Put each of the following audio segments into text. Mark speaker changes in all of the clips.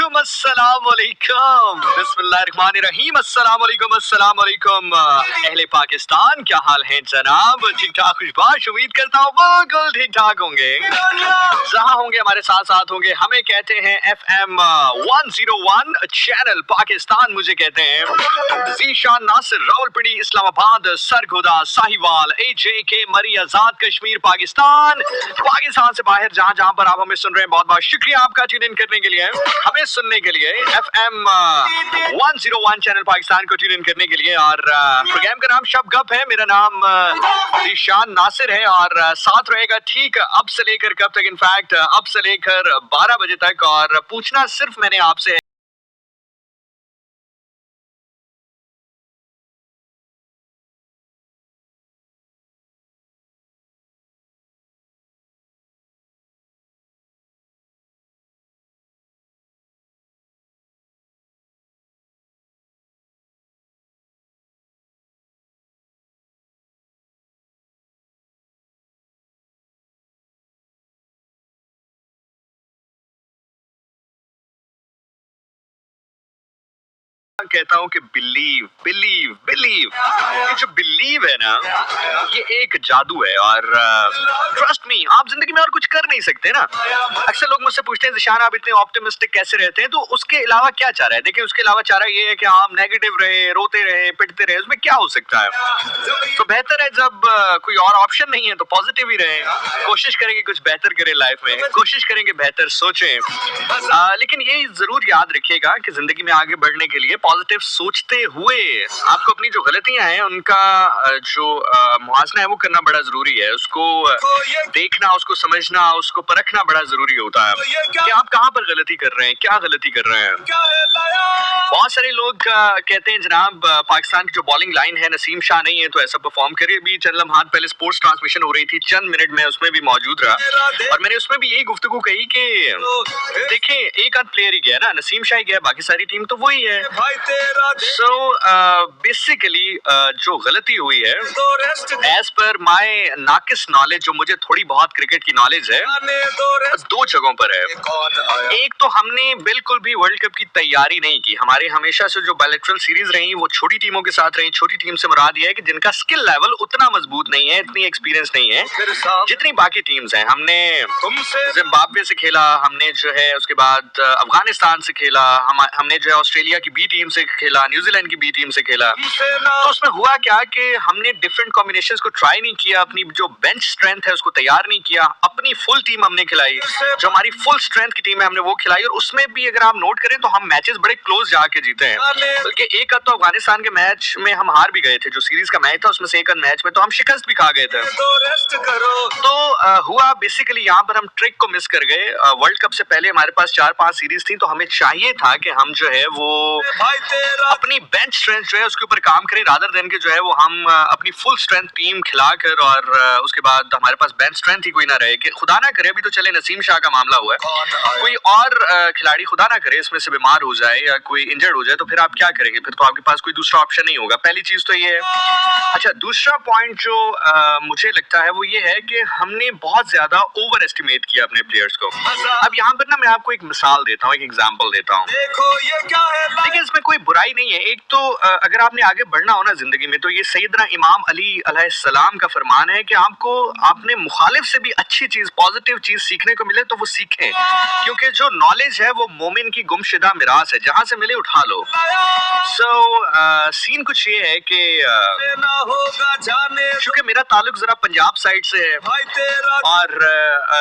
Speaker 1: वालेकुम अस्सलाम वालेकुम बिस्मिल्लाहिर्रहमानिर्रहीम अस्सलाम वालेकुम अस्सलाम वालेकुम अहले पाकिस्तान, क्या हाल है जनाब? ठीक ठाक खुशबाश, उम्मीद करता हूँ बिल्कुल ठीक ठाक होंगे। जहाँ होंगे हमारे साथ साथ होंगे। हमें कहते हैं FM 101 चैनल पाकिस्तान, मुझे कहते हैं ज़ीशान नासिर, रावलपिंडी, इस्लामाबाद, सरगोदा, साहिवाल, AJK, मरी, आजाद कश्मीर, पाकिस्तान से बाहर जहाँ जहाँ पर आप हमें सुन रहे हैं, बहुत बहुत शुक्रिया आपका ट्यून इन करने के लिए, हमें सुनने के लिए, FM 101 चैनल पाकिस्तान को ट्यून इन करने के लिए। और प्रोग्राम का नाम शब गप है। मेरा नाम ज़ीशान नासिर है और साथ रहेगा ठीक अब से लेकर कब तक, इनफैक्ट अब से लेकर 12 बजे तक। और पूछना सिर्फ मैंने आपसे कहता हूँ कि बिलीव बिलीव बिलीव, ये जो बिलीव है ना, ये एक जादू है। और ट्रस्ट मी, आप जिंदगी में और कुछ कर नहीं सकते ना। अक्सर लोग मुझसे पूछते हैं ज़ीशान आप इतने ऑप्टिमिस्टिक कैसे रहते हैं, तो उसके अलावा क्या चाह रहा है? देखिए, उसके अलावा चाह रहा ये है कि आप नेगेटिव रहे, रोते रहे, पिटते रहे, उसमें क्या हो सकता है? तो बेहतर है जब कोई और ऑप्शन नहीं है तो पॉजिटिव ही रहे, कोशिश करेंगे कुछ बेहतर करें लाइफ में, कोशिश करेंगे बेहतर सोचें। लेकिन ये जरूर याद रखिएगा कि जिंदगी में आगे बढ़ने के लिए पॉजिटिव सोचते हुए आपको अपनी जो गलतियां हैं उनका जो मुआवजा है वो करना बड़ा जरूरी है। उसको देखना, उसको समझना, उसको परखना बड़ा जरूरी होता है कि आप कहाँ पर गलती कर रहे हैं, क्या गलती कर रहे हैं। बहुत सारे लोग कहते हैं जनाब पाकिस्तान की जो बॉलिंग लाइन है, नसीम शाह नहीं है तो ऐसा परफॉर्म करे। अभी चंद लम्हात पहले स्पोर्ट्स ट्रांसमिशन हो रही थी, चंद मिनट में उसमें भी मौजूद रहा और मैंने उसमें भी यही गुफ्तगू कही कि देखें, एक आध प्लेयर ही गया ना, नसीम शाह ही गया, बाकी सारी टीम तो वही है। सो बेसिकली जो गलती हुई है, एज पर माय नाकिस नॉलेज, जो मुझे थोड़ी बहुत क्रिकेट की नॉलेज है, दो जगहों पर है। एक तो हमने बिल्कुल भी वर्ल्ड कप की तैयारी नहीं की। हमारे हमेशा से जो बायलैटरल सीरीज रही वो छोटी टीमों के साथ रही। छोटी टीम से मुराद ये है कि जिनका स्किल लेवल उतना मजबूत नहीं है, इतनी एक्सपीरियंस नहीं है जितनी बाकी टीम्स हैं। हमने जिम्बाब्वे से खेला, हमने जो है उसके बाद अफगानिस्तान से खेला, हमने जो है ऑस्ट्रेलिया की बी टीम से खेला, न्यूजीलैंड की बी टीम से खेला। तो उसमें हुआ क्या कि हमने डिफरेंट कॉम्बिनेशंस को ट्राई नहीं किया, अपनी जो बेंच स्ट्रेंथ है उसको तैयार नहीं किया, अपनी फुल टीम हमने खिलाई, जो हमारी फुल स्ट्रेंथ की टीम है हमने वो खिलाई। और उसमें भी अगर आप नोट करें तो हम मैचेस बड़े क्लोज जाके जीते हैं। बल्कि एक आध तो अफगानिस्तान के मैच में हम हार भी गए थे, जो सीरीज का मैच था उसमें से एक आध मैच में तो हम शिकस्त भी खा गए थे। तो हुआ बेसिकली यहाँ पर हम ट्रिक को मिस कर गए। वर्ल्ड कप से पहले हमारे पास 4-5 सीरीज थी, तो हमें चाहिए था कि हम जो है वो अपनी बेंच स्ट्रेंथ जो है उसके ऊपर काम करें, रादर देन के जो है वो हम अपनी फुल स्ट्रेंथ टीम खिलाकर और उसके बाद हमारे पास बेंच स्ट्रेंथ ही कोई ना रहे। कि खुदा ना करे, अभी तो चले नसीम शाह का मामला हुआ है, कोई और खिलाड़ी खुदा ना करे इसमें से बीमार हो जाए या कोई इंजर्ड हो जाए, तो फिर आप क्या करेंगे? फिर तो आपके पास कोई दूसरा ऑप्शन नहीं होगा। पहली चीज तो ये है। अच्छा, दूसरा पॉइंट जो मुझे लगता है वो ये है कि हमने बहुत ज्यादा ओवर एस्टिमेट किया अपने प्लेयर्स को। अब यहाँ पर ना मैं आपको एक मिसाल देता हूँ, एक एग्जांपल देता हूँ। देखिए, इसमें कोई बुराई नहीं है। एक तो अगर आपने आगे बढ़ना हो ना जिंदगी में, तो ये सैयदना इमाम अली अलैहिस्सलाम का फरमान है कि आपको आपने मुखालिफ से भी अच्छी चीज, पॉजिटिव चीज सीखने को मिले तो वो सीखें, क्योंकि जो नॉलेज है वो मोमिन की गुमशुदा मिरास है, जहां से मिले उठा लो। सीन कुछ ये है कि क्योंकि मेरा ताल्लुक जरा पंजाब साइड से है और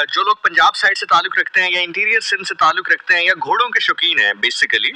Speaker 1: जो लोग पंजाब साइड से ताल्लुक रखते हैं या इंटीरियर सिंध से ताल्लुक रखते हैं या घोड़ों के शौकीन हैं बेसिकली,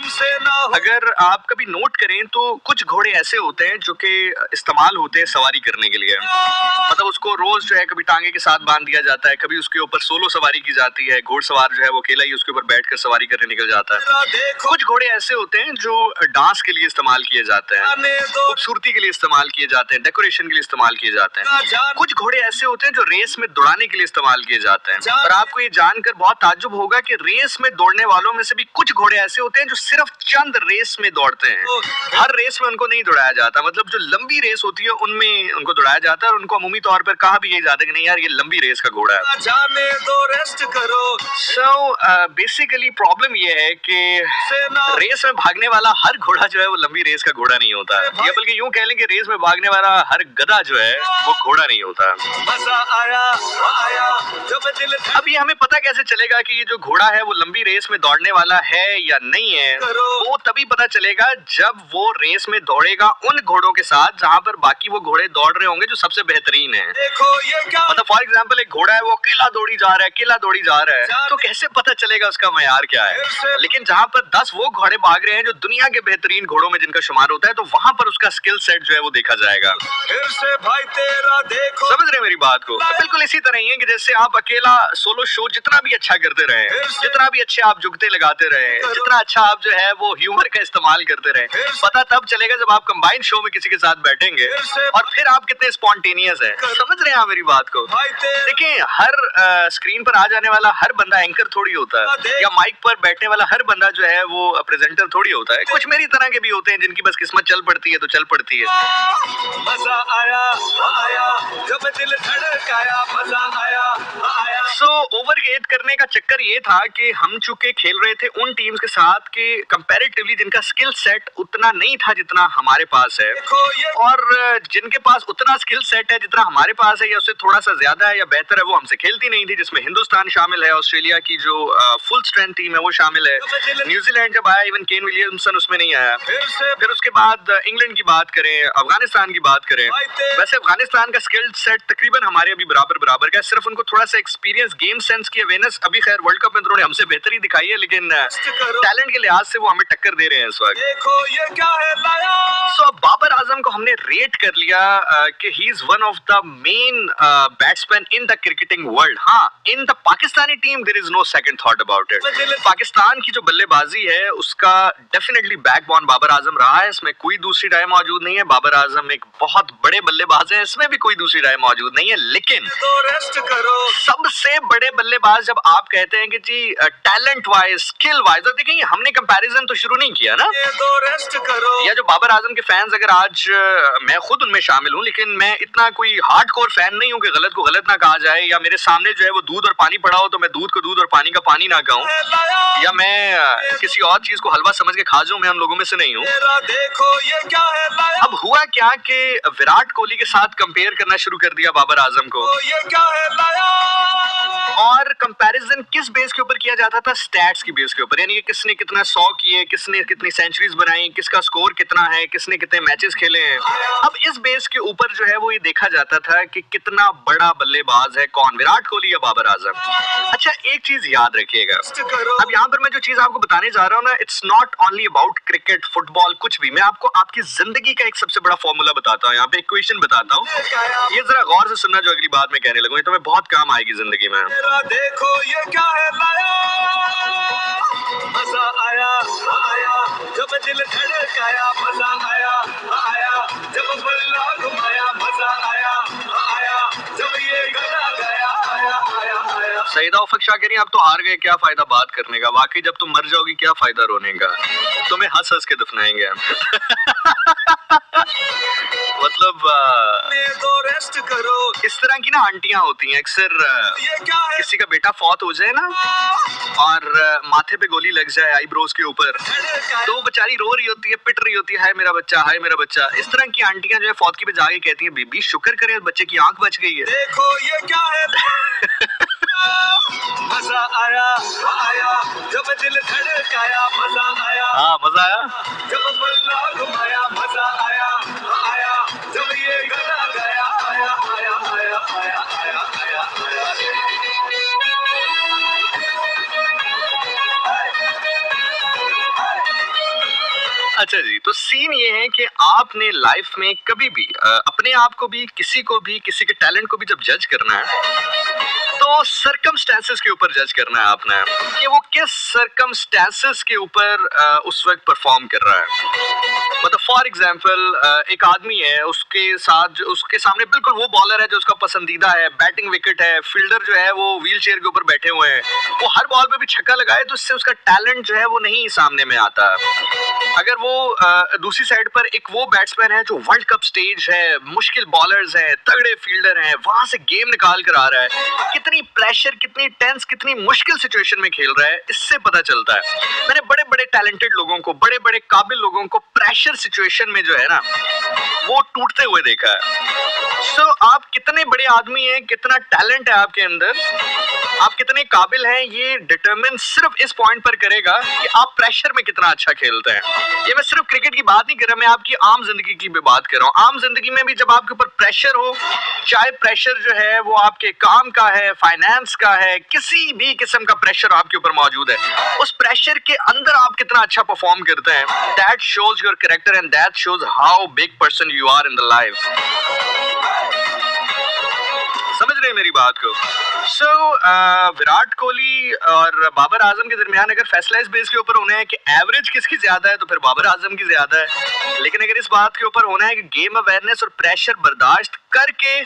Speaker 1: अगर आप कभी नोट करें तो कुछ घोड़े ऐसे होते हैं जो कि इस्तेमाल होते हैं सवारी करने के लिए। मतलब उसको रोज जो है कभी टांगे के साथ बांध दिया जाता है, कभी उसके ऊपर सोलो सवारी की जाती है, घोड़सवार जो है वो अकेला ही उसके ऊपर बैठकर सवारी करने निकल जाता है। कुछ घोड़े ऐसे होते हैं जो डांस के लिए इस्तेमाल किए जाते हैं, खूबसूरती के लिए इस्तेमाल किए जाते हैं, डेकोरेशन के लिए इस्तेमाल किए जाते हैं। कुछ घोड़े ऐसे होते हैं जो रेस में दौड़ाने के लिए इस्तेमाल किए जाते हैं। और आपको ये जानकर बहुत ताज्जुब होगा कि रेस में दौड़ने वालों में से भी कुछ घोड़े ऐसे होते हैं जो सिर्फ चंद रेस में दौड़ते हैं। हर रेस में उनको नहीं दौड़ाया जाता, मतलब जो लंबी रेस होती है उनमें उनको दौड़ाया जाता है और उनको अमूमी तौर पर कहा भी यही जाता है कि नहीं यार ये लंबी रेस का घोड़ा है।
Speaker 2: जाने दो रेस्ट करो।
Speaker 1: सो बेसिकली प्रॉब्लम ये है कि रेस में भागने वाला हर घोड़ा जो है वो लंबी रेस का घोड़ा नहीं होता, या बल्कि यूं कह लें कि रेस में भागने वाला हर गधा जो है वो घोड़ा नहीं होता।
Speaker 2: मजा आया जब दिल
Speaker 1: अब ये हमें पता कैसे चलेगा कि ये जो घोड़ा है वो लंबी रेस में दौड़ने वाला है या नहीं है? वो तभी पता चलेगा जब वो रेस में दौड़ेगा उन घोड़ों के साथ जहां पर बाकी वो घोड़े दौड़ रहे होंगे जो सबसे बेहतरीन है।
Speaker 2: देखो ये क्या
Speaker 1: मतलब फॉर एग्जांपल एक घोड़ा है वो अकेला दौड़ी जा रहा है, अकेला दौड़ी जा रहा है, तो कैसे पता चलेगा उसका मयार क्या है? लेकिन जहां पर 10 वो घोड़े भाग रहे हैं जो दुनिया के बेहतरीन घोड़ों में जिनका शुमार होता है, तो वहां पर उसका स्किल सेट जो है वो देखा जाएगा।
Speaker 2: फिर से भाई तेरा देखो।
Speaker 1: समझ रहे हैं मेरी बात को? तो बिल्कुल इसी तरह ही है कि जैसे आप अकेला सोलो शो जितना भी अच्छा करते रहे, जितना भी अच्छे आप जुगते लगाते रहे, जितना अच्छा आप जो है वो ह्यूमर का इस्तेमाल करते रहे, पता तब चलेगा जब आप कंबाइंड शो में किसी के साथ बैठेंगे और फिर आप कितने स्पॉन्टेनियस हैं। समझ रहे हैं आप मेरी बात को? देखिए हर स्क्रीन पर आ जाने वाला हर बंदा एंकर थोड़ी होता है, या माइक पर बैठने वाला हर बंदा जो है वो प्रेजेंटर थोड़ी होता है। कुछ मेरी तरह के भी होते हैं जिनकी बस किस्मत चल पड़ती है तो चल पड़ती है।
Speaker 2: मजा आया जब दिल धड़काया। मजा आया
Speaker 1: सो ओवररेट करने का चक्कर ये था कि हम चूंकि खेल रहे थे उन टीम्स के साथ के कंपैरेटिवली जिनका स्किल सेट उतना नहीं था जितना हमारे पास है, और जिनके पास उतना स्किल सेट है जितना हमारे पास है या उससे थोड़ा सा ज्यादा है या बेहतर है, वो हमसे खेलती नहीं थी, जिसमें हिंदुस्तान शामिल है, ऑस्ट्रेलिया की जो फुल स्ट्रेंथ टीम है वो शामिल है, न्यूजीलैंड जब आया इवन केन विलियमसन उसमें नहीं आया। फिर उसके बाद इंग्लैंड की बात करें, अफगानिस्तान की बात करें, वैसे अफगानिस्तान का स्किल सेट तकरीबन हमारे अभी बराबर का, सिर्फ उनको थोड़ा सा एक्सपीरियंस, गेम सेंस की अवेयरनेस, अभी खैर वर्ल्ड कप में उन्होंने हमसे बेहतरी दिखाई है, लेकिन टैलेंट के लिहाज से वो हमें टक्कर दे रहे हैं इस वक्त।
Speaker 2: देखो ये क्या है लाया।
Speaker 1: सो बाबर आजम को हमने रेट कर लिया कि he is one of the main batsman in the cricketing world. हाँ, in the Pakistani team there is no second thought about it. Pakistan की जो बल्लेबाजी है उसका डेफिनेटली बैकबोन बाबर आजम रहा है, इसमें कोई दूसरी राय मौजूद नहीं है। बाबर आजम एक बहुत बड़े बल्लेबाज हैं, इसमें भी कोई दूसरी राय मौजूद नहीं है, लेकिन
Speaker 2: तो रेस्ट करो।
Speaker 1: सबसे बड़े बल्लेबाज जब आप कहते हैं कि जी टैलेंट वाइज, स्किल वाइज, तो देखिए हमने कंपैरिजन तो शुरू नहीं किया ना।
Speaker 2: तो रेस्ट करो।
Speaker 1: या जो बाबर आजम के फैंस, अगर आज मैं खुद उनमें शामिल हूं, लेकिन मैं इतना कोई हार्डकोर फैन नहीं हूं कि गलत को गलत ना कहा जाए, या मेरे सामने जो है वो दूध और पानी पड़ा हो तो मैं दूध को दूध और पानी का पानी ना कहूं, या मैं किसी और चीज को हलवा समझ के खा जाऊं, मैं उन लोगों में से नहीं हूं।
Speaker 2: देखो ये क्या है लाया।
Speaker 1: अब हुआ क्या कि विराट कोहली के साथ कंपेयर करना शुरू कर दिया बाबर आजम को,
Speaker 2: ये क्या है लाया।
Speaker 1: और कंपैरिजन किस बेस के ऊपर किया जाता था? स्टैट्स की बेस के ऊपर, यानी कि किसने कितना 100 किए, किसने कितनी सेंचुरीज बनाई, किसका स्कोर कितना है, किसने कितने मैचेस खेले हैं। अब इस बेस के ऊपर जो है वो ये देखा जाता था कि कितना बड़ा बल्लेबाज है कौन, विराट कोहली या बाबर आजम। अच्छा एक चीज याद रखिएगा, अब यहाँ पर मैं जो चीज आपको बताने जा रहा हूँ ना, it's not only about cricket, football, कुछ भी। मैं आपको आपकी जिंदगी का एक सबसे बड़ा फॉर्मूला बताता हूँ, यहाँ पे इक्वेशन बताता हूँ, ये जरा गौर से सुनना जो अगली बात मैं कहने लगूँ, ये तुम्हें बहुत काम आएगी जिंदगी में।
Speaker 2: देखो ये क्या है लाया। मजा आया जब दिल धड़काया। मजा आया जब बल्ला घुमाया। मजा आया जब ये गाना गाया। आया।
Speaker 1: सईदा उफक शाह कह रही अब तो हार गए, क्या फायदा बात करने का, वाकई जब तुम मर जाओगी क्या फायदा रोने का, तुम्हें हंस हंस के दफनाएंगे हम। मतलब
Speaker 2: तो रेस्ट करो।
Speaker 1: इस तरह की ना आंटियां होती हैं अक्सर,
Speaker 2: ये क्या है।
Speaker 1: किसी का बेटा फौत हो जाए ना और माथे पे गोली लग जाए आईब्रोज के ऊपर, तो वो बेचारी रो रही होती है, पिट रही होती है, हाय मेरा बच्चा, हाय मेरा बच्चा। इस तरह की आंटियां जो है फौत की पे जाके कहती है बीबी शुक्र करें बच्चे की आंख बच गई है।
Speaker 2: देखो ये क्या है। मजा आया जब दिल धड़काया। मजा आया।
Speaker 1: हाँ मजा आया
Speaker 2: जब बल्ला घुमाया। मजा आया जब ये गाना गाया। आया।
Speaker 1: अच्छा जी, तो सीन ये है कि आपने लाइफ में कभी भी अपने आप को भी, किसी को भी, किसी के टैलेंट को भी जब जज करना है तो सर्कमस्टेंसेस के ऊपर जज करना है आपने, कि वो किस सर्कमस्टेंसेस के ऊपर उस वक्त परफॉर्म कर रहा है। मतलब फॉर एग्जांपल एक आदमी है, उसके साथ उसके सामने बिल्कुल वो बॉलर है जो उसका पसंदीदा है, बैटिंग विकेट है, फील्डर जो है वो व्हील चेयर के ऊपर बैठे हुए हैं, वो हर बॉल पे भी छक्का लगाए तो उससे उसका टैलेंट जो है वो नहीं सामने में आता। अगर वो दूसरी साइड पर एक वो बैट्समैन है जो वर्ल्ड कप स्टेज है, मुश्किल बॉलर्स हैं, तगड़े फील्डर हैं, वहां से गेम निकाल कर आ रहा है, कितनी प्रेशर, कितनी टेंस, कितनी मुश्किल सिचुएशन में खेल रहा है, इससे पता चलता है। मैंने बड़े बड़े टैलेंटेड लोगों को, बड़े बड़े काबिल लोगों को प्रेशर सिचुएशन में जो है ना, वो टूटते हुए देखा है। सो आप कितने बड़े आदमी हैं, कितना टैलेंट है आपके अंदर, आप कितने काबिल हैं, ये डिटरमिन सिर्फ इस पॉइंट पर करेगा कि आप प्रेशर में कितना अच्छा खेलते हैं। ये मैं सिर्फ क्रिकेट की बात नहीं कर रहा, मैं आपकी आम जिंदगी की भी बात कर रहा हूँ। आम जिंदगी में भी जब आपके ऊपर प्रेशर हो, चाहे प्रेशर जो है वो आपके काम का है, फाइनेंस का है, किसी भी किस्म का प्रेशर आपके ऊपर मौजूद है, उस प्रेशर के अंदर आप कितना अच्छा परफॉर्म करते हैं, that shows your character and that shows how big person you are in the life. समझ रहे हैं मेरी बात को? सो विराट कोहली और बाबर आजम के दरमियान अगर फैसला इस बेस के ऊपर होना है कि एवरेज किसकी ज्यादा है, तो फिर बाबर आजम की ज्यादा है। लेकिन अगर इस बात के ऊपर होना है कि गेम अवेयरनेस और प्रेशर बर्दाश्त करके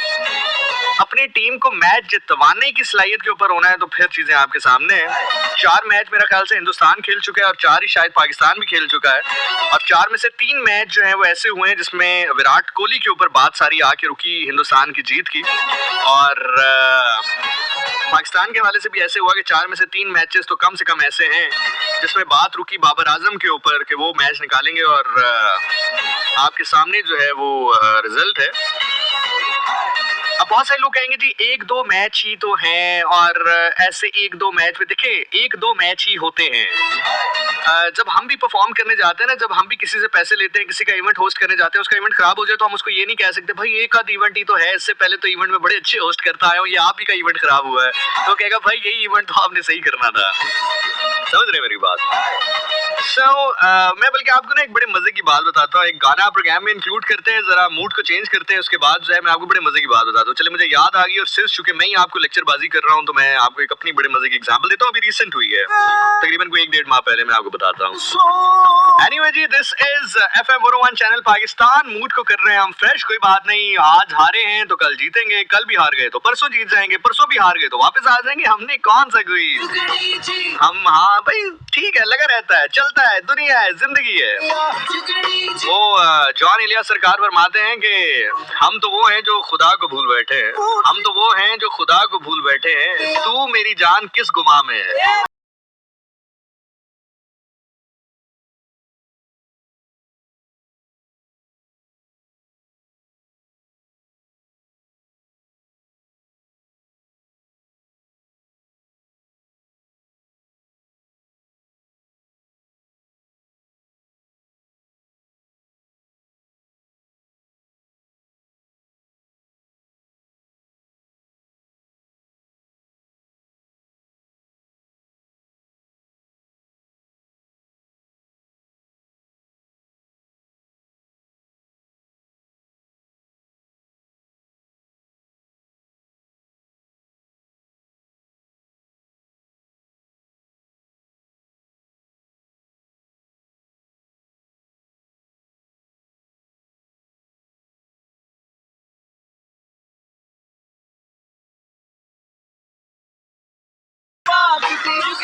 Speaker 1: अपनी टीम को मैच जितवाने की सलाहियत के ऊपर होना है, तो फिर चीजें आपके सामने हैं। 4 मैच मेरा ख्याल से हिंदुस्तान खेल चुका है और 4 ही शायद पाकिस्तान भी खेल चुका है, और 4 में से 3 मैच जो है वो ऐसे हुए हैं जिसमें विराट कोहली के ऊपर बात सारी आके रुकी हिंदुस्तान की जीत की, और पाकिस्तान के हवाले से भी ऐसे हुआ कि 4 में से 3 मैचेस तो कम से कम ऐसे हैं जिसमें बात रुकी बाबर आजम के ऊपर कि वो मैच निकालेंगे, और आपके सामने जो है वो रिजल्ट है। अब बहुत सारे लोग कहेंगे जी 1-2 मैच ही तो हैं, और ऐसे 1-2 मैच में देखिए 1-2 मैच ही होते हैं। जब हम भी परफॉर्म करने जाते हैं ना, जब हम भी किसी से पैसे लेते हैं, किसी का इवेंट होस्ट करने जाते हैं, उसका इवेंट खराब हो जाए तो हम उसको ये नहीं कह सकते भाई एक आध इवेंट ही तो है, इससे पहले तो इवेंट में बड़े अच्छे होस्ट करता आया हूँ, ये आप ही का इवेंट खराब हुआ है, तो कहेगा भाई यही इवेंट तो आपने सही करना था। समझ रहे मेरी बात? मैं बल्कि आपको ना एक बड़े मजे की बात बताता हूँ, एक गाना आप प्रोग्राम में इंक्लूड करते हैं, जरा मूड को चेंज करते हैं, उसके बाद जो है मैं आपको बड़े मजे की बात बताता हूँ। चले मुझे याद आ गई, और सिर्फ चूंकि मैं ही आपको लेक्चरबाजी कर रहा हूँ, तो मैं आपको एक अपनी बड़े मजे की एग्जांपल देता हूँ, अभी रिसेंट हुई है, तकरीबन कोई 1-1.5 माह पहले, मैं आपको बताता हूँ। Anyway ji, this is FM 101 channel Pakistan. Mood को कर रहे हैं हम फ्रेश, कोई बात नहीं, आज हारे हैं तो कल जीतेंगे, कल भी हार गए तो परसों जीत जाएंगे, परसों भी हार गए तो वापस आ जाएंगे, हमने कौन सा कोई, हम हाँ भाई ठीक है, लगा रहता है, चलता है, दुनिया है, जिंदगी है। वो जॉन इलिया सरकार फरमाते हैं कि हम तो वो हैं जो खुदा को भूल बैठे हैं, हम तो वो हैं जो खुदा को भूल बैठे हैं, तू मेरी जान किस गुमा में है।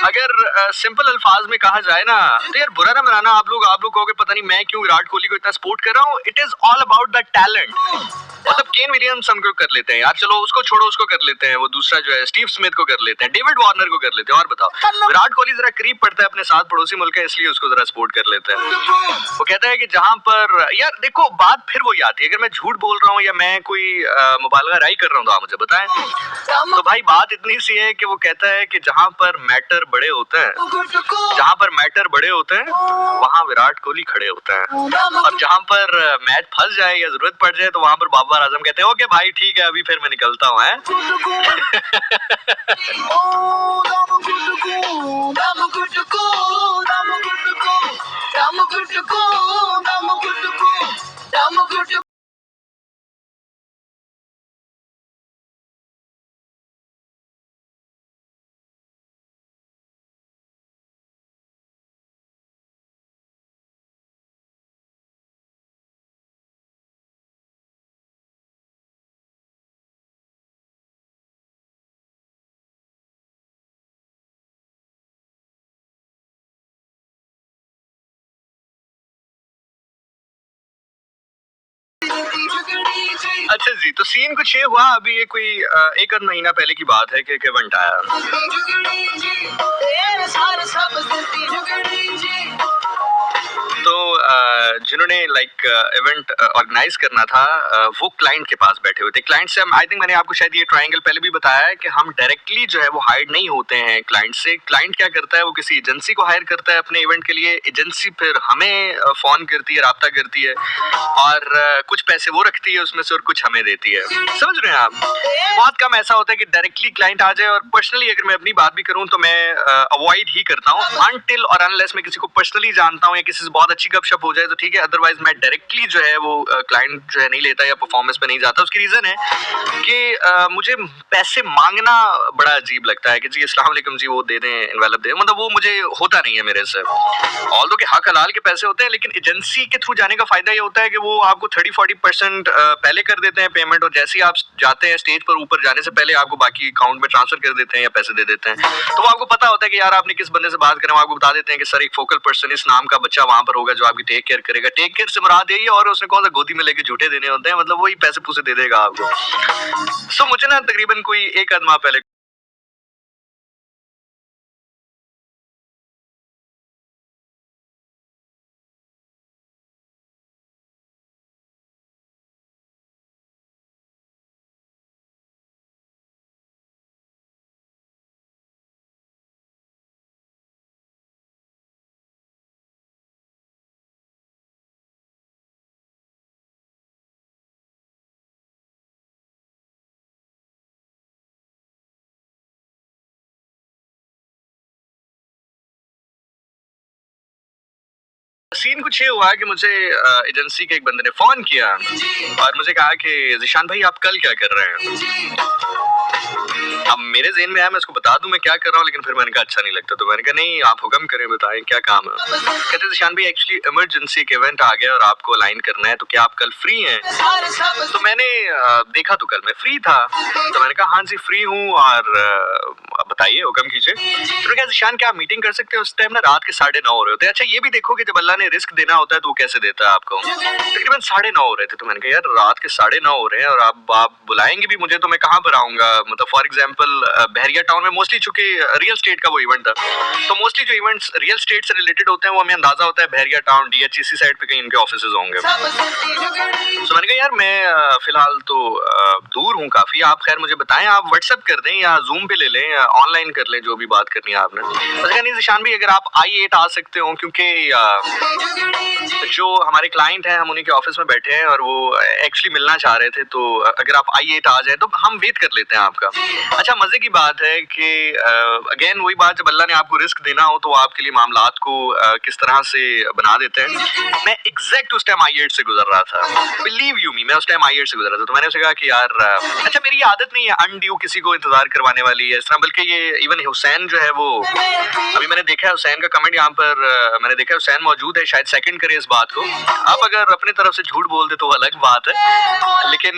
Speaker 1: अगर सिंपल अल्फाज में कहा जाए ना, तो यार बुरा ना बनाना, आप लोग कहोगे पता नहीं मैं क्यों विराट कोहली को इतना सपोर्ट कर रहा हूँ, it is all about the talent. मतलब केन विलियम्स हम कर लेते हैं यार, चलो उसको छोड़ो, उसको कर लेते हैं, वो दूसरा जो है स्टीव स्मिथ को कर लेते हैं, डेविड वार्नर को कर लेते हैं, और बताओ विराट कोहली जरा करीब पड़ता है अपने साथ पड़ोसी मुल्क है, इसलिए उसको जरा सपोर्ट कर लेते हैं। वो कहता है कि जहां पर यार देखो बात फिर वही आती है, अगर मैं झूठ बोल रहा हूँ या मैं कोई मुबालगा राय कर रहा हूँ तो आप मुझे बताएं। तो भाई बात इतनी सी है कि वो कहता है कि जहां पर मैटर बड़े होते हैं, जहां पर मैटर बड़े होते हैं वहां विराट कोहली खड़े होते हैं, और जहां पर मैच फंस जाए या जरूरत पड़ जाए तो वहां पर बाबर आजम कहते हैं ओके भाई ठीक है, अभी फिर मैं निकलता हूँ है। अच्छा जी, तो सीन कुछ ये हुआ, अभी ये कोई एक आध महीना पहले की बात है कि एक इवेंट आया। तो जिन्होंने लाइक इवेंट ऑर्गेनाइज करना था, वो क्लाइंट के पास बैठे हुए थे। क्लाइंट से हम, आई थिंक मैंने आपको शायद ये ट्रायंगल पहले भी बताया है कि हम डायरेक्टली जो है वो हायर नहीं होते हैं क्लाइंट से। क्लाइंट क्या करता है, वो किसी एजेंसी को हायर करता है अपने इवेंट के लिए। एजेंसी फिर हमें फोन करती है, राब्ता करती है, और कुछ पैसे वो रखती है उसमें से और कुछ हमें देती है। समझ रहे हैं आप? बहुत कम ऐसा होता है कि डायरेक्टली क्लाइंट आ जाए। और पर्सनली अगर मैं अपनी बात भी करूं तो मैं अवॉइड ही करता हूं अनटिल और अनलेस मैं किसी को पर्सनली जानता हूं या किसी से बहुत अच्छी गपशप हो जाए तो ठीक है, अदरवाइज मैं डायरेक्टली जो है वो क्लाइंट जो है नहीं लेता या परफॉर्मेंस पे नहीं जाता। उसकी रीजन है कि मुझे पैसे मांगना बड़ा अजीब लगता है कि जी अस्सलाम वालेकुम जी, वो दे दें, एनवेलप दे, मतलब वो मुझे होता नहीं है मेरे से। ऑल्दो कि हक हलाल के पैसे होते हैं, लेकिन एजेंसी के थ्रू जाने का फायदा ये होता है कि वो आपको 30-40% पहले कर देते हैं पेमेंट, और जैसे ही आप जाते हैं स्टेज पर ऊपर जाने से पहले आपको बाकी अकाउंट में ट्रांसफर कर देते हैं या पैसे दे देते हैं। तो वो आपको पता होता है कि यार आपने किस बंदे से बात करें, वो आपको बता देते हैं कि सर एक फोकल पर्सन इस नाम का बच्चा वहां पर होगा जो आपकी टेक केयर करेगा। टेक केयर से मुराद यही है, और उसने कौन सा गोदी में लेके झूठे देने होते हैं, मतलब वही पैसे पूसे दे देगा आपको। सो मुझे ना तकरीबन कोई एक आध माह पहले सीन कुछ ये हुआ कि मुझे एजेंसी के एक बंदे ने फोन किया और मुझे कहा कि ज़िशान भाई आप कल क्या कर रहे हैं। अब मेरे ज़हन में आया मैं उसको बता दूं मैं क्या कर रहा हूँ, लेकिन फिर मैंने कहा अच्छा नहीं लगता, तो मैंने कहा नहीं आप हुक्म करें, बताएं क्या काम है। कहते ज़िशान भाई एक्चुअली इमरजेंसी एक इवेंट आ गया और आपको अलाइन करना है, तो क्या आप कल फ्री हैं। तो मैंने देखा तो कल मैं फ्री था, तो मैंने कहा हाँ जी फ्री हूँ, और बताइए हुक्म कीजिए। तो क्या ज़िशान क्या आप मीटिंग कर सकते हैं, उस टाइम ना रात के 9:30 हो रहे होते हैं। अच्छा ये भी देखो कि जब अल्लाह ने रिस्क देना होता है तो वो कैसे देता है आपको। तकरीबन 9:30 हो रहे थे, तो मैंने कहा यार रात के 9:30 हो रहे हैं और आप बुलाएंगे भी मुझे तो मैं कहाँ पर आऊंगा। मतलब फॉर एग्जांपल बहरिया टाउन में मोस्टली चूंकि रियल स्टेट का वो इवेंट था, तो मोस्टली जो इवेंट्स रियल स्टेट से रिलेटेड होते हैं वो हमें अंदाजा होता है बहरिया टाउन डीएचईसी साइड पे कहीं इनके ऑफिसेज होंगे। तो मैंने कहा यार मैं फिलहाल तो दूर हूँ काफी, आप खैर मुझे बताएं, आप व्हाट्सएप कर दें या जूम पे ले लें या ऑनलाइन कर लें, जो भी बात करनी है आपने। उसने कहा नहीं ज़िशान भी अगर आप I8 आ सकते हो, क्योंकि जो हमारे क्लाइंट हैं हम उन्हीं के ऑफिस में बैठे हैं और वो एक्चुअली मिलना चाह रहे थे, तो अगर आप I8 आ जाए तो हम वेट कर लेते हैं आपका। अच्छा मजे की बात है कि अगेन वही बात, जब अल्लाह ने आपको रिस्क देना हो तो वो आपके लिए मामलात को किस तरह से बना देते हैं। मैं एग्जैक्ट उस टाइम I8 से गुजर रहा था, बिलीव यू मी, मैं उस टाइम I8 से गुजर रहा था। तो मैंने उसे कहा कि यार अच्छा मेरी आदत नहीं है अनड्यू किसी को इंतजार करवाने वाली है इस तरह, बल्कि ये इवन हुसैन जो है वो अभी मैंने देखा है हुसैन का कमेंट यहाँ पर मैंने देखा है हुसैन मौजूद है, शायद सेकंड करे इस बात को। अब अगर अपने तरफ से झूठ बोल दे तो अलग बात है, लेकिन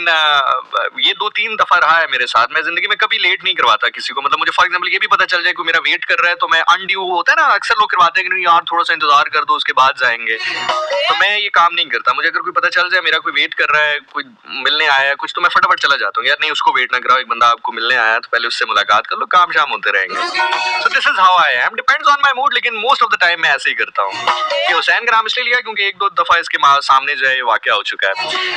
Speaker 1: ये 2-3 दफा रहा है मेरे साथ। मैं जिंदगी में कभी लेट नहीं करवाता किसी को, मतलब मुझे फॉर एग्जांपल ये भी पता चल जाए कोई मेरा वेट कर रहा है तो मैं अनड्यू होता है ना, अक्सर लोग करवाते हैं कि नहीं यार थोड़ा सा इंतजार कर दो उसके बाद जाएंगे, तो मैं ये काम नहीं करता। मुझे अगर कोई पता चल जाए मेरा कोई वेट कर रहा है, कोई मिलने आया है कुछ, तो मैं फटाफट चला जाता हूँ। यार नहीं उसको वेट ना कराओ, एक बंदा आपको मिलने आया तो पहले उससे मुलाकात कर लो, काम शाम होते रहेंगे। So this is how I am, depends on my mood, लेकिन मोस्ट ऑफ द टाइम मैं ऐसे ही करता हूँ। कि हुसैन का नाम इसलिए लिया क्योंकि 1-2 दफा इसके सामने जो है वाकया हो चुका है,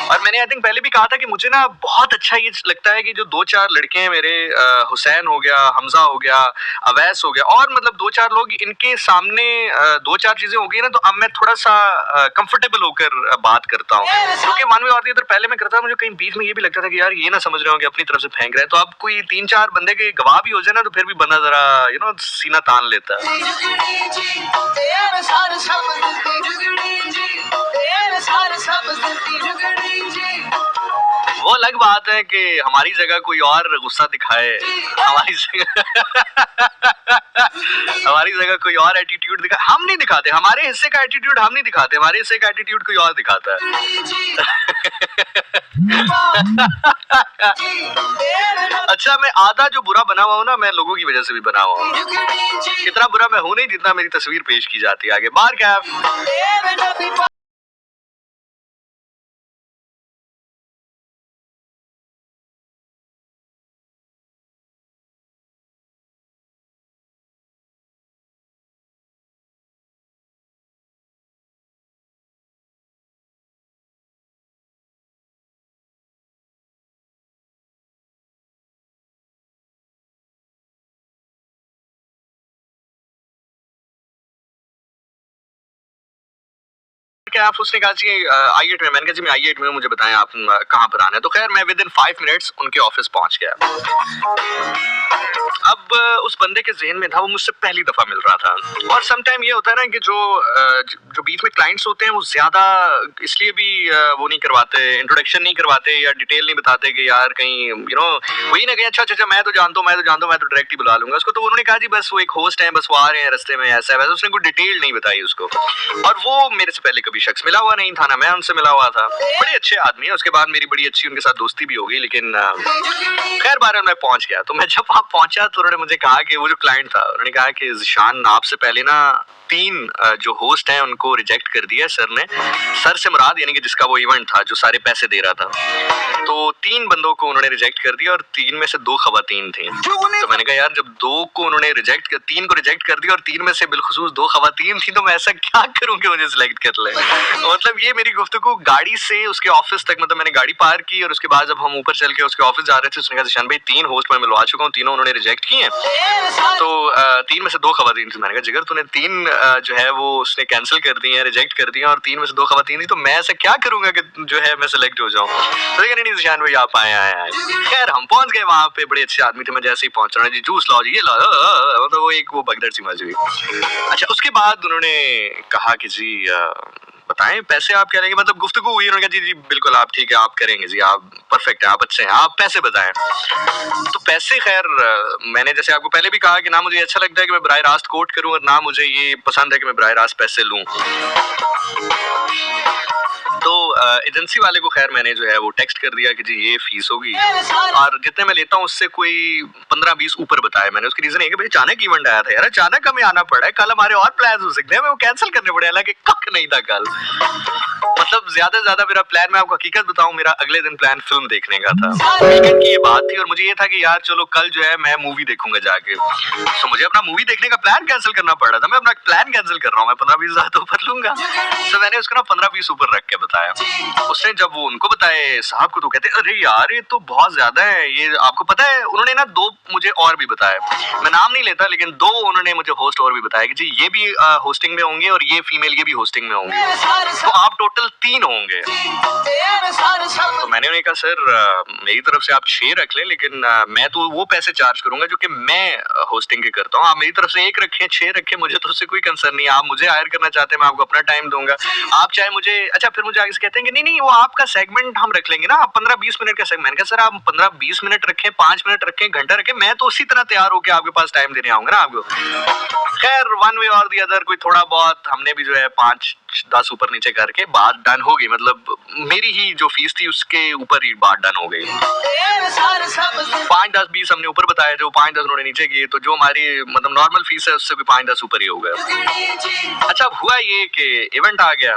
Speaker 1: और मैंने आई थिंक पहले भी कहा था कि मुझे ना बहुत अच्छा ये लगता है कि जो 2-4 लड़के हैं मेरे, हुसैन हो गया, हमजा हो गया, अवैस हो गया, और मतलब 2-4 लोग, इनके सामने 2-4 चीजें हो गई ना तो अब मैं थोड़ा सा कंफर्टेबल होकर बात करता हूँ। क्योंकि वन वे और दी अदर पहले मैं करता, मुझे कहीं बीच में ये भी लगता था कि यार ये ना समझ रहे हो कि अपनी तरफ से फेंक रहे हैं, तो अब कोई 3-4 बंदे के गवाह भी हो जाए ना तो फिर भी बंदा जरा सीना तान लेता है। वो अलग बात है कि हमारी जगह कोई और गुस्सा दिखाए, हमारी जगह हमारी जगह कोई और एटीट्यूड दिखाए, हम नहीं दिखाते, हमारे हिस्से का एटीट्यूड हम नहीं दिखाते, हमारे हिस्से का एटीट्यूड कोई और दिखाता है। अच्छा मैं आधा जो बुरा बना हुआ हूँ ना, मैं लोगों की वजह से भी बना हुआ हूँ। इतना बुरा मैं हूँ नहीं जितना मेरी तस्वीर पेश की जाती है आगे। बार क्या क्या आप, उसने कहा जी I8 में। मैंने कहा जी मैं I8 में हूँ, मुझे बताएं आप कहाँ पर आना है। तो खैर मैं विद इन 5 मिनट्स उनके ऑफिस पहुंच गया। अब उस बंदे के जहन में था, वो मुझसे पहली दफा मिल रहा था। और सम टाइम ये होता है ना कि जो बीच में क्लाइंट्स होते हैं वो ज्यादा इसलिए भी वो नहीं करवाते, इंट्रोडक्शन नहीं करवाते या डिटेल नहीं बताते कि यार कहीं वही ना कहीं अच्छा अच्छा मैं तो जानता हूँ, मैं तो डायरेक्ट ही बुला लूंगा उसको। तो उन्होंने कहा जी बस वो एक होस्ट है, बस वो आ रहे हैं रास्ते में, ऐसा है वैसा। उसने कोई डिटेल नहीं बताई उसको। और वो मेरे से पहले कभी शख्स मिला हुआ नहीं था ना मैं उनसे मिला हुआ था। बड़े अच्छे आदमी है। उसके बाद मेरी बड़ी अच्छी उनके साथ दोस्ती भी हो गई। लेकिन खैर बार मैं पहुंच गया। तो मैं जब वहां पहुंचा तो उन्होंने मुझे कहा कि वो जो क्लाइंट था, उन्होंने कहा कि ज़िशान आपसे पहले ना 3 जो होस्ट हैं उनको रिजेक्ट कर दिया सर ने। सर से मुराद यानी कि जिसका वो इवेंट था, जो सारे पैसे दे रहा था। तो 3 बंदों को उन्होंने रिजेक्ट कर दिया और 3 में से 2 खवातीन थी। तो मैंने कहा यार जब 2 को उन्होंने 3 को रिजेक्ट कर दिया और 3 में से बिलखुसूस 2 खवातीन थी, तो मैं ऐसा क्या करूं कि मुझे सिलेक्ट कर ले। मतलब ये मेरी गुफ्तगू गाड़ी से उसके ऑफिस तक, मतलब मैंने गाड़ी पार की और उसके बाद जब हम ऊपर चल के उसके ऑफिस जा रहे थे, उसने कहा ज़िशान भाई 3 होस्ट मैं मिलवा चुका हूँ, तीनों उन्होंने रिजेक्ट किए हैं। तो 3 में से 2 खवातीन थी। मैंने कहा जिगर तूने 3 जो है वो उसने कैंसिल कर दी है, रिजेक्ट कर दिया, और 3 में से 2 खवातीन थी, तो मैं ऐसा क्या करूंगा कि जो है मैं सिलेक्ट हो जाऊं। तो नहीं ज़िशान भाई आप आए। खैर हम पहुंच गए वहां पे। बड़े अच्छे आदमी थे। मैं जैसे ही पहुंच रहा जी जूस लाओ जी, ये लाओ, मतलब वो एक वो भगदड़ सी मच गई। अच्छा उसके बाद उन्होंने कहा कि जी बताएं पैसे आप क्या लेंगे, मतलब गुफ्तगू हुई। उन्होंने कहा जी बिल्कुल आप ठीक है, आप करेंगे जी, आप परफेक्ट है, आप अच्छे हैं, आप पैसे बताएं। तो पैसे खैर मैंने जैसे आपको पहले भी कहा कि ना मुझे अच्छा लगता है कि मैं बराह रास्त कोट करूं और ना मुझे ये पसंद है कि मैं बराह रास्त पैसे लूं। तो एजेंसी वाले को खैर मैंने जो है वो टेक्स्ट कर दिया कि जी ये फीस होगी और जितने मैं लेता हूँ उससे कोई 15-20 ऊपर बताया मैंने। उसकी रीजन है कि भाई अचानक इवेंट आया था यार, अचानक हमें आना पड़ा है, कल हमारे और प्लान हो सकते हैं, हमें वो कैंसिल करने पड़े। हालांकि कक नहीं था कल। मतलब ज्यादा से ज्यादा मेरा प्लान, मैं आपको हकीकत बताऊं, मेरा अगले दिन प्लान फिल्म देखने का था। वीकेंड की ये बात थी और मुझे ये था कि यार चलो कल जो है मैं मूवी देखूंगा जाके। तो मुझे अपना मूवी देखने का प्लान कैंसिल करना पड़ा था। मैं अपना प्लान कैंसिल कर रहा हूँ, मैं 15-20 ज्यादा ऊपर लूंगा। तो मैंने उसको ना 15-20 ऊपर रख के बताया। उसने जब वो उनको बताए साहब को, तो कहते अरे यार ये तो बहुत ज्यादा है, ये आपको पता है। उन्होंने ना 2 मुझे और भी बताए, मैं नाम नहीं लेता, लेकिन 2 उन्होंने मुझे होस्ट और भी बताया कि जी ये भी होस्टिंग में होंगे और ये फीमेल ये भी होस्टिंग में होंगे, तो आप टोटल 3 होंगे। तो मैंने उन्हें कहा सर मेरी तरफ से आप 6 रख लें, लेकिन मैं तो वो पैसे चार्ज करूंगा जो कि मैं होस्टिंग के करता हूँ। आप मेरी तरफ से 1 रखें, 6 रखें, मुझे तो उससे कोई कंसर्न नहीं है। आप मुझे हायर करना चाहते हैं, मैं आपको अपना टाइम दूंगा। आप चाहे मुझे, अच्छा फिर मुझे आगे से कहते हैं कि नहीं वो आपका सेगमेंट हम रख लेंगे ना, आप 15-20 मिनट का सेगमेंट। मैंने कहा सर आप 15-20 मिनट रखें, 5 मिनट रखें, घंटा रखें, मैं तो उसी तरह तैयार होकर आपके पास टाइम देने आऊंगा ना आपको। खैर वन वे और दी अदर कोई थोड़ा बहुत हमने भी जो है 5-10 ऊपर नीचे करके बात डन हो गई। मतलब मेरी ही जो फीस थी उसके ऊपर ही बात डन हो गई। 5-10-20 हमने ऊपर बताया, जो 5-10 उन्होंने नीचे किए, तो जो हमारी मतलब नॉर्मल फीस है उससे भी 5-10 ऊपर ही हो गया। अच्छा अब हुआ ये कि इवेंट आ गया।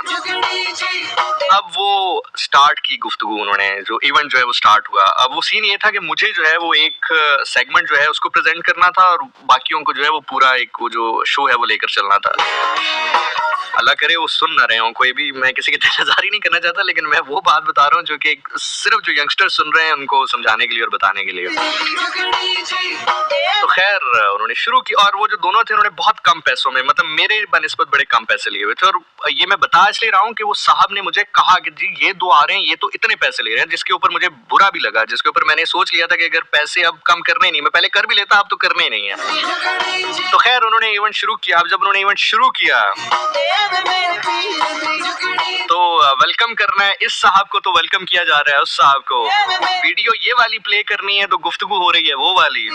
Speaker 1: अब वो स्टार्ट की गुफ्तगू उन्होंने, जो इवेंट जो है वो स्टार्ट हुआ। अब वो सीन ये था कि मुझे जो है वो एक सेगमेंट जो है उसको प्रेजेंट करना था और बाकियों को जो है वो पूरा एक वो जो शो है वो लेकर चलना था। अल्लाह करे वो सुन ना रहे हो कोई भी, मैं किसी की दिलआज़ारी नहीं करना चाहता, लेकिन मैं वो बात बता रहा हूँ जो कि सिर्फ जो यंगस्टर सुन रहे हैं उनको समझाने के लिए और बताने के लिए। तो खैर उन्होंने शुरू की और वो जो दोनों थे उन्होंने बहुत कम पैसों में, मतलब मेरे बनिस्बत बड़े कम पैसे लिए हुए थे। और ये मैं बता इसलिए रहा हूँ कि वो साहब ने मुझे कहा कि जी ये 2 आ रहे हैं, ये तो इतने पैसे ले रहे हैं, जिसके ऊपर मुझे बुरा भी लगा, जिसके ऊपर मैंने सोच लिया था कि अगर पैसे अब कम करने नहीं, मैं पहले कर भी लेता, अब तो करने ही नहीं है। तो खैर उन्होंने इवेंट शुरू किया। अब जब उन्होंने इवेंट शुरू किया तो वेलकम करना है इस साहब को, तो वेलकम किया जा रहा है उस साहब को। वीडियो ये वाली प्ले करनी है तो गुफ्तगू हो रही है वो वाली।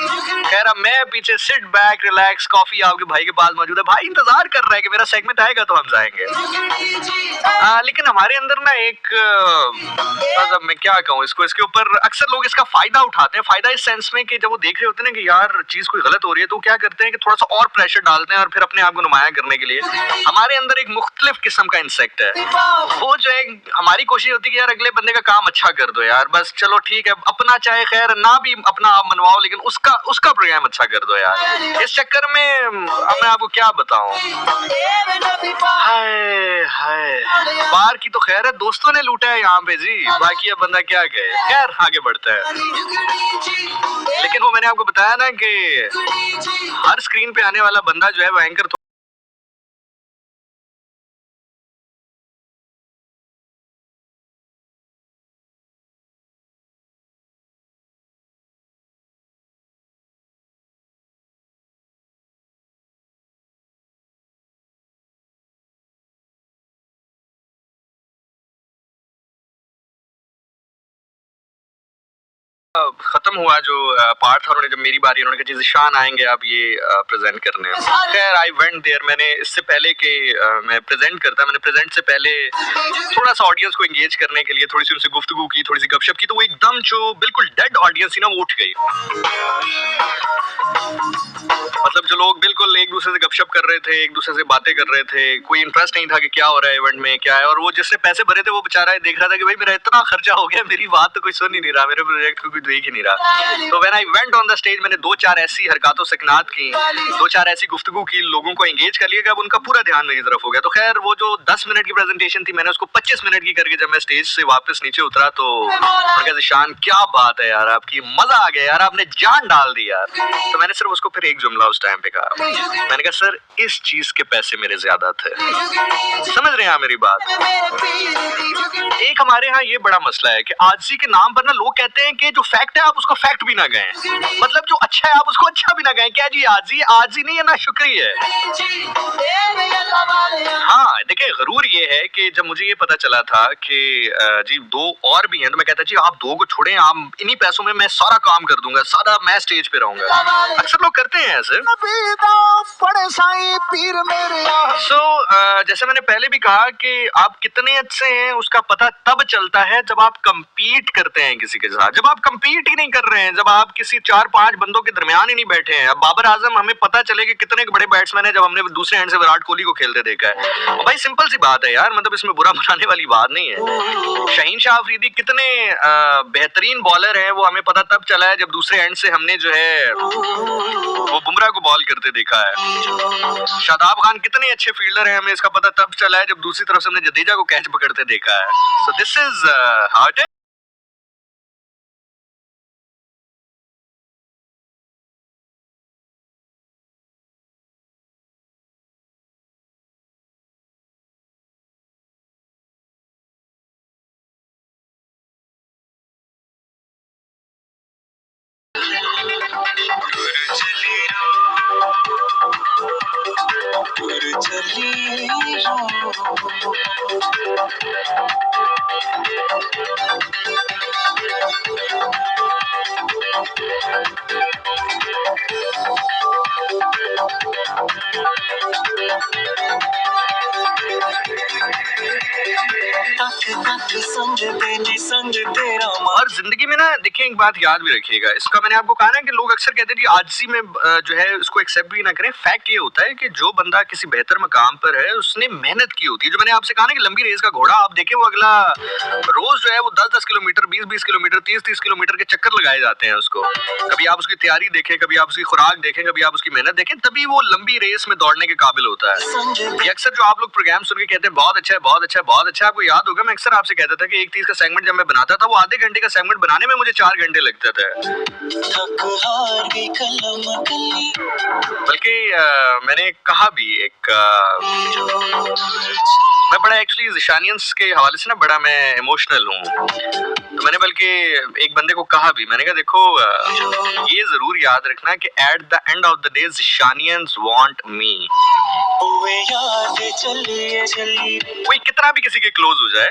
Speaker 1: खैर अब मैं पीछे सिट बैक रिलैक्स, कॉफी आपके भाई के पास मौजूद है, भाई इंतजार कर रहा है कि मेरा सेगमेंट आएगा तो हम जाएंगे। लेकिन हमारे अंदर ना एक मतलब मैं क्या कहूँ इसको, इसके ऊपर अक्सर लोग इसका फायदा उठाते हैं। फायदा इस सेंस में कि जब वो देख रहे होते हैं ना कि यार चीज कोई गलत हो रही है, तो क्या करते हैं कि थोड़ा सा और प्रेशर डालते हैं और फिर अपने आप को नुमाया करने के लिए। हमारे अंदर एक मुख्तलिफ किस्म का इंसेक्ट है, वो जो है हमारी कोशिश होती है कि यार अगले बंदे का काम अच्छा कर दो यार, बस चलो ठीक है, अपना चाहे खैर ना भी अपना आप मनवाओ, लेकिन उसका प्रोग्राम अच्छा कर दो यार। इस चक्कर में मैं आपको क्या बताऊं, हाय हाय बाहर की तो खैर है, दोस्तों ने लूटा है यहाँ पे जी, बाकी अब बंदा क्या कहे। खैर आगे बढ़ता है। लेकिन वो मैंने आपको बताया ना कि हर स्क्रीन पे आने वाला बंदा जो है वो एंकर खत्म हुआ जो पार्ट था, उन्होंने जब मेरी बारी, उन्होंने कहा जी ज़ीशान आएंगे आप ये प्रेजेंट करने। खैर आई वेंट देयर। मैंने इससे पहले कि मैं प्रेजेंट करता, मैंने प्रेजेंट से पहले थोड़ा सा ऑडियंस को एंगेज करने के लिए थोड़ी सी उनसे गुफ्तगू की, थोड़ी सी गपशप की, तो वो एकदम जो बिल्कुल डेड ऑडियंस थी ना वो उठ गई। मतलब जो लोग बिल्कुल एक दूसरे से गपशप कर रहे थे, एक दूसरे से बातें कर रहे थे, कोई इंटरेस्ट नहीं था कि क्या हो रहा है इवेंट में, क्या है। और वो जिसने पैसे भरे थे वो बेचारा देख रहा था कि भाई मेरा इतना खर्चा हो गया, मेरी बात तो कोई सुन ही नहीं रहा, मेरे प्रोजेक्ट को कोई देख ही नहीं रहा। तो when I went on the stage, मैंने दो चार ऐसी हरकतों सकनात की, दो चार ऐसी गुफ्तगू की, लोगों को एंगेज कर लिया कि अब उनका पूरा ध्यान मेरी तरफ हो गया। तो खैर वो जो 10 मिनट की प्रेजेंटेशन थी, मैंने उसको 25 मिनट की करके जब मैं स्टेज से वापस नीचे उतरा तो ज़ीशान क्या बात है यार आपकी, मजा आ गया यार, आपने जान डाल दी यार। तो मैंने सिर्फ उसको फिर एक जुमला उस टाइम पे कहा, मैंने कहा सर इस चीज के पैसे मेरे ज्यादा थे। समझ रहे हैं आप मेरी बात? एक हमारे यहाँ ये बड़ा मसला है कि आजी के नाम पर ना लोग कहते हैं कि जो फैक्ट है आप उसको फैक्ट भी ना गए, मतलब जो अच्छा है आप उसको अच्छा भी ना गए। क्या जी आजी नहीं है ना शुक्री है। हाँ देखिए गरूर ये है कि जब मुझे ये पता चला था कि जी दो और भी हैं, तो मैं कहता जी आप दो को छोड़ें, आप इन्हीं पैसों में मैं सारा काम कर दूंगा, सारा मैं स्टेज पे रहूंगा। अक्सर लोग करते हैं ऐसे। सो जैसे मैंने पहले भी कहा कि आप कितने अच्छे हैं उसका पता तब चलता है जब आप कंपीट करते हैं किसी के साथ। जब आप कंपीट ही नहीं कर रहे हैं, जब आप किसी 4-5 बंदों के दरमियान ही नहीं बैठे हैं। अब बाबर आजम हमें पता चले कि कितने बड़े बैट्समैन है जब हमने दूसरे एंड से विराट कोहली को खेलते देखा है। और भाई सिंपल सी बात है यार, मतलब इसमें बुरा मनाने वाली बात नहीं है। शाहीन शाह अफरीदी कितने बेहतरीन बॉलर हैं वो हमें पता तब चला है जब दूसरे एंड से हमने जो है वो बुमराह को बॉल करते देखा है। शादाब खान कितने अच्छे फील्डर हैं, हमें इसका पता तब चला है जब दूसरी तरफ से हमने जडेजा को कैच पकड़ते देखा है। So this is how it is. और जिंदगी में ना देखिए एक बात याद भी रखिएगा, इसका मैंने आपको कहा ना कि लोग अक्सर कहते हैं कि आजसी में जो है उसको एक्सेप्ट भी ना करें। फैक्ट ये होता है कि जो बंदा किसी बेहतर मकाम पर है उसने मेहनत की होती है। जो मैंने आपसे कहा ना कि लंबी रेस का घोड़ा, आप देखें वो अगला रोज जो है वो 10-10 किलोमीटर, 20-20 किलोमीटर, 30-30 किलोमीटर के चक्कर लगाए जाते हैं उसको। कभी आप उसकी तैयारी देखें, कभी आप उसकी खुराक देखें, कभी आप उसकी मेहनत देखें, तभी वो लंबी रेस में दौड़ने के काबिल होता है। ये अक्सर जो आप लोग प्रोग्राम सुन के कहते हैं बहुत अच्छा है, बहुत अच्छा है, बहुत अच्छा है, आपको याद होगा मैं अक्सर आपसे कहता था कि एक 30 का सेगमेंट जब मैं बनाता था वो आधे घंटे का सेगमेंट बनाने में मुझे 4 घंटे लगते थे। बल्कि मैंने कहा भी एक मैं बड़ा एक्चुअली ज़ीशानियंस के हवाले से ना बड़ा मैं इमोशनल हूँ। तो मैंने बल्कि एक बंदे को कहा भी, मैंने कहा देखो ये जरूर याद रखना कि at the end of the day Zeeshanians want me. कोई कितना भी किसी के क्लोज हो जाए,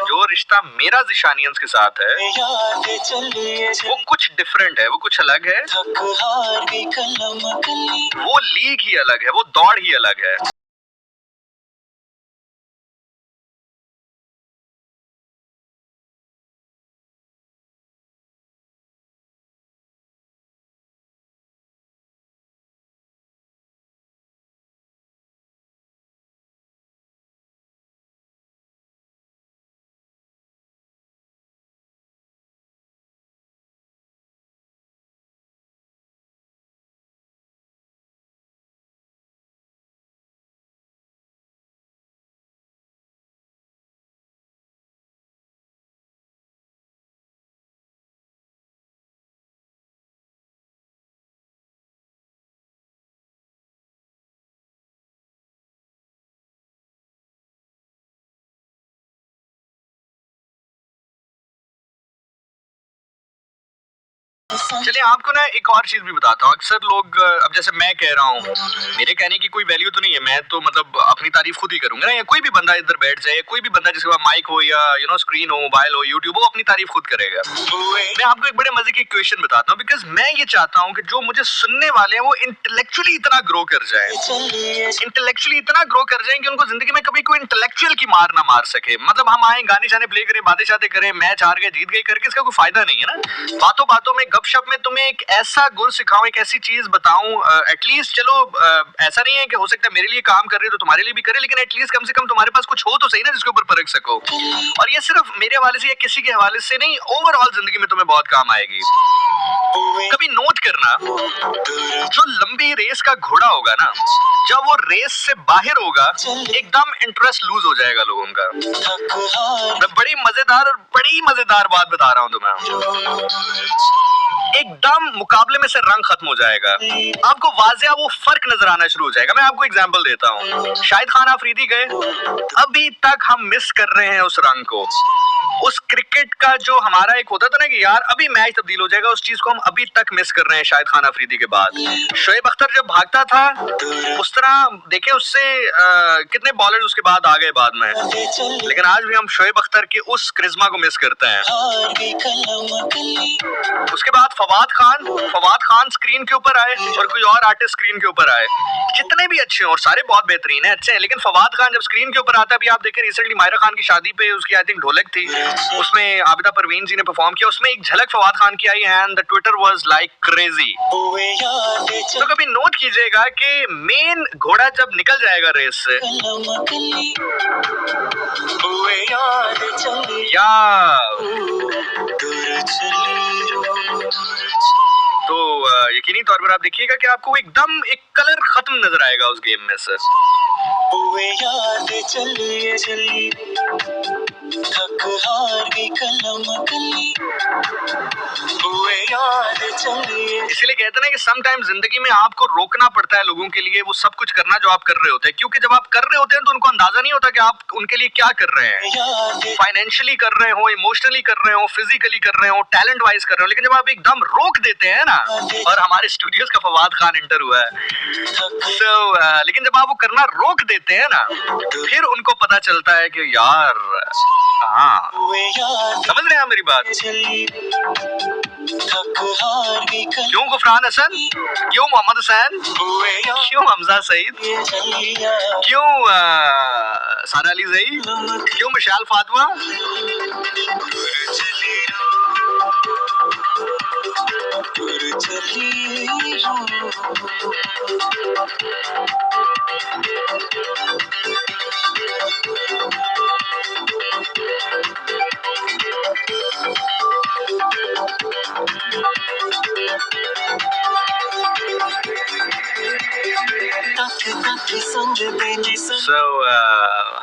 Speaker 1: जो रिश्ता मेरा ज़ीशानियंस के साथ है वो कुछ डिफरेंट है, वो कुछ अलग है, वो लीग ही अलग है, वो दौड़ ही अलग है। चलिए आपको ना एक और चीज भी बताता हूँ। अक्सर लोग अब जैसे मैं कह रहा हूँ, मेरे कहने की कोई वैल्यू तो नहीं है, मैं तो मतलब अपनी तारीफ खुद ही करूंगा ना, या कोई भी बंदा इधर बैठ जाए, कोई भी बंदा जिसके पास माइक हो या स्क्रीन हो, मोबाइल हो, यूट्यूब हो, अपनी तारीफ खुद करेगा। मैं आपको एक बड़े मजे की क्वेश्चन बताता हूँ, बिकॉज मैं ये चाहता हूँ कि जो मुझे सुनने वाले हैं वो इंटेलेक्चुअली इतना ग्रो कर जाए, इंटेलेक्चुअली इतना ग्रो कर जाए कि उनको जिंदगी में कभी कोई इंटेलेक्चुअल की मार ना मार सके। मतलब हम आए गाने शाने प्ले करें, बातें शातें करें, मैच हार गए जीत गए करके इसका कोई फायदा नहीं है ना। बातों बातों में, गपशप में तुम्हें एक ऐसा गुण सिखाऊं, एक ऐसी चीज बताऊं, एटलीस्ट चलो ऐसा नहीं है कि हो सकता है मेरे लिए काम कर रही है तो तुम्हारे लिए भी करे, लेकिन एटलीस्ट कम से कम तुम्हारे पास कुछ हो तो सही ना जिसके ऊपर परख सको। और ये सिर्फ मेरे हवाले से या किसी के हवाले से नहीं, ओवरऑल जिंदगी में तुम्हें बहुत काम आएगी। कभी नोट करना, जो लंबी रेस का घोड़ा होगा ना, जब वो रेस से बाहर होगा एकदम इंटरेस्ट लूज हो जाएगा लोगों का। मैं बड़ी मजेदार बात बता रहा हूँ तुम्हें, एकदम मुकाबले में से रंग खत्म हो जाएगा, आपको वाज़िया वो फर्क नजर आना शुरू हो जाएगा। मैं आपको एग्जांपल देता हूँ, शाहिद खान आफरीदी गए, अभी तक हम मिस कर रहे हैं उस रंग को, उस क्रिकेट का जो हमारा एक होता था ना कि यार अभी मैच तब्दील हो जाएगा, उस चीज को हम अभी तक मिस कर रहे हैं। शाहिद खान अफरीदी के बाद शोएब अख्तर जब भागता था, उस तरह देखे उससे कितने बॉलर उसके बाद आ गए बाद में, लेकिन आज भी हम शोएब अख्तर के उस क्रिज्मा को मिस करते हैं। उसके बाद फवाद खान स्क्रीन के ऊपर आए और कोई और आर्टिस्ट स्क्रीन के ऊपर आए, जितने भी अच्छे हैं और सारे बहुत बेहतरीन है, अच्छे हैं, लेकिन फवाद खान जब स्क्रीन के ऊपर आता है, अभी आप देखें रिसेंटली मायरा खान की शादी पे उसकी आई थिंक ढोलक थी, उसमें आबिदा परवीन जी ने परफॉर्म किया, उसमें एक झलक फवाद खान की आई and the Twitter was like crazy. तो कभी नोट कीजिएगा कि मेन घोड़ा जब निकल जाएगा रेस से, या तो यकीनी तौर पर आप देखिएगा कि आपको एकदम एक कलर खत्म नजर आएगा उस गेम में से। थक हार गई कलम कली, इसीलिए कहते हैं ना कि समटाइम जिंदगी में आपको रोकना पड़ता है लोगों के लिए वो सब कुछ करना जो आप कर रहे होते हैं, क्योंकि जब आप कर रहे होते हैं तो उनको अंदाजा नहीं होता कि आप उनके लिए क्या कर रहे हैं, फाइनेंशियली कर रहे हो, इमोशनली कर रहे हो, फिजिकली कर रहे हो, टैलेंट वाइज कर रहे हो, लेकिन जब आप एकदम रोक देते हैं ना, और हमारे स्टूडियोज का फवाद खान इंटर हुआ है, तो लेकिन जब आप वो करना रोक देते हैं ना, फिर उनको पता चलता है कि यार हाँ, समझ रहे हैं मेरी बात। क्यों गुफरान हसन, क्यों मोहम्मद हुसैन, क्यों हमजा सईद, क्यों सारा अली ज़ई, क्यों मिशाल फातिमा,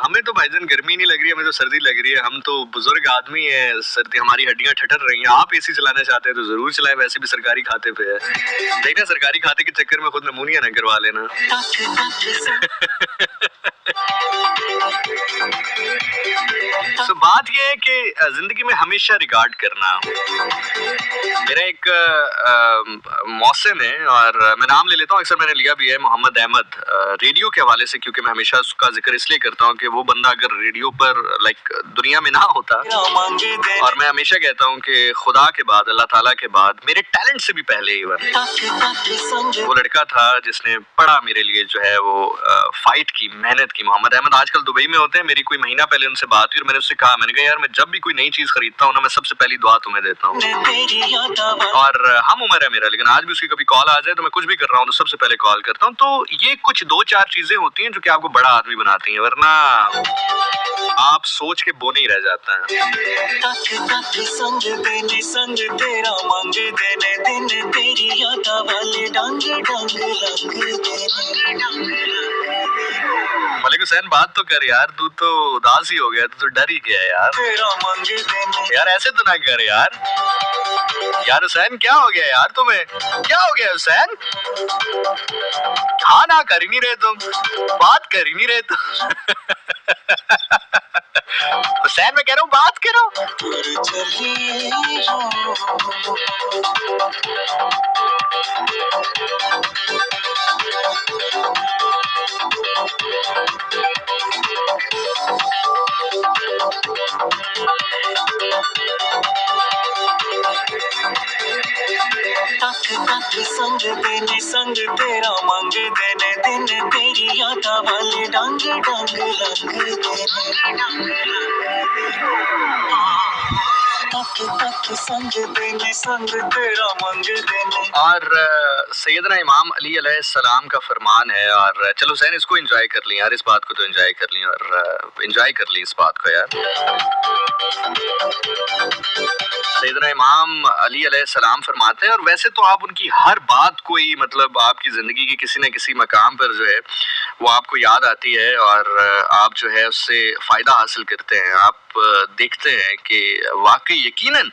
Speaker 1: हमें तो भाईजान गर्मी नहीं लग रही, हमें तो सर्दी लग रही है, हम तो बुजुर्ग आदमी है, सर्दी हमारी हड्डियां ठठर रही हैं। आप एसी चलाना चाहते हैं तो जरूर चलाएं, वैसे भी सरकारी खाते पे है, देखना सरकारी खाते के चक्कर में खुद नमूनिया ना करवा लेना। तो बात यह है कि जिंदगी में हमेशा रिगार्ड करना। मेरा एक मौसिन है और मैं नाम ले लेता हूँ, अक्सर मैंने लिया भी है, मोहम्मद अहमद, रेडियो के हवाले से, क्योंकि मैं हमेशा उसका जिक्र इसलिए करता हूँ कि वो बंदा अगर रेडियो पर लाइक दुनिया में ना होता, और मैं हमेशा कहता हूँ कि खुदा के बाद, अल्लाह ताला के बाद, मेरे टैलेंट से भी पहले इवन वो लड़का था जिसने पढ़ा मेरे लिए जो है वो फाइट की, मेहनत की। मोहम्मद अहमद आजकल दुबई में होते हैं, मेरी कोई महीना पहले उनसे बात हुई और मैंने उससे कहा, मैंने कहा यार मैं जब भी कोई नई चीज खरीदता हूँ ना, मैं सबसे पहली दुआ तुम्हें देता हूँ, और हम उम्र है मेरा, लेकिन आज भी उसकी कभी कॉल आ जाए तो मैं कुछ भी कर रहा हूँ तो सबसे पहले कॉल करता हूँ। तो ये कुछ दो चार चीजें होती हैं जो कि आपको बड़ा आदमी बनाती हैं, वरना आप सोच के बोने ही रह जाते हैं। मलिक हुसैन बात तो कर यार, तू तो उदास ही हो गया, तू तो डर ही गया यार। यार ऐसे तो ना कर यार। यार हुसैन क्या हो गया यार तुम्हें, क्या हो गया हुसैन? हाँ ना कर ही नहीं रहे तुम, बात कर ही नहीं रहे तुम। हुसैन मैं कह रहा हूँ बात करो।
Speaker 2: संग देने संग तेरा मंग देने दिन तेरी यादा वाले डंग डंग लंग तक संग देने संग तेरा मंग देने।
Speaker 1: और सैयदना इमाम अली अलैहिस्सलाम का फरमान है, और चलो हुसैन इसको एंजॉय कर ली यार, इस बात को तो एंजॉय कर ली, और एंजॉय कर ली इस बात को यार। सैयदना इमाम अली अलैहिस्सलाम फरमाते हैं, और वैसे तो आप उनकी हर बात को ही मतलब आपकी ज़िंदगी के किसी न किसी मकाम पर जो है वो आपको याद आती है, और आप जो है उससे फ़ायदा हासिल करते हैं। आप देखते हैं कि वाकई यकीनन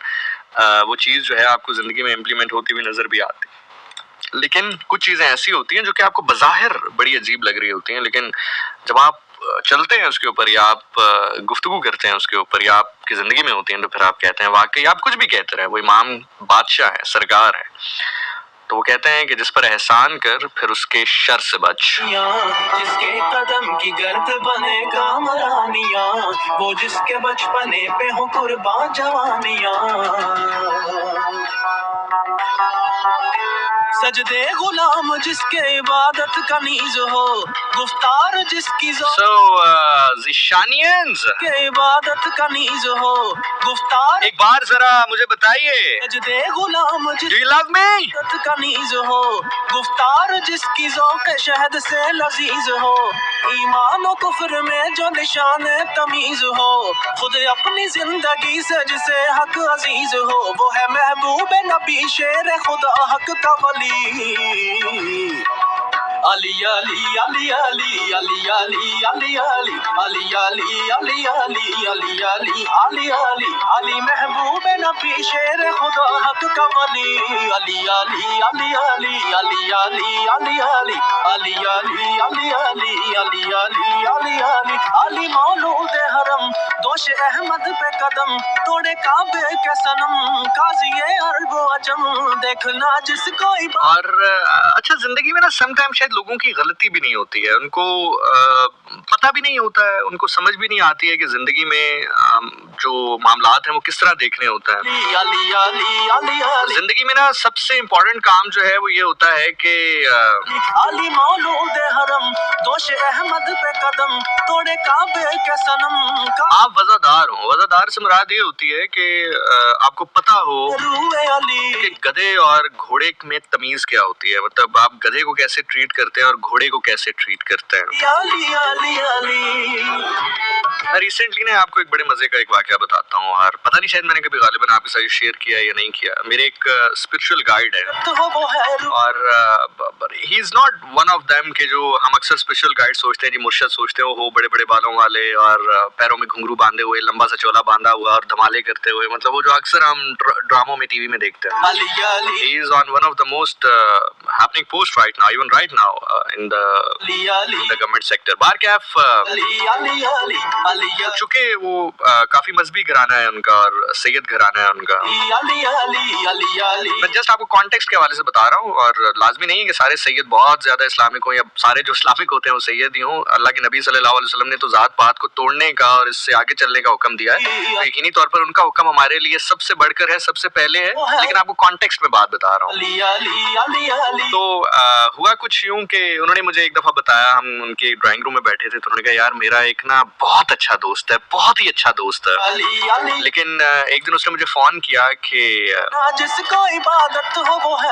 Speaker 1: वो चीज़ जो है आपको ज़िंदगी में इम्प्लीमेंट होती हुई नज़र भी आती है। लेकिन कुछ चीज़ें ऐसी होती हैं जो कि आपको बज़ाहिर बड़ी अजीब लग रही होती हैं, लेकिन जब आप चलते हैं उसके ऊपर, या आप गुफ्तगू करते हैं उसके ऊपर, या आपकी ज़िंदगी में होती हैं, तो फिर आप कहते हैं वाकई आप कुछ भी कहते रहे, वो इमाम बादशाह है, सरकार है। तो वो कहते हैं कि जिस पर एहसान कर फिर उसके शर से बच।
Speaker 2: जिसके कदम की गर्द बने कामरानियां, वो जिसके बचपने पे हो कुर्बान जवानियां। सजदे गुलाम जिसके इबादत का नीज हो, गुफ्तार जिसकी
Speaker 1: ज़िशानियंस
Speaker 2: के इबादत का नीज हो, गुफ्तार
Speaker 1: एक बार जरा मुझे बताइए,
Speaker 2: सजदे गुलाम
Speaker 1: Do you love me?
Speaker 2: जिसकी का नीज हो, गुफ्तार जिसकी ज़ौक़ शहद से लजीज हो, ईमान और कुफ्र में जो निशान तमीज हो, खुद अपनी जिंदगी से जिसे हक अजीज हो, वो है महबूब नबी शेर खुदा हक का वली। अली अली अली अली अली अली अली अली अली अली अली अली अली अली अली अली अली महबूब नबी शेर खुदा हक का वली। अली अली अली अली अली अली अली अली अली अली अली अली अली अली अली अली अली मौलूद हरम दोष अहमद पे कदम तोड़े काबे के सनम काज़िए अरब अजम देखना जिसको।
Speaker 1: और अच्छा, जिंदगी में ना समटाइम शायद लोगों की गलती भी नहीं होती है, उनको पता भी नहीं होता है, उनको समझ भी नहीं आती है कि जिंदगी में जो मामलात हैं वो किस तरह देखने होता है। जिंदगी में ना सबसे इम्पोर्टेंट काम जो है वो ये होता है कि
Speaker 2: अली मौलूद हरम दोष अहमद पे कदम तोड़े काबे के सनम।
Speaker 1: आप वज़ादार हो, वज़ादार से मुराद ये होती है कि आपको पता हो कि गधे और घोड़े में तमीज क्या होती है, मतलब आप गधे को कैसे ट्रीट करते हैं और घोड़े को कैसे ट्रीट करते हैं। मैं रिसेंटली ना आपको एक बड़े मजे का एक वाकया बताता हूँ, और पता नहीं शायद मैंने कभी गालिबन आपके साथ शेयर किया या नहीं किया। मेरे एक स्पिरिचुअल गाइड है, और he is not one of them के जो हम अक्सर स्पिरिचुअल गाइड सोचते हैं, जी मुर्शद सोचते हो बड़े बड़े बालों वाले और पैरों में घुंघरू बांधे हुए, लंबा सा चोला बांधा हुआ और धमाले करते हुए, मतलब वो जो अक्सर हम ड्रामों में टीवी में देखते हैं। He is on one of the most happening post right now, even right now in the government sector. बार कैफ चुके वो काफी मजहबी घराना है उनका और सैयद घराना है उनका। मैं जस्ट आपको कॉन्टेक्स्ट के हवाले से बता रहा हूँ, और लाजमी नहीं है कि सारे सैयद बहुत ज्यादा इस्लामिक हो या सारे जो इस्लामिक होते हैं वो सैयद ही हों। अल्लाह के नबी सल्लल्लाहु अलैहि वसल्लम ने तो जात पात को तोड़ने का और इससे आगे चलने का हुक्म दिया है, तो यकीनी तौर पर उनका हुक्म हमारे लिए सबसे बढ़कर है, सबसे पहले है, लेकिन आपको कॉन्टेक्स्ट में बात बता रहा हूँ। तो हुआ कुछ यूं कि उन्होंने मुझे एक दफा बताया, हम उनके ड्राइंग रूम में बैठे थे, तो उन्होंने कहा यार मेरा एक ना बहुत अच्छा दोस्त है, बहुत ही अच्छा दोस्त है, लेकिन एक दिन उसने मुझे फोन किया कि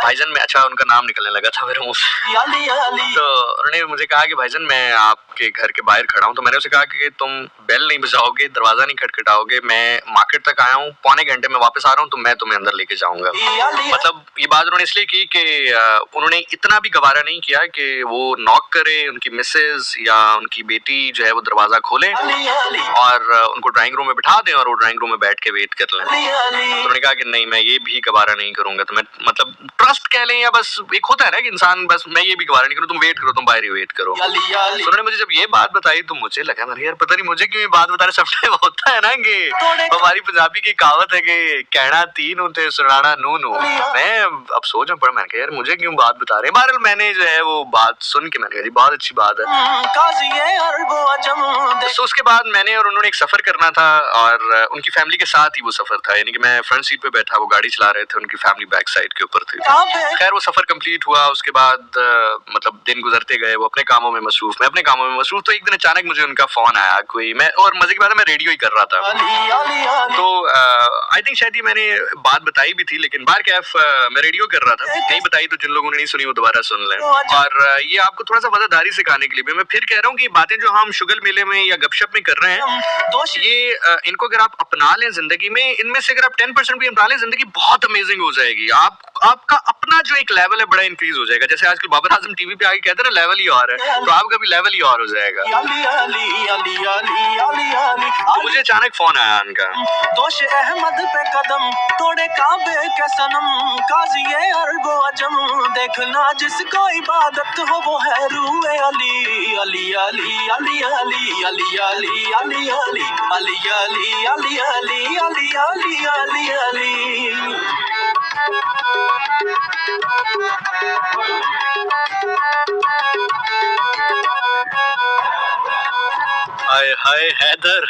Speaker 1: भाईजान मैं, अच्छा उनका नाम निकलने लगा था मेरे मुंह से, तो उन्होंने मुझे कहा कि भाईजान मैं आपके घर के बाहर खड़ा हूँ। तो मैंने उसे कहा कि तुम बेल नहीं बजाओगे, दरवाजा नहीं खटखटाओगे, मैं मार्केट तक आया हूँ, पौने घंटे में वापस आ रहा हूँ, तो मैं तुम्हें अंदर लेके जाऊंगा। मतलब ये बात उन्होंने इसलिए की कि उन्होंने इतना भी गवारा नहीं किया कि वो नॉक करे, उनकी मिसेज या उनकी बेटी जो है वो दरवाजा खोले और उनको ड्राइंग रूम में बिठा दें और वो ड्राइंग रूम में बैठ के वेट कर लें। तो उन्होंने कहा कि नहीं मैं ये भी गवारा नहीं करूंगा। तो मैं मतलब ट्रस्ट कह लें या बस एक होता है ना कि इंसान बस मैं ये भी गवारा नहीं करूँ, तुम वेट करो, तुम बाहर ही वेट करो। तो उन्होंने मुझे जब ये बात बताई तो मुझे लगा मैंने यार पता नहीं मुझे क्यों ये बात बता रहे, सब टाइम होता है ना कि हमारी पंजाबी की कहावत है कि कहना तीन होते सुनाना नून हो। मैं अब सोच में पड़ा, मैंने कहा यार मुझे क्यों बात बता रहे हैं। बहरहाल मैंने जो है वो बात सुन के मैंने कहा जी बहुत अच्छी बात है। तो उसके बाद मैंने और उन्होंने एक सफर करना था और उनकी फैमिली के साथ ही वो सफर था, यानी कि मैं फ्रंट सीट पे बैठा, वो गाड़ी चला रहे थे, उनकी फैमिली बैक साइड के ऊपर थी। खैर वो सफर कंप्लीट हुआ, उसके बाद मतलब दिन गुजरते गए, वो अपने कामों में मसरूफ, मैं अपने कामों में मसरूफ। तो एक दिन अचानक मुझे उनका फोन आया कोई, मैं और मजे की बात है मैं रेडियो ही कर रहा था। तो आई थिंक शायद ये मैंने बात बताई भी थी, लेकिन बार कैफ मैं रेडियो कर रहा था, नहीं बताई तो जिन लोगों ने नहीं सुनी वो दोबारा सुन लें। और ये आपको थोड़ा सा वफादारी सिखाने के लिए भी मैं फिर कह रहा हूँ कि बातें जो हम शुगल मेले में या गपशप में कर रहे हैं, ये इनको अगर आप अपना लें जिंदगी में, इनमें से अगर आप 10% भी अपना लें, जिंदगी बहुत अमेजिंग हो जाएगी। आपका अपना जो एक लेवल है बड़ा इंक्रीज हो जाएगा। जैसे आजकल बाबर आजम टीवी पे आके कहते हैं ना लेवल ही और है, तो आपका भी लेवल ही और हो जाएगा। तो मुझे अचानक फोन आया उनका,
Speaker 2: दोष अहमद पे कदम तोड़े काबे के सनम, काज़िए अरबो अजम देखना जिसको इबादत हो वो है रूए अली। अली अली अली अली अली अली अली अली अली अली अली अली अली अली अली अली।
Speaker 1: हाय हाय हैदर,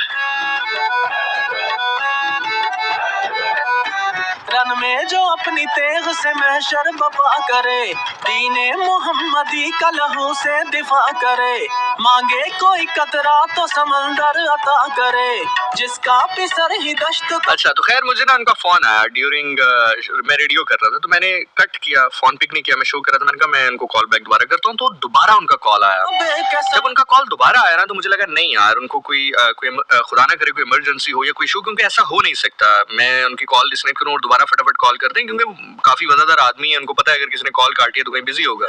Speaker 2: रन में जो अपनी तेग से महशर बपा करे, दीने मोहम्मदी का लहू से दिफा करे, मांगे कोई कतरा तो समंदर अता करे, जिसका पिसर ही दश्त।
Speaker 1: अच्छा तो खैर मुझे ना उनका फोन आया ड्यूरिंग मैं रेडियो कर रहा था, तो मैंने कट किया, फोन पिक नहीं किया, मैं शो कर रहा था। मैंने कहा मैं उनको कॉल बैक दोबारा करता हूँ, तो दोबारा उनका कॉल आया। जब उनका कॉल दोबारा आया ना तो मुझे लगा नहीं यार उनको कोई खुदा ना करे कोई इमरजेंसी हो या कोई इशू, क्योंकि ऐसा हो नहीं सकता मैं उनकी कॉल डिस्कनेक्ट करूँ और दोबारा फटाफट कॉल कर दें, क्योंकि काफी वफादार आदमी है, उनको पता है अगर किसी ने कॉल काटी है तो कहीं बिजी होगा।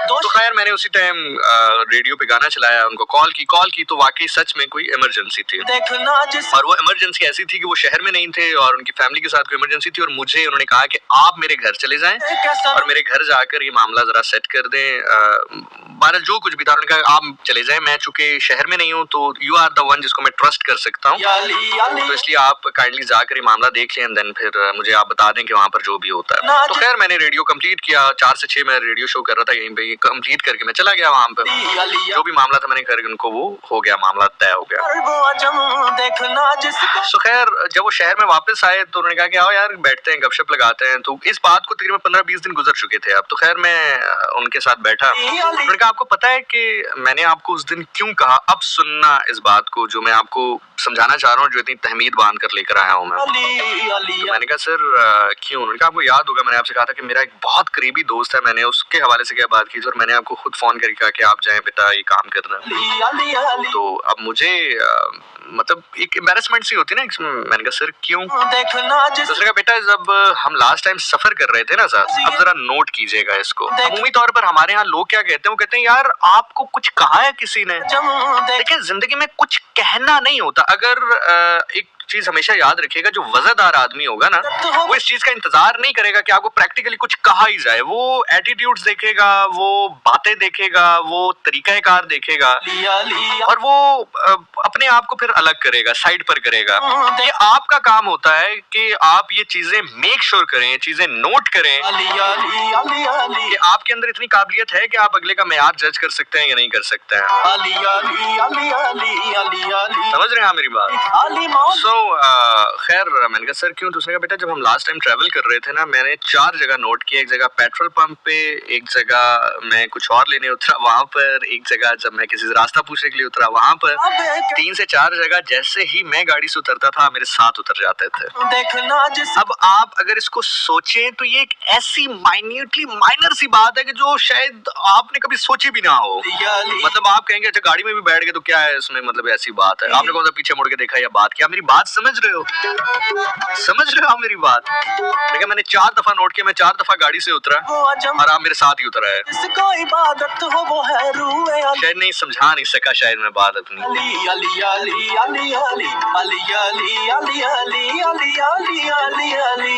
Speaker 1: तो खैर मैंने उसी टाइम रेडियो पे गाना चलाया, उनको कॉल की तो वाकई सच में कोई इमरजेंसी थी, और वो इमरजेंसी ऐसी थी कि वो शहर में नहीं थे और उनकी फैमिली के साथ कोई इमरजेंसी थी, और मुझे उन्होंने कहा कि आप मेरे घर चले जाएं और मेरे घर जाकर ये मामला जरा सेट कर दें। बहरहाल जो कुछ भी था उन्होंने कहा आप चले जाएं, मैं चूंकि शहर में नहीं हूँ तो यू आर द वन जिसको मैं ट्रस्ट कर सकता हूँ, तो इसलिए आप काइंडली जाकर ये मामला देख लें, देन फिर मुझे आप बता दें कि वहाँ पर जो भी होता है। तो खैर मैंने रेडियो कंप्लीट किया, 4 से 6 मैं रेडियो शो कर रहा था यहीं पे, कंप्लीट करके मैं चला गया वहाँ पे, जो भी मामला था मैंने कर उनको वो हो गया, मामला तय हो गया। तो खैर जब वो शहर में वापस आए तो उन्होंने कहा कि आओ यार बैठते हैं गपशप लगाते हैं, तो इस बात को तकरीबन 15-20 दिन गुजर चुके थे अब। तो खैर मैं उनके साथ बैठा, उन्होंने कहा आपको पता है कि मैंने आपको उस दिन क्यों कहा, अब सुनना इस बात को जो मैं आपको समझाना चाह रहा हूँ, जो इतनी तहमीद बांध कर लेकर आया हूँ मैं। तो मैंने कहा सर क्यों? उन्होंने कहा आपको याद होगा मैंने आपसे कहा था कि मेरा एक बहुत करीबी दोस्त है, मैंने उसके हवाले से क्या बात की थी और मैंने आपको खुद फोन करके कहा कि आप जाएं बेटा ये काम करना। तो अब मुझे मतलब एक एम्बैरेसमेंट सी होती है ना, मैंने कहा सर क्यों? तो उसने कहा बेटा जब हम लास्ट टाइम सफर कर रहे थे ना सर, अब जरा नोट कीजिएगा इसको। अमूमी तौर पर हमारे यहाँ लोग क्या कहते हैं, वो कहते हैं यार आपको कुछ कहा है किसी ने। देखिए जिंदगी में कुछ कहना नहीं होता, अगर एक चीज हमेशा याद रखिएगा, जो वजनदार आदमी होगा ना वो इस चीज का इंतजार नहीं करेगा कि आपको प्रैक्टिकली कुछ कहा ही जाए, वो एटीट्यूड्स देखेगा, वो बातें देखेगा, वो तरीकाकार देखेगा और वो अपने आप को फिर अलग करेगा, साइड पर करेगा। ये आपका काम होता है कि आप ये चीजें मेक श्योर करें, चीजें नोट करें कि आपके अंदर इतनी काबिलियत है कि आप अगले का मेयार जज कर सकते हैं या नहीं कर सकते हैं। समझ रहे हैं आप मेरी बात? खैर मैंने कहा सर क्यों? तो उसने कहा बेटा जब हम लास्ट टाइम ट्रैवल कर रहे थे ना, मैंने 4 जगह नोट किया, एक जगह पेट्रोल पंप पे, एक जगह मैं कुछ और लेने उतरा वहां पर, एक जगह जब मैं किसी से रास्ता पूछने के लिए उतरा वहां पर, 3 से 4 जगह जैसे ही मैं गाड़ी से उतरता था मेरे साथ उतर जाते थे। अब आप अगर इसको सोचें तो ये एक ऐसी माइन्यूटली माइनर सी बात है कि जो शायद आपने कभी सोची भी ना हो। मतलब आप कहेंगे अच्छा गाड़ी में भी बैठ गए तो क्या है इसमें, मतलब ऐसी बात है, आपने कौन सा पीछे मुड़ के देखा या बात किया? मेरी बात समझ रहे हो? समझ रहे हो आप मेरी बात? देखिए मैंने 4 दफा नोट किया, मैं 4 दफा गाड़ी से उतरा और आप मेरे साथ ही उतर आए। शायद नहीं समझा नहीं सका शायद मैं बात अपनी।
Speaker 2: अली अली अली अली अली अली अली अली अली अली अली अली अली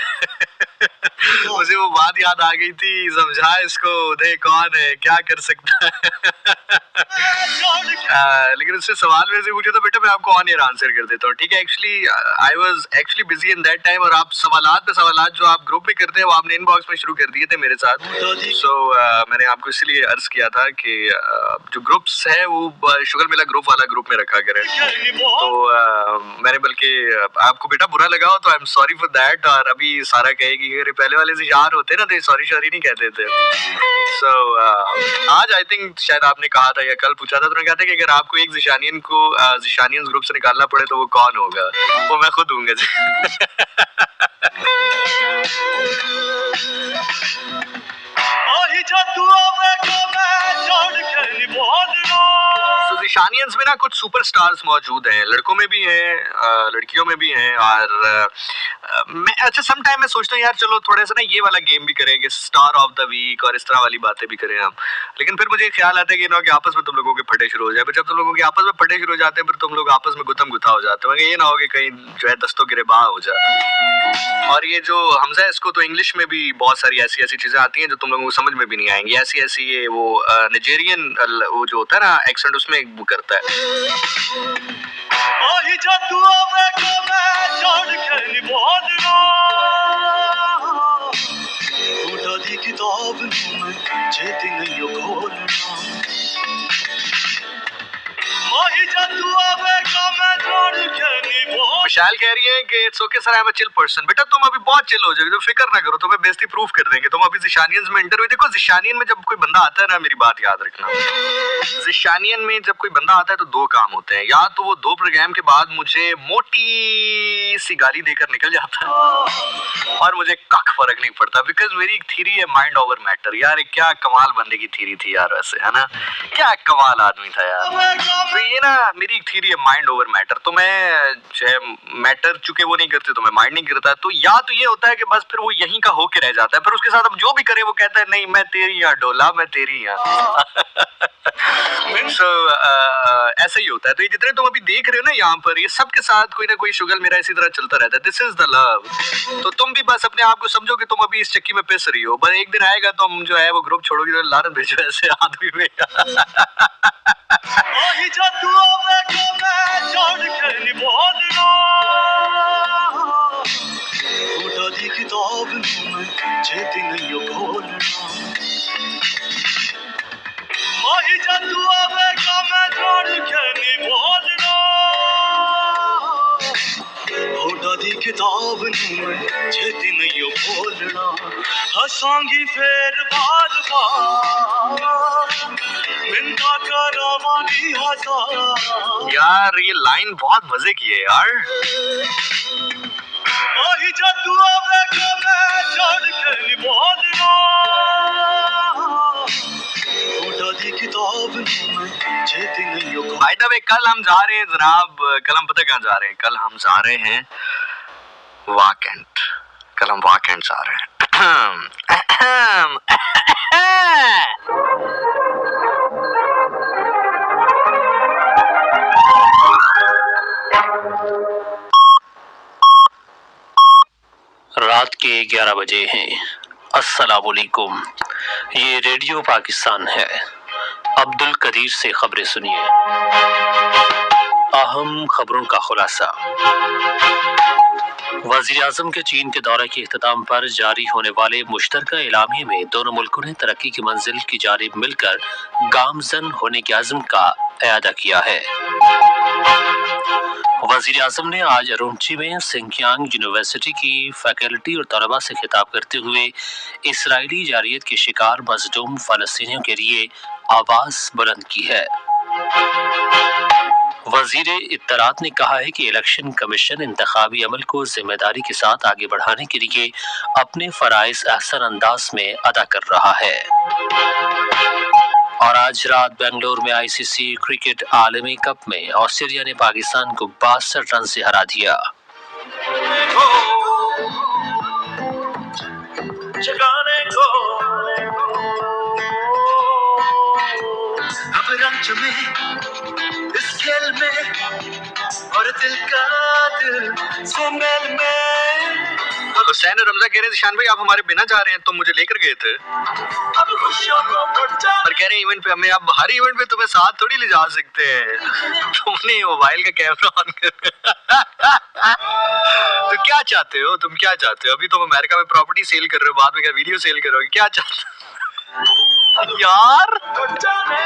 Speaker 1: मुझे वो बात याद आ गई थी, समझा इसको उदय कौन है, क्या कर सकता है। लेकिन उससे सवाल मेरे से पूछे तो बेटा मैं आपको ऑन एयर आंसर कर देता हूँ, ठीक है। Actually I was actually busy in that time, और आप सवालात पे सवालात जो आप ग्रुप में करते हैं वो आपने इनबॉक्स में शुरू कर दिए थे मेरे साथ। सो मैंने आपको इसलिए अर्ज किया था कि जो ग्रुप्स है वो शुगर मिला ग्रुप वाला ग्रुप में रखा करें। तो मैंने बल्कि आपको बेटा बुरा लगा हो तो I am sorry for that. और अभी सारा कहेगी कि पहले वाले से यार होते ना तो सॉरी सॉरी नहीं कहते थे। सो आज आई थिंक शायद आपने कहा था या कल पूछा था, तो उन्होंने कहा था कि अगर आपको एक जिशानियन को जिशानियंस ग्रुप से निकालना पड़े तो वो कौन होगा? वो मैं खुद हूँगा। जिशानियंस में ना कुछ सुपरस्टार्स मौजूद हैं, लड़कों में भी हैं, लड़कियों में भी हैं। और मैं अच्छा सम टाइम मैं सोचता हूँ यार चलो थोड़ा सा ना ये वाला गेम भी करेंगे, स्टार ऑफ द वीक और इस तरह वाली बातें भी करें हम। लेकिन फिर मुझे ख्याल आता है कि ना कि आपस में तुम लोगों के फटे शुरू हो जाए। जब तुम लोगों के आपस में फटे शुरू हो जाते हैं फिर तुम लोग आपस में गुतम गुथा हो जाते हो। ये ना हो कि कहीं जो है दस्तों गिरेबान हो जाए। और ये जो हमजा है इसको तो इंग्लिश में भी बहुत सारी ऐसी ऐसी चीजें आती हैं जो तुम लोगों को समझ में भी नहीं आएंगी। ऐसी ऐसी ये वो नाइजेरियन वो जो होता है ना एक्सेंट, उसमें वो करता है। विशाल कह रही है कि it's okay sir, I am a chill person. बेटा तुम अभी बहुत चिल हो जाओगे, तो फिक्र ना करो, तुम्हें बेइज्जती प्रूफ कर देंगे। तुम अभी जिशानियंस में इंटरव्यू देखो। जिशानियन में जब कोई बंदा आता है ना, मेरी बात याद रखना, जिशानियन में जब कोई बंदा आता है तो दो काम होते हैं। या तो वो 2 प्रोग्राम के बाद मुझे मोटी सी गाली देकर निकल जाता है और मुझे कख फर्क नहीं पड़ता, बिकॉज मेरी एक थ्योरी है माइंड ओवर मैटर। यार क्या कमाल बंदे की थ्योरी थी यार, वैसे है ना, क्या कमाल आदमी था यार। तो ये ना मेरी एक थ्योरी है माइंड ओवर मैटर। तो मैं जो है मैटर चूंकि वो नहीं करते तो मैं माइंड नहीं करता। तो या तो ये होता है कि बस फिर वो यहीं का होके रह जाता है, फिर उसके साथ हम जो भी करें वो कहता है नहीं मैं तेरी यहाँ डोला, मैं तेरी यहाँ। So, ऐसा ही होता है। तो ये जितने तुम अभी देख रहे हो ना यहाँ पर, ये सबके साथ कोई ना कोई शुगल मेरा इसी तरह चलता रहता है। This is the love. तो तुम भी बस अपने आप को समझो कि तुम अभी इस चक्की में पिस रही हो, बस एक दिन आएगा तुम जो है वो ग्रुप छोड़ोगी तो लानत भेजो ऐसे आदमी में।
Speaker 2: किताब छेती नहीं बोलना, हंसांगी फिर बार बार मिंता करावानी हजार।
Speaker 1: यार ये लाइन बहुत मजे की है यार।
Speaker 2: जादू आवेगा मैं चढ़ के नहीं बोलना, किताब छेती नहीं।
Speaker 1: भाई साहब कल हम जा रहे हैं जनाब, कल हम पता कहाँ जा रहे हैं? कल हम जा रहे हैं वाकेंट। कल हम वाकेंट जा रहे हैं।
Speaker 3: रात के 11 बजे हैं। अस्सलाम वालेकुम, ये रेडियो पाकिस्तान है। अब्दुल कदीर से खबरें सुनिए। अहम खबरों का खुलासा। वज़ीर आज़म के चीन के दौरे के इख्तिताम पर जारी होने वाले मुश्तरका एलामिये में दोनों मुल्कों ने तरक्की की मंजिल की जानिब मिलकर गामज़न होने के अज़्म का इआदा किया है। वज़ीर आज़म ने आज अरुंची में सिंकियांग यूनिवर्सिटी की फैकल्टी और तलबा से खिताब करते हुए इसराइली जारियत के शिकार मज़लूम फ़लस्तीनियों के लिए आवाज़ बुलंद की है। वज़ीर इत्तलात ने कहा है कि इलेक्शन कमीशन इंतखाबी अमल को जिम्मेदारी के साथ आगे बढ़ाने के लिए अपने फ़राइज़ अहसन अंदाज में अदा कर रहा है। और आज रात बेंगलोर में ICC क्रिकेट आलमी कप में ऑस्ट्रेलिया ने पाकिस्तान को 62 रन से हरा दिया।
Speaker 2: अब रंग में इस खेल में और दिल का दिल सुमेल में
Speaker 1: हुसैन और रमजा कह रहे हैं ज़िशान भाई आप हमारे बिना जा रहे हैं, तो मुझे लेकर गए थे
Speaker 2: अब खुशियों को बढ़
Speaker 1: और कह रहे हैं इवेंट पे हमें, अब हर इवेंट पे तुम्हें साथ थोड़ी ले जा सकते हैं, तुमने मोबाइल का कैमरा ऑन कर तो क्या चाहते हो, तुम क्या चाहते हो? अभी तुम अमेरिका में प्रॉपर्टी सेल कर रहे हो, बाद में क्या वीडियो सेल करोगे, क्या चाहते हो यार?
Speaker 2: जाने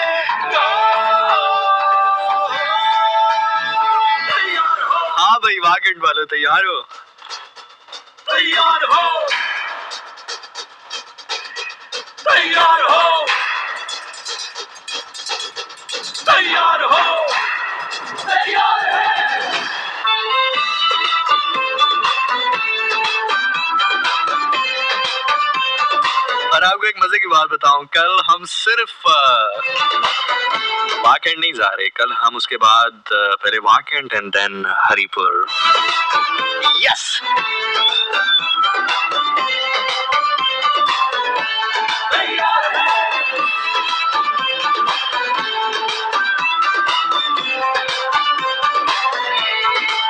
Speaker 2: दो। तैयार हो,
Speaker 1: हाँ भाई वाकेंड वालों तैयार हो?
Speaker 2: तैयार हो, तैयार हो, तैयार हो, तैयार है।
Speaker 1: और आपको एक मजे की बात बताऊं, कल हम सिर्फ वाकेंड नहीं जा रहे, कल हम उसके बाद पहले वाकेंड एंड देन हरिपुर। यस
Speaker 2: तैयार है,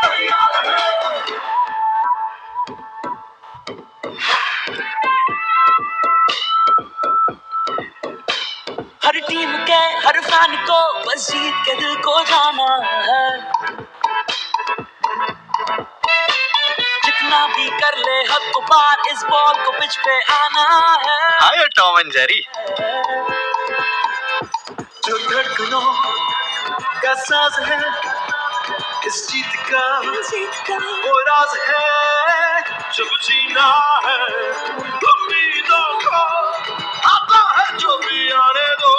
Speaker 2: तैयार है। हर टीम के हर फैन को बस जीत के दिल को जाना है, जितना भी कर ले हद को पार, इस बॉल को पिच पे आना है।
Speaker 1: हाय टॉम एंड जेरी।
Speaker 2: जो धड़कनों का साज है, इस जीत का वो राज है, जब जीना है उम्मीदों को, आता है जो भी आने दो,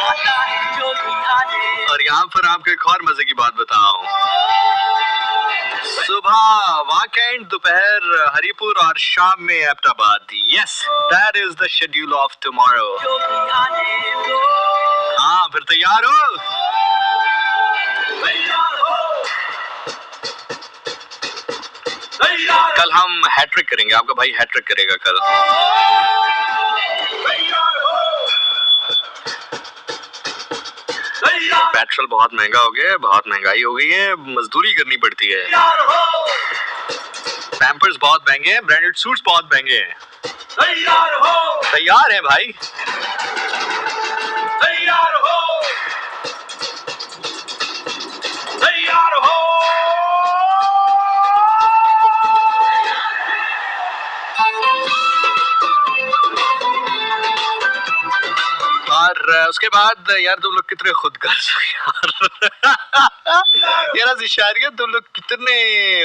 Speaker 2: आता है जो भी आने।
Speaker 1: और यहाँ पर आपको एक और मजे की बात बताऊं, सुबह वाकेंड, दोपहर हरिपुर और शाम में Abbottabad. Yes that is the schedule of tomorrow.
Speaker 2: जो भी आने दो,
Speaker 1: हाँ फिर तैयार हो?
Speaker 2: तैयार हो, तैयार,
Speaker 1: कल हम हैट्रिक करेंगे, आपका भाई हैट्रिक करेगा कल।
Speaker 2: तैयार हो, तैयार,
Speaker 1: पेट्रोल बहुत महंगा हो गया है, बहुत महंगाई हो गई है, मजदूरी करनी पड़ती है,
Speaker 2: तैयार हो,
Speaker 1: पैम्पर्स बहुत महंगे हैं, ब्रांडेड सूट्स बहुत महंगे हैं।
Speaker 2: तैयार हो,
Speaker 1: तैयार है भाई?
Speaker 2: तैयार हो, तैयार हो।
Speaker 1: और उसके बाद यार तुम लोग कितने खुदगर्ज हो यार ज़िशान, तुम लोग कितने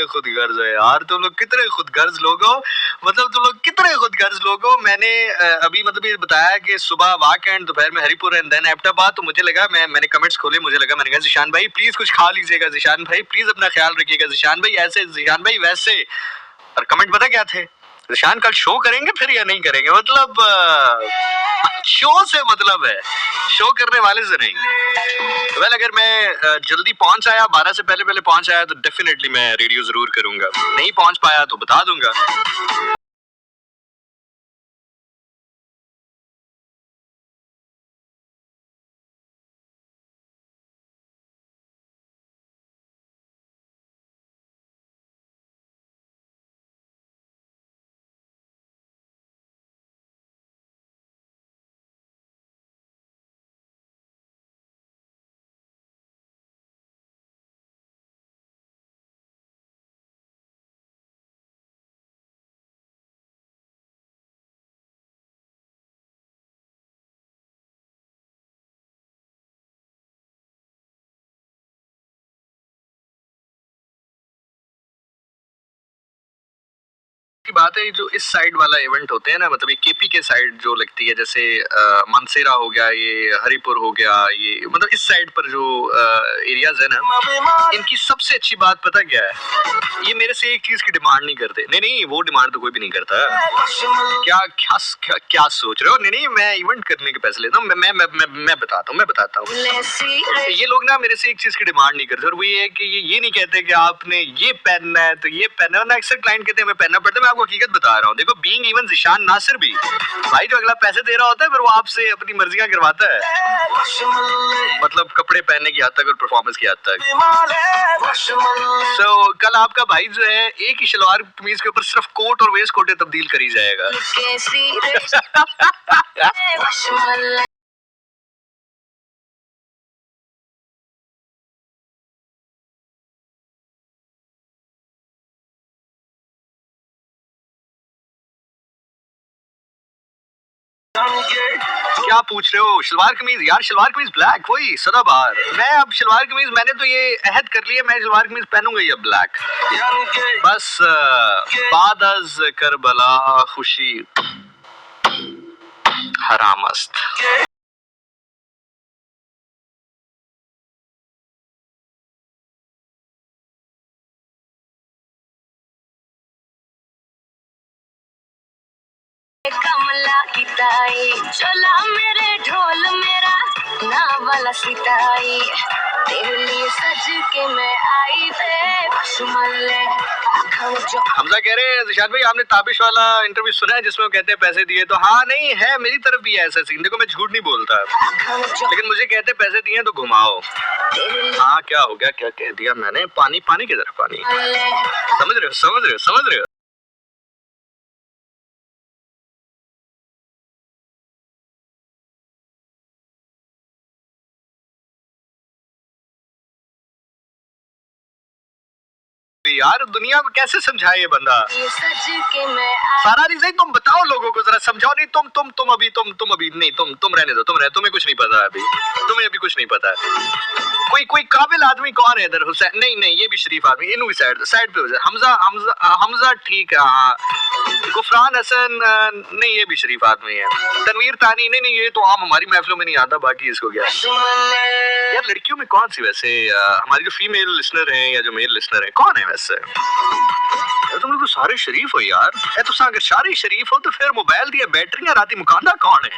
Speaker 1: खुदगर्ज हो यार, तुम लोग कितने खुदगर्ज लोग हो, मतलब तुम लोग कितने खुदगर्ज लोग हो। मैंने अभी मतलब ये बताया कि सुबह वाकेंड, दोपहर में हरिपुर एंड देन एबटाबाद, तो मुझे लगा, मैंने कमेंट्स खोले, मुझे लगा, मैंने कहा ज़िशान भाई प्लीज कुछ खा लीजिएगा, ज़िशान भाई प्लीज अपना ख्याल रखिएगा, ज़िशान भाई ऐसे, ज़िशान भाई वैसे। और कमेंट पता क्या थे? ज़िशान कल शो करेंगे फिर या नहीं करेंगे, मतलब शो से मतलब है, शो करने वाले से नहीं। वेल अगर मैं जल्दी पहुंच आया, 12 से पहले पहुंच आया, तो डेफिनेटली मैं रेडियो जरूर करूंगा, नहीं पहुंच पाया तो बता दूंगा। की बात है, जो इस साइड वाला इवेंट होते हैं ना, मतलब ये केपी के साइड जो लगती है, जैसे मनसेरा हो गया, ये हरिपुर हो गया, ये मतलब इस साइड पर जो एरियाज है ना, इनकी सबसे अच्छी बात पता क्या है, ये मेरे से एक चीज की डिमांड नहीं करते। नहीं वो डिमांड तो कोई भी नहीं करता। क्या क्या क्या, क्या सोच रहे हो? नहीं मैं इवेंट करने के पैसे लेता हूँ, मैं बताता हूँ। ये लोग ना मेरे से एक चीज की डिमांड नहीं करते, और वो ये है कि ये नहीं कहते कि आपने ये पहनना है तो ये पहनना है, वरना अक्सर क्लाइंट कहते हैं हमें पहनना पड़ता है। मैं आपको हकीकत बता रहा हूँ। देखो बीइंग इवन ज़िशान नासिर भी भाई जो अगला पैसे दे रहा होता है फिर वो आपसे अपनी मर्जियां करवाता है, मतलब कपड़े पहनने की हद तक और परफॉर्मेंस की हद तक। So, कल आपका भाई जो है एक ही शलवार कमीज के ऊपर सिर्फ कोट और वेस्ट कोटे तब्दील करी जाएगा। क्या पूछ रहे हो? शलवार कमीज यार, शलवार कमीज ब्लैक वही सदाबहार। मैं अब शलवार कमीज मैंने तो ये अहद कर लिया, मैं शलवार कमीज पहनूंगा ये ब्लैक। बस बाद अज करबला खुशी हरामस्त।
Speaker 4: कमला की ताई चला मेरे ढोल मेरा ना वाला सिताई तेरे लिए सज के मैं आई थे बशमले।
Speaker 1: हमजा कह रहे हैं ज़िशान भाई आपने ताबिश वाला इंटरव्यू सुना है जिसमें वो कहते हैं पैसे दिए? तो हाँ नहीं है, मेरी तरफ भी है ऐसा सीन। देखो मैं झूठ नहीं बोलता, लेकिन मुझे कहते पैसे दिए तो घुमाओ। हाँ क्या हो गया, क्या कह दिया मैंने? पानी पानी किधर पानी, समझ रहे हो समझ रहे हो समझ रहे हो? यार दुनिया को कैसे समझाए ये बंदा? सारा रिज़ाई तुम बताओ लोगों को, जरा समझाओ। नहीं तुम अभी नहीं, तुम रहने दो, तुम्हें कुछ नहीं पता अभी, तुम्हें अभी कुछ नहीं पता। कोई काबिल आदमी कौन है इधर? हुसैन नहीं ये भी शरीफ आदमी, इन्हों भी साइड पे हो जाए। हमजा ठीक है, हाँ। गुफरान हसन नहीं ये भी शरीफ आदमी है। तनवीर तानी नहीं ये तो आम हमारी महफिलों में नहीं आता, बाकी इसको क्या। यार लड़कियों में कौन सी वैसे हमारी जो फीमेल लिसनर हैं या जो मेल लिसनर हैं कौन है वैसे? यार तुम लोग तो सारे शरीफ हो यार। तो अगर सारे शरीफ हो तो फिर मोबाइल दिया बैटरियां राती मुकांदा कौन है?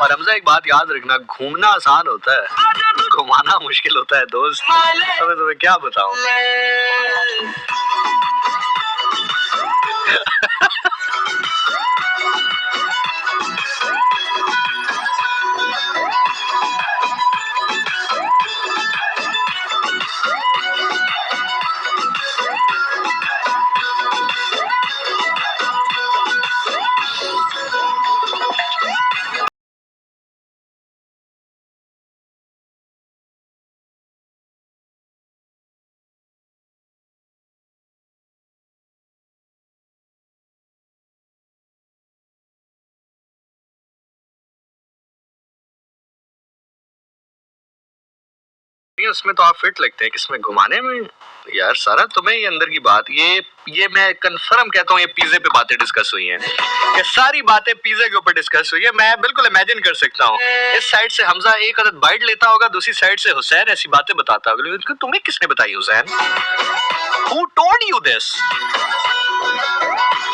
Speaker 1: और हमजा एक बात याद रखना, घूमना आसान होता है, घुमाना मुश्किल होता है दोस्त। मैं तुम्हें क्या बताऊं। उसमें तो आप फिट लगते हैं, किसमें? घुमाने में? यार सारा तुम्हें ये अंदर की बात, ये मैं कंफर्म कहता हूँ, ये पिज्जे पे बातें डिस्कस हुई हैं, ये सारी बातें पिज्जे के ऊपर डिस्कस हुई है। मैं बिल्कुल इमेजिन कर सकता हूँ इस साइड से हमजा एक अदद बाइट लेता होगा, दूसरी साइड से हुसैन ऐसी बातें बताता होगा। तुम्हें किसने बताई Hussain? Who told you this?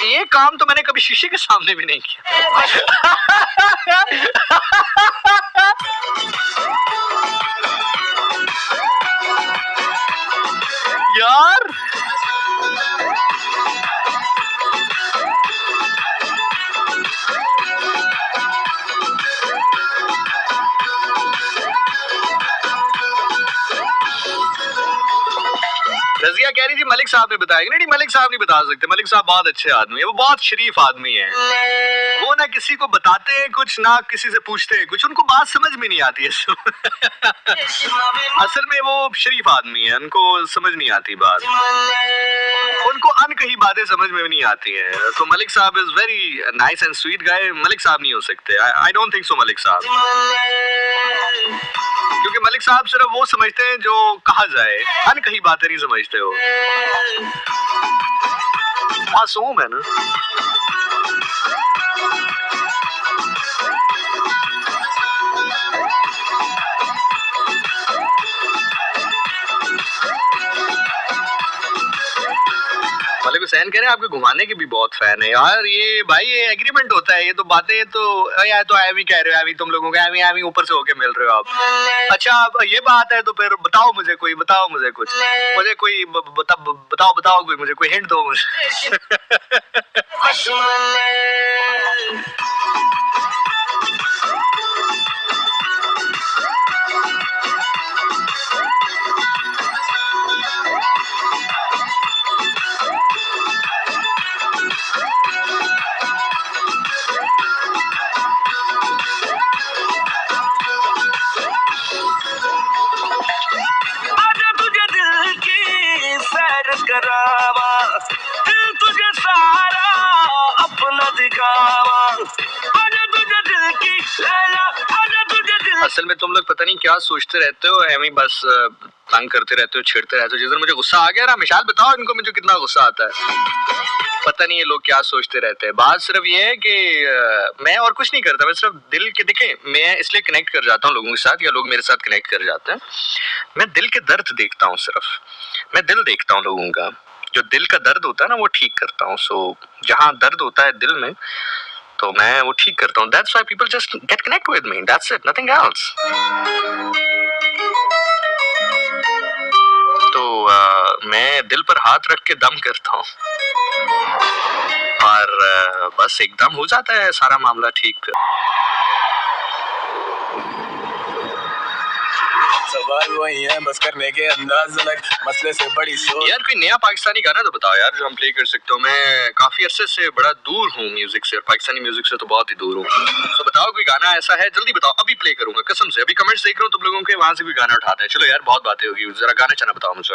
Speaker 1: ये काम तो मैंने कभी शीशे के सामने भी नहीं किया। यार रजिया कह रही थी मलिक साहब ने बताया। नहीं मलिक साहब नहीं बता सकते, मलिक साहब बहुत अच्छे आदमी है, वो बहुत शरीफ आदमी है। वो ना किसी को बताते हैं कुछ, ना किसी से पूछते हैं कुछ, उनको बात समझ में नहीं आती है। असल में वो शरीफ आदमी है, उनको समझ नहीं आती बात, उनको अनकही बातें समझ में नहीं आती है। तो मलिक साहब is very nice and sweet guy. Malik साहब नहीं हो सकते, I don't think so Malik साहब, क्योंकि मलिक साहब सिर्फ वो समझते हैं जो कहा जाए, अनकही बातें नहीं समझते हो। मासूम है ना। हुसैन कह रहे हैं आपके घुमाने के भी बहुत फैन है यार। ये भाई ये एग्रीमेंट होता है, ये तो बातें तो यार तो ऐवी कह रहे हो, ऐवी तुम लोगों को ऐवी ऊपर से होके मिल रहे हो आप। अच्छा अब ये बात है तो फिर बताओ मुझे कुछ, मुझे कोई बताओ कोई, मुझे कोई हिंट दो मुझे।
Speaker 2: आजा तुझे दिल की सैर करावा, दिल तुझे सारा अपना दिखावा, आजा तुझे दिल की लैला, आजा तुझे दिल।
Speaker 1: असल में तुम लोग पता नहीं क्या सोचते रहते हो, एमी बस तंग करते रहते हो, छेड़ते रहते हो। जिस दिन मुझे गुस्सा आ गया ना, मिसाल बताओ इनको मुझे कितना गुस्सा आता है। पता नहीं ये लोग क्या सोचते रहते हैं। बात सिर्फ ये है कि मैं और कुछ नहीं करता, मैं सिर्फ दिल के, देखें मैं इसलिए कनेक्ट कर जाता हूँ लोगों के साथ, या लोग मेरे साथ कनेक्ट कर जाते हैं, मैं दिल के दर्द देखता हूँ। सिर्फ मैं दिल देखता हूँ लोगों का, जो दिल का दर्द होता है ना वो ठीक करता हूँ। सो जहाँ दर्द होता है दिल में तो मैं वो ठीक करता हूँ। That's why people just get connect with me. That's it, nothing else. तो मैं दिल पर हाथ रख के दम करता हूँ और बस एकदम हो जाता है सारा मामला ठीक।
Speaker 2: सवाल वही है, बस करने के अंदाज अलग, मसले से बड़ी सोच।
Speaker 1: यार कोई नया पाकिस्तानी गाना तो बताओ यार जो हम प्ले कर सकते हो। मैं काफी अरसे से बड़ा दूर हूँ म्यूजिक से, और पाकिस्तानी म्यूजिक से तो बहुत ही दूर हूँ। तो बताओ कोई गाना ऐसा है, जल्दी बताओ, अभी प्ले करूंगा कसम से। अभी कमेंट्स देख रहा हूँ तुम लोगों के, वहां से भी गाना उठाते हैं। चलो यार बहुत बातें होगी, जरा गाना चना बताओ मुझे।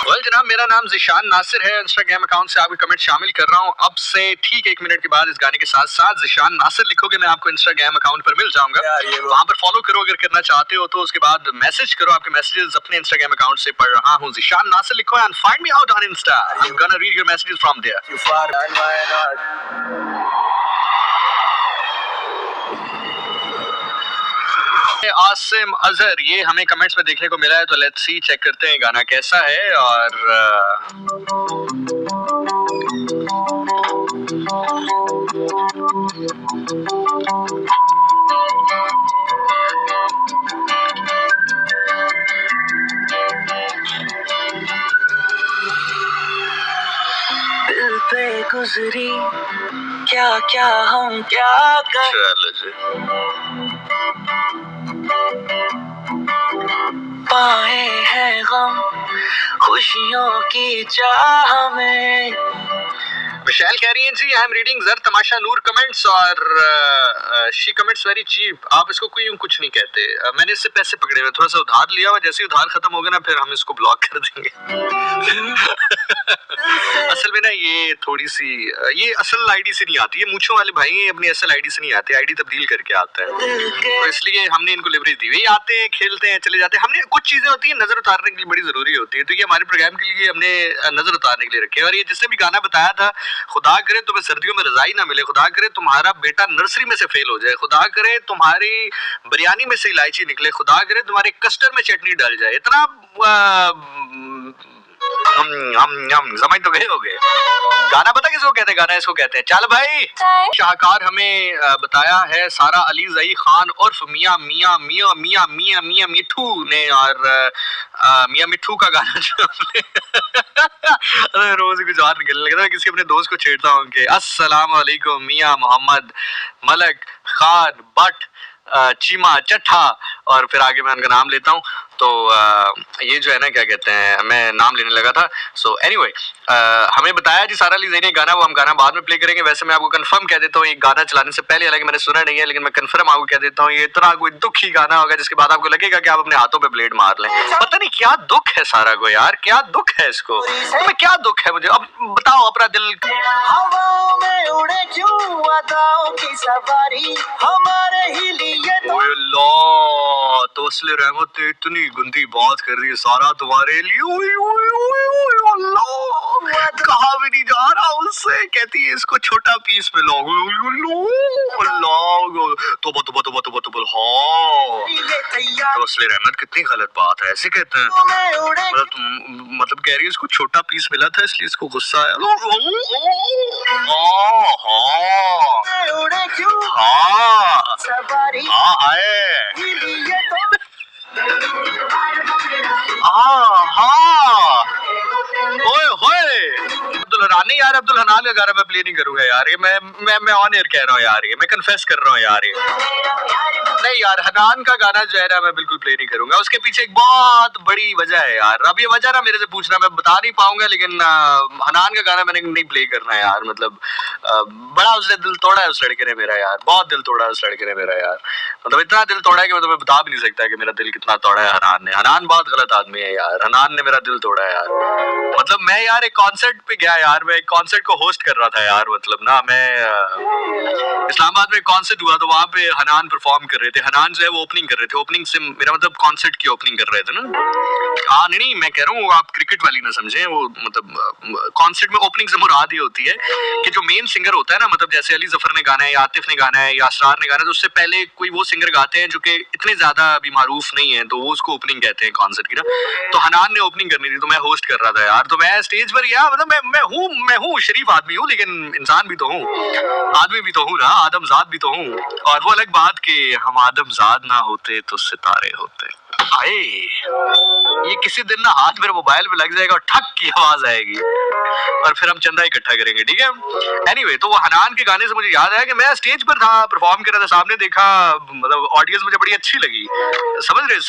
Speaker 1: वेल जनाब, मेरा नाम ज़िशान नासिर है। इंस्टाग्राम अकाउंट से आपके कमेंट शामिल कर रहा हूँ। अब से ठीक 1 मिनट के बाद इस गाने के साथ साथ ज़िशान नासिर लिखोगे, मैं आपको इंस्टाग्राम अकाउंट पर मिल जाऊंगा। वहां पर फॉलो करो अगर करना चाहते हो तो। उसके बाद मैसेज करो, आपके मैसेजेस अपने इंस्टाग्राम अकाउंट से पढ़ रहा हूँ। ज़िशान नासिर लिखो and find me out on Insta. I am gonna read your messages from there. Asim Azhar, ये हमें कमेंट्स में देखने को मिला है, तो लेट्स सी, चेक करते हैं गाना कैसा है। और
Speaker 2: दिल पे गुजरी क्या क्या हम क्या कर,
Speaker 1: चलो जी,
Speaker 2: पाए हैं गम खुशियों की चाह में।
Speaker 1: मिशेल कह रही हैं जी, आई एम रीडिंग जर तमाशा नूर कमेंट्स, और शी कमेंट्स वेरी चीप। आप इसको कोई कुछ नहीं कहते। मैंने इससे पैसे पकड़े हुए, थोड़ा सा उधार लिया हुआ, जैसे ही उधार खत्म होगा ना फिर हम इसको ब्लॉक कर देंगे। असल में ना ये थोड़ी सी, ये असल आईडी से नहीं आती, ये मूंछों वाले भाई हैं, अपनी असल आईडी से नहीं आते, आईडी तब्दील करके आता है। तो इसलिए हमने इनको लिवरेज दी हुई। आते हैं, खेलते हैं, चले जाते हैं। हमने कुछ चीजें होती है नजर उतारने के लिए बड़ी जरूरी होती है, तो ये हमारे प्रोग्राम के लिए हमने नजर उतारने के लिए रखे। और ये जिसने भी गाना बताया था, खुदा करे तुम्हें सर्दियों में रजाई ना मिले, खुदा करे तुम्हारा बेटा नर्सरी में से फेल हो जाए, खुदा करे तुम्हारी बिरयानी में से इलायची निकले, खुदा करे तुम्हारे कस्टर्ड में चटनी डल जाए। इतना हम समझ तो गए हो गए। गाना पता किसको कहते हैं? गाना इसको कहते हैं चल भाई। शाहकार हमें बताया है सारा अली जई खान उर्फ मियां मियां मियां मियां मियां मियां मिठू ने, और मियां मिठू का गाना जो रोज कुछ और निकलने लगा था, किसी अपने दोस्त को छेड़ता हूँ कि अस्सलाम वालेकुम मियां मोहम्मद मलक खान बट चीमा चट्ठा, और फिर आगे मैं उनका नाम लेता हूँ। तो ये जो है ना क्या कहते हैं, मैं नाम लेने लगा था। सो एनीवे, हमें बताया जी सारा अली ज़ई ने गाना, वो हम गाना बाद में प्ले करेंगे। वैसे मैं आपको कंफर्म कह देता हूँ, ये गाना चलाने से पहले, हालांकि मैंने सुना नहीं है, लेकिन मैं कंफर्म आपको कह देता हूँ ये इतना कोई दुखी गाना होगा जिसके बाद आपको लगेगा कि आप अपने हाथों पे ब्लेड मार लें। पता नहीं क्या दुख है सारा को यार, क्या दुख है इसको, तुम्हें क्या दुख है मुझे अब बताओ। अपना दिल
Speaker 2: हवाओं में उड़े क्यों अदाओं की सवारी हमारे ही लिए
Speaker 1: तो असले रहमत ने इतनी गंदी बात कर दी, सारा तुम्हारे लिए। कहा भी नहीं जा रहा उससे, कहती है इसको छोटा पीस में लो। तो तवस्सुल रहमत, कितनी गलत बात है, ऐसे कहते हैं? मतलब कह रही है इसको छोटा पीस मिला था इसलिए इसको गुस्सा आया। ओए होए अब्दुल हनान, नहीं यार अब्दुल हनान का गाना मैं प्ले नहीं करूंगा यार, ये मैं ऑन एयर कह रहा हूँ यार, ये मैं कन्फेस कर रहा हूँ यार, ये नहीं यार, हनान का गाना जो है ना मैं बिल्कुल प्ले नहीं करूंगा। उसके पीछे एक बहुत बड़ी वजह है यार, अब ये वजह ना मेरे से पूछना, मैं बता नहीं पाऊंगा, लेकिन हनान का गाना मैंने नहीं प्ले करना यार, मतलब बड़ा उसने दिल तोड़ा है उस लड़के ने मेरा यार, बहुत दिल तोड़ा है उस लड़के ने मेरा यार, मतलब इतना दिल तोड़ा है कि मैं बता भी नहीं सकता कि मेरा दिल कितना तोड़ा है हनान ने। हनान बहुत गलत आदमी है यार, हनान ने मेरा दिल तोड़ा है यार। मतलब मैं यार एक कॉन्सर्ट पे गया यार, मैं एक कॉन्सर्ट को होस्ट कर रहा था यार, मतलब ना मैं इस्लामाबाद में कॉन्सर्ट हुआ तो वहाँ पे हनान परफॉर्म कर रहे थे, हनान जो है वो ओपनिंग कर रहे थे, ओपनिंग से मेरा मतलब कॉन्सर्ट की ओपनिंग कर रहे थे ना। हाँ नहीं मैं कह रहा हूँ आप क्रिकेट वाली ना समझे, वो मतलब कॉन्सर्ट में ओपनिंग से मुराद ये होती है कि जो मेन सिंगर होता है ना, मतलब जैसे अली जफर ने गाना है या आतिफ ने गाना है या असरार ने गाना है, तो उससे पहले कोई वो सिंगर गाते हैं जो कि इतने ज्यादा अभी मारूफ नहीं है, तो वो उसको ओपनिंग कहते हैं कॉन्सर्ट की ना। तो हनान ने ओपनिंग करनी थी तो मैं होस्ट कर रहा था यार, तो मैं स्टेज पर गया, मतलब मैं हूँ शरीफ आदमी हूँ, लेकिन इंसान भी तो हूँ, आदमी भी तो हूँ ना, आदमजाद भी तो हूँ। और वो अलग बात कि हम आदमजाद ना होते तो सितारे होते। आए ये किसी दिन ना हाथ मेरे मोबाइल में लग जाएगा और ठक की आवाज आएगी और फिर हम चंदा इकट्ठा करेंगे, ठीक है। एनीवे तो वो हनान के गाने से मुझे याद आया कि मैं स्टेज पर था, परफॉर्म कर रहा था, सामने देखा, मतलब ऑडियंस मुझे बड़ी अच्छी लगी, समझ रहे हो,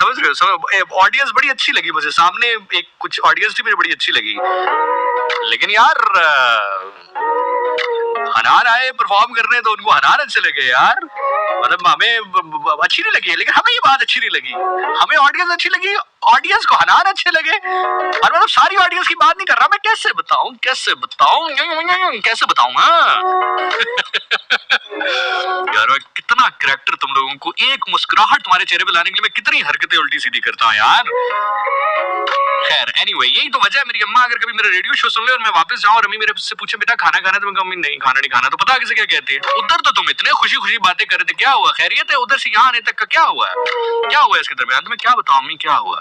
Speaker 1: ऑडियंस बड़ी अच्छी लगी मुझे, सामने एक कुछ ऑडियंस थी मुझे बड़ी अच्छी लगी, लेकिन यार हनान आए परफॉर्म करने तो उनको हनान अच्छे लगे यार, मतलब हमें अच्छी नहीं लगी, लेकिन हमें ये बात अच्छी नहीं लगी, हमें ऑडियंस अच्छी लगी, ऑडियंस को हनान अच्छे लगे। और मतलब सारी ऑडियंस की बात नहीं कर रहा मैं, कैसे बताऊं हाँ यार कितना करैक्टर तुम लोगों को, एक मुस्कुराहट तुम्हारे चेहरे पे लाने के लिए मैं कितनी हरकतें उल्टी सीधी करता हूँ यार। खैर एनीवे यही तो वजह है, मेरी अम्मा अगर कभी मेरा रेडियो शो सुन ले और मैं वापस जाऊं और अम्मी मेरे से पूछे बेटा खाना खाना, तो मैं कहूं नहीं खाना नहीं खाना, तो पता किसे क्या कहते हैं, उधर तो तुम इतने खुशी खुशी बातें कर रहे थे, क्या हुआ, खैरियत है, उधर से यहाँ आने तक का क्या हुआ इसके दरमियान, तो मैं क्या बताऊं अम्मी क्या हुआ।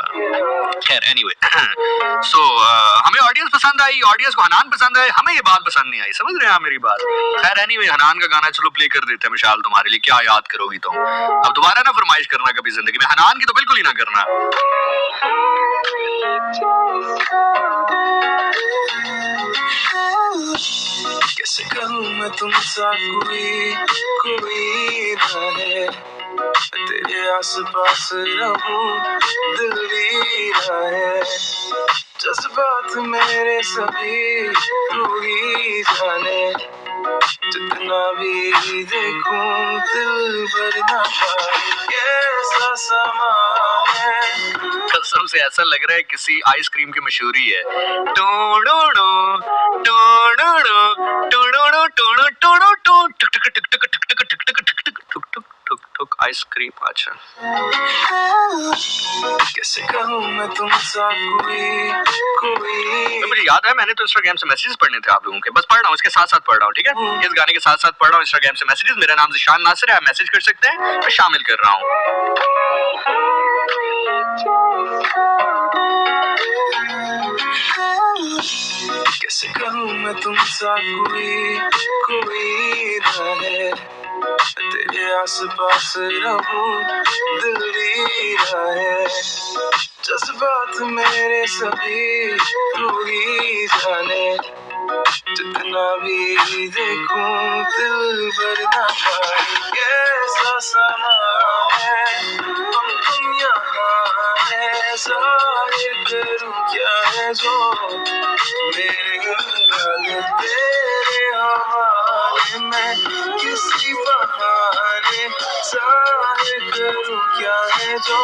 Speaker 1: खैर एनीवे सो हमें ऑडियंस पसंद आई, ऑडियंस को हनान पसंद आए, हमें ये बात पसंद नहीं आई, समझ रहे हैं मेरी बात। खैर एनीवे हनान का गाना चलो प्ले कर देते हैं, मिशाल तुम्हारे लिए, क्या याद करोगी तुम, अब दोबारा ना फरमाइश करना कभी जिंदगी में, हनान की तो बिल्कुल ही ना करना।
Speaker 2: कैसे कहूँ मैं तुमसा कोई ना है, तेरे आस पास रहूं दिल भी ना है, जज्बात मेरे सभी तू ही जाने, जितना भी देखूं दिल भर ना पाए, कैसा समा है,
Speaker 1: कसम से ऐसा लग रहा है किसी आइसक्रीम की मशहूरी है, आइसक्रीम। अच्छा
Speaker 2: कैसे कहूँ मैं तुमसा कोई
Speaker 1: तो मुझे याद है मैंने तो इंस्टाग्राम से मैसेजेस पढ़ने थे आप लोगों के, बस पढ़ रहा हूँ, इसके साथ साथ पढ़ रहा हूँ, ठीक है, इस गाने के साथ साथ पढ़ रहा हूँ इंस्टाग्राम से मैसेजेस। मेरा नाम ज़िशान नासिर है, मैसेज कर सकते हैं, मैं शामिल कर रहा हूँ।
Speaker 2: कैसे कहूँ मैं तुमसा कोई ना है, तेरे आस पास रहूं दिल भी ना है, जज्बात मेरे सभी तू ही जाने, जितना भी देखूं दिल भर ना पाए, कैसा समा है तुम यहाँ है, जाहिर करूं क्या है जो मेरे हाल तेरे हवाले में, किसी बहाने जाहिर करूं क्या है जो।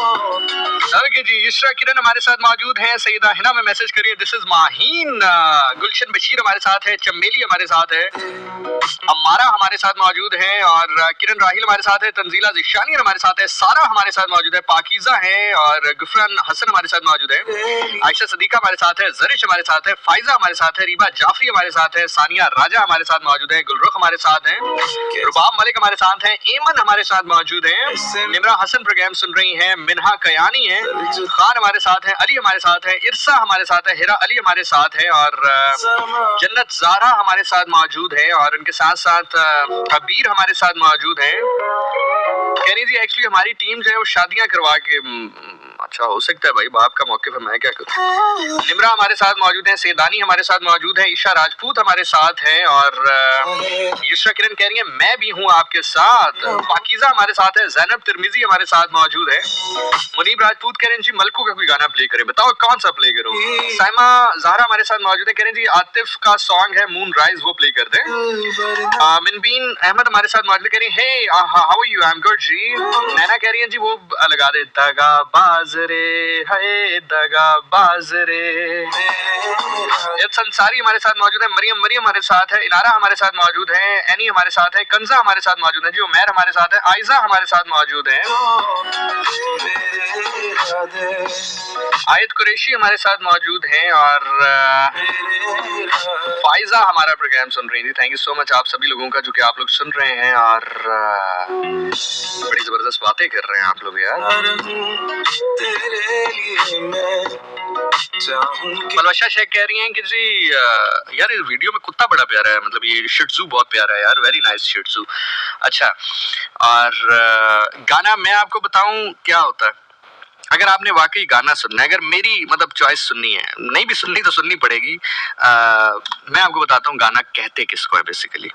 Speaker 1: ओके जी, इशरा किरण हमारे साथ मौजूद हैं, सईदा हिना में मैसेज करिए, दिस इज माहीन, गुलशन बशीर हमारे साथ है, चमेली हमारे साथ है, अम्मारा हमारे साथ मौजूद है, और किरण राहिल हमारे साथ है, तंजीला ज़िशानी हमारे साथ है, सारा हमारे साथ मौजूद है, पाकीज़ा है, और गुफरान हसन हमारे साथ मौजूद है, आयशा सदीका हमारे साथ है, जरिश हमारे साथ है, फाइजा हमारे साथ है, रीबा जाफरी हमारे साथ है, सानिया राजा हमारे साथ मौजूद है, गुलरुख हमारे साथ हैं, रुबाब मलिक हमारे साथ हैं, एमन हमारे साथ मौजूद हैं, निमरा हसन प्रोग्राम सुन रही हैं, मिन्हा कयानी है, खान हमारे साथ हैं, अली हमारे साथ है, इरसा हमारे साथ है, हिरा अली हमारे साथ है और जन्नत ज़ारा हमारे साथ मौजूद है और उनके साथ साथ कबीर हमारे साथ मौजूद है। कह रही थी एक्चुअली हमारी टीम जो है वो शादियां करवा के अच्छा हो सकता है भाई, बाप का मौके पर मैं क्या करूं। निमरा हमारे साथ मौजूद है, सेदानी हमारे साथ मौजूद है, ईशा राजपूत हमारे साथ है और युसरा किरण कह रही है मैं भी हूं आपके साथ, पाकीज़ा हमारे साथ है, ज़ैनब तिरमिजी हमारे साथ मौजूद है, मुनीब राजपूत कह रहे हैं जी मलकू का कोई गाना प्ले करें, बताओ कौन सा प्ले करूं। साइमा ज़हरा हमारे साथ मौजूद है, कह रहे हैं जी आतिफ का सॉन्ग है मून राइज वो प्ले कर दें। मिनबीन अहमद हमारे साथ मौजूद है, कह रही है hey how are you, I am good जी। नैना कह रही है जी वो लगा दे दगा बाजरे है दगा बाजरे। संसारी हमारे साथ मौजूद है, मरियम हमारे साथ है, इनारा हमारे साथ मौजूद है, एनी हमारे साथ है, कंजा हमारे साथ मौजूद है जी, उमैर हमारे साथ है, आयजा हमारे साथ मौजूद है, आयत कुरैशी हमारे साथ मौजूद है और फाइजा हमारा प्रोग्राम सुन रही थी। थैंक यू सो मच आप सभी लोगों का जो कि आप लोग सुन रहे हैं और बड़ी जबरदस्त बातें कर रहे हैं आप लोग यार। मलवशा शेख कह रही हैं कि जी यार इस वीडियो में कुत्ता बड़ा प्यारा है, मतलब ये शिट्जू बहुत प्यारा है यार, वेरी नाइस शिट्जू। अच्छा और गाना मैं आपको बताऊं क्या होता है, अगर आपने वाकई गाना सुनना है, अगर मेरी मतलब चॉइस सुननी है, नहीं भी सुननी तो सुननी पड़ेगी, मैं आपको बताता हूँ गाना कहते किसको है बेसिकली।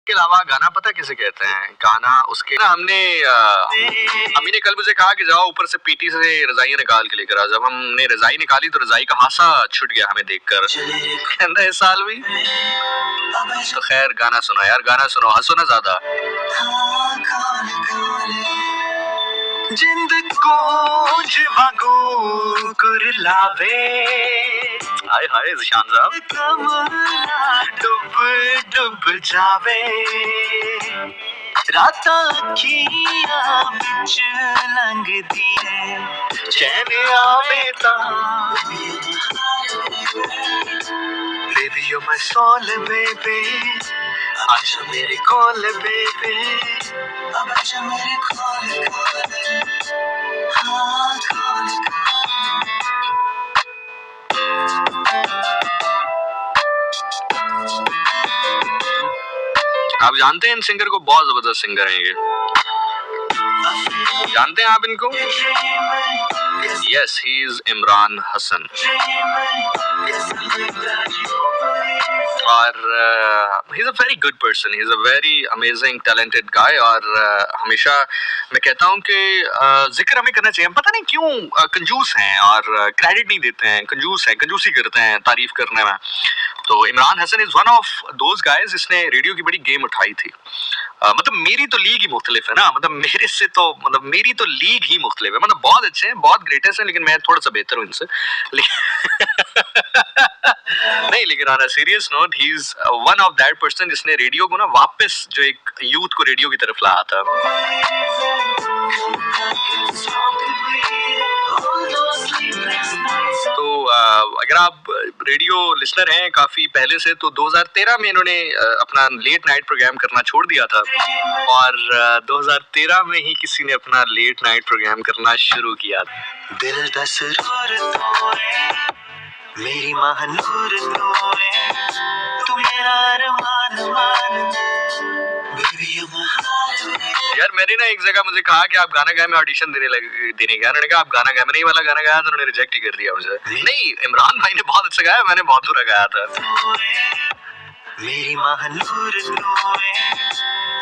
Speaker 1: के अलावा गाना पता किसे कहते हैं, गाना उसके ना हमने अम्मी ने कल मुझे कहा कि जाओ ऊपर से पीटी से रजाइयां निकाल के लेकर आ। जब हमने रजाई निकाली तो रजाई का हासा छुट गया हमें देखकर, कहता है इस साल भी। तो खैर गाना सुनो यार, गाना सुनो, हंसो ना ज्यादा। जिंद को जवागो कुरलावे, हाय हाय ज़िशान साहब, डुब डुब जावे, रात अखियां बिच लंघदी है, चैन आवे तां baby you my soul baby, आजा मेरे कोल बेबी, आजा मेरे कोल हाँ कोल। आप जानते हैं इन सिंगर को, बहुत जबरदस्त सिंगर हैं ये, जानते हैं आप इनको? Yes, he is Imran Hasan और he is a very good person, he is a very amazing talented guy और हमेशा मैं कहता हूँ कि जिक्र हमें करना चाहिए। हम पता नहीं क्यों कंजूस हैं और क्रेडिट नहीं देते हैं, कंजूस हैं, कंजूसी करते हैं तारीफ करने में। तो Imran Hasan is one of those guys जिसने रेडियो की बड़ी गेम उठाई थी। मतलब मेरी तो लीग ही मुख्तलिफ है ना, मतलब मेरे से तो मतलब मेरी तो लीग ही मुख्तलिफ है, मतलब बहुत अच्छे हैं, बहुत ग्रेटेस्ट हैं, लेकिन मैं थोड़ा सा बेहतर हूँ इनसे। नहीं, लेकिन on a serious note he is one of that person जिसने रेडियो को ना वापस जो एक यूथ को रेडियो की तरफ लाया था। तो अगर आप रेडियो लिसनर हैं काफी पहले से, तो 2013 में इन्होंने अपना लेट नाइट प्रोग्राम करना छोड़ दिया था और 2013 में ही किसी ने अपना लेट नाइट प्रोग्राम करना शुरू किया। दिल दस
Speaker 2: मेरी महानूर तू है, तू मेरा अरमान मान, baby you my heart.
Speaker 1: यार मैंने ना एक जगह मुझे कहा कि आप गाना गाए, मैं ऑडिशन देने गया, उन्होंने कहा आप गाना गाए, मैंने ये वाला गाना गाया तो उन्होंने रिजेक्ट ही कर दिया मुझे। नहीं, इमरान भाई ने बहुत अच्छा गाया, मैंने बहुत बुरा गाया था।
Speaker 2: मेरी महानूर तू है,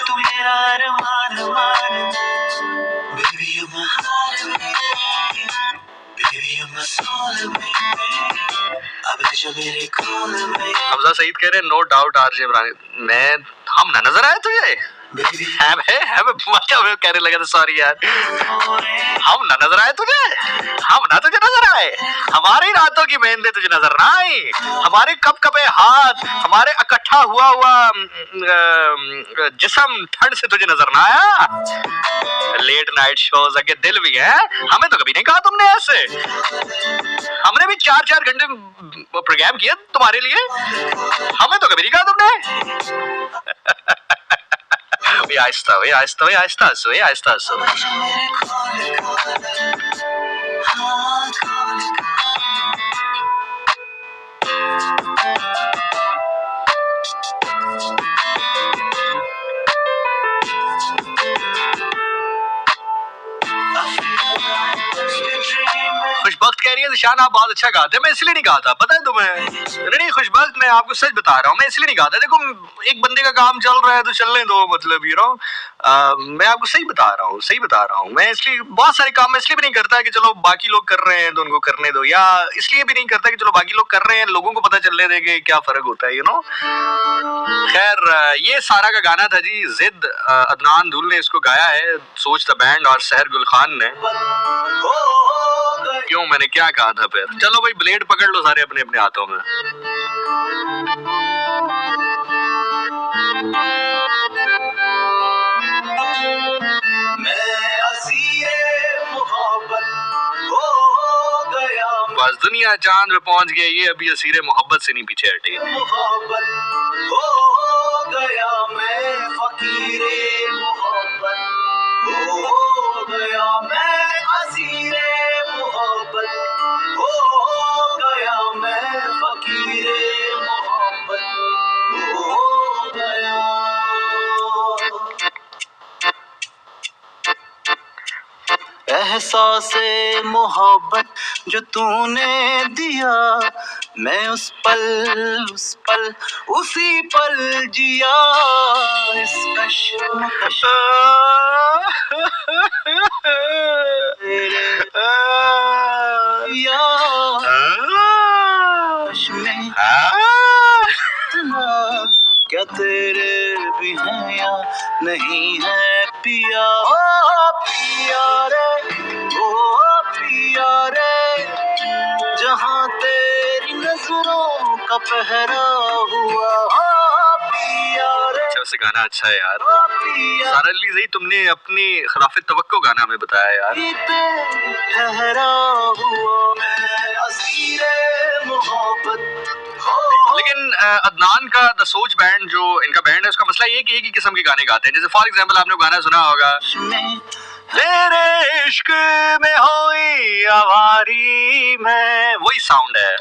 Speaker 2: तू मेरा अरमान मान, baby you my heart, baby you my soul, baby अब जो मेरे खोल में।
Speaker 1: हमजा सईद कह रहे हैं नो डाउट आरजे इमरान, मैं हम ना नजर आए तुझे? है मतलब कहने लगा था सॉरी यार, हम ना नजर आए तुझे, हम ना तुझे नजर आए, हमारी रातों की मेहनतें तुझे नजर ना आई, हमारे कप कपे हाथ, हमारे इकट्ठा हुआ जिस्म ठंड से तुझे नजर ना आया। लेट नाइट शोज के दिल भी है, हमें तो कभी नहीं कहा तुमने ऐसे, हमने भी 4-4 घंटे प्रोग्राम किया तुम्हारे लिए, हमें तो कभी नहीं कहा तुमने। आहिस्ता आहिस्ता खुशबख्त कह रही है निशान आप बहुत अच्छा गाते हैं, मैं इसलिए नहीं गाता पता है तुम्हें। नहीं खुशबख्त, मैं आपको सच बता रहा हूँ, मैं इसलिए नहीं गाता। देखो एक बंदे का काम चल रहा है तो चलने दो, मतलब यू नो मैं आपको सही बता रहा हूँ। मैं इसलिए बहुत सारे काम मैं इसलिए भी नहीं करता कि चलो बाकी लोग कर रहे हैं तो उनको करने दो, या इसलिए भी नहीं करता कि चलो बाकी लोग कर रहे हैं लोगों को पता चलने देंगे क्या फर्क होता है, यू नो। खैर ये सारा का गाना था जी, जिद अदनान धुल ने इसको गाया है, सोच द बैंड और सहर गुल खान ने। क्यों, मैंने क्या कहा था फिर? चलो भाई ब्लेड पकड़ लो सारे अपने अपने हाथों में। बस दुनिया चांद पे पहुंच गया, ये अभी असीरे मोहब्बत से नहीं पीछे हटी।
Speaker 2: मोहब्बत हो गया मैं फकीरे मोहब्बत, हो गया मैं असीरे मोहब्बत, हो गया मैं फकीरे मोहब्बत, हो गया। एहसासे मोहब्बत जो तूने दिया, मैं उस पल उसी पल जिया, इस कश्मकश में क्या तेरे भी हैं या नहीं है पिया, ओ पिया रे, ओ पिया रे, जहाँ तेरी नजरों का पहरा हुआ, ओ पिया रे।
Speaker 1: वैसे गाना अच्छा है यार, सारा रिलीज ही तुमने अपनी खिलाफ तवक्को गाना हमें बताया यार।
Speaker 2: ठहरा हुआ मैं असीरे मोहब्बत।
Speaker 1: लेकिन अदनान का द सोच बैंड जो इनका बैंड है, उसका मसला ये कि एक ही किस्म के गाने गाते हैं। जैसे फॉर एग्जांपल आपने गाना सुना होगा, तेरे इश्क में होई आवारी में, वही साउंड है।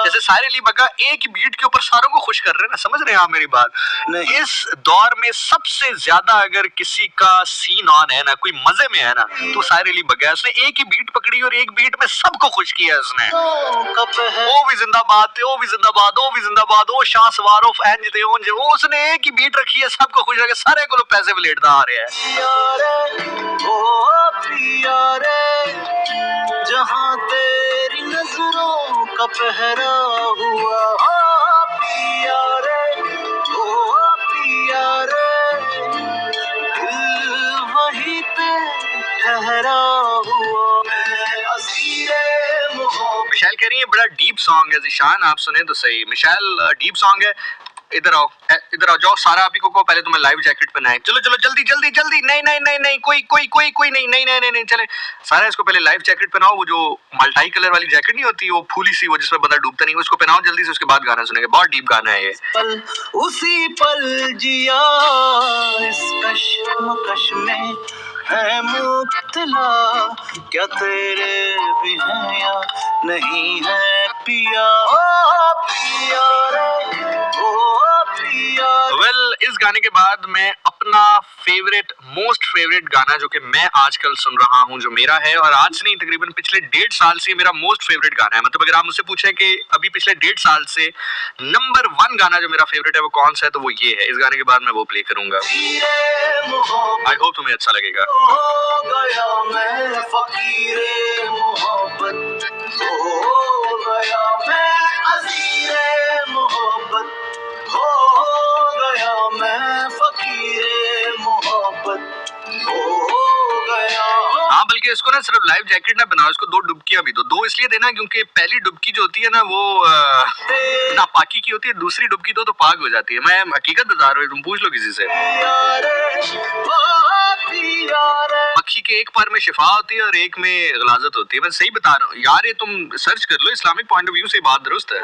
Speaker 1: जैसे सारे अली बग्गा एक ही बीट के ऊपर सारों को खुश कर रहे हैं ना, समझ रहे हैं आप मेरी बात? इस दौर में सबसे ज्यादा अगर किसी का सीन ऑन है ना, कोई मजे में है ना, तो सारे अली बग्गा। उसने एक ही बीट पकड़ी और एक बीट में सबको खुश किया उसने। ओ भी जिंदाबाद, ओ भी जिंदाबाद, ओ भी जिंदाबाद, ओ शाह सवार, वो उसने एक ही बीट रखी है, सबको खुश रखे, सारे को पैसे ब्लेडदा आ रहे हैं।
Speaker 2: ओ पिया रे, जहाँ तेरी नजरों का पहरा हुआ, ओ पिया रे, ओ पिया रे, दिल वहीं पे ठहरा हुआ मैं असीरे मोहब्बत।
Speaker 1: मिशेल कह रही है बड़ा डीप सॉन्ग है ज़िशान, आप सुने तो सही। मिशेल डीप सॉन्ग है, इधर आओ जाओ। सारा आप ही को पहले तुम्हें लाइव जैकेट पहनाए, चलो जल्दी। नहीं कोई नहीं, चले सारा इसको पहले लाइव जैकेट पहनाओ, वो जो मल्टाई कलर वाली जैकेट नहीं होती, वो फूली सी, वो जिसमें बंदा डूबता नहीं, उसको पहनाओ जल्दी से, उसके बाद गाना सुनेंगे। बहुत डीप गाना है ये।
Speaker 2: पल उसी पल जिया, इस कश्मकश में है मुब्तला, क्या तेरे भी हैं या नहीं है पिया ओ पिया रे ओ पिया।
Speaker 1: वेल इस गाने के बाद मैं अपना मोस्ट फेवरेट गाना जो कि मैं आजकल सुन रहा हूं, जो मेरा है और आज नहीं तकरीबन पिछले 1.5 साल से मेरा मोस्ट फेवरेट गाना है। मतलब अगर आप मुझसे पूछे कि अभी पिछले 1.5 साल से नंबर 1 गाना जो मेरा फेवरेट है वो कौन सा है, तो वो ये है। इस गाने के बाद मैं वो प्ले करूंगा। आई होप तुम्हें अच्छा लगेगा।
Speaker 2: हो गया मैं फकीरे मोहब्बत, हो गया मैं असीरे मोहब्बत, हो गया मैं फकीरे मोहब्बत, हो गया।
Speaker 1: हाँ, बल्कि इसको ना सिर्फ लाइफ जैकेट ना बनाओ, इसको 2 डुबकियां भी दो इसलिए देना क्योंकि पहली डुबकी जो होती है ना वो नापाकी की होती है, दूसरी डुबकी दो तो पाक हो जाती है। मैं हकीकत बता रहा हूँ, तुम पूछ लो किसी से। मक्खी के एक पर में शिफा होती है और एक में गलाजत होती है। मैं सही बता रहा हूँ यार, ये तुम सर्च कर लो, इस्लामिक पॉइंट ऑफ व्यू से बात दुरुस्त है।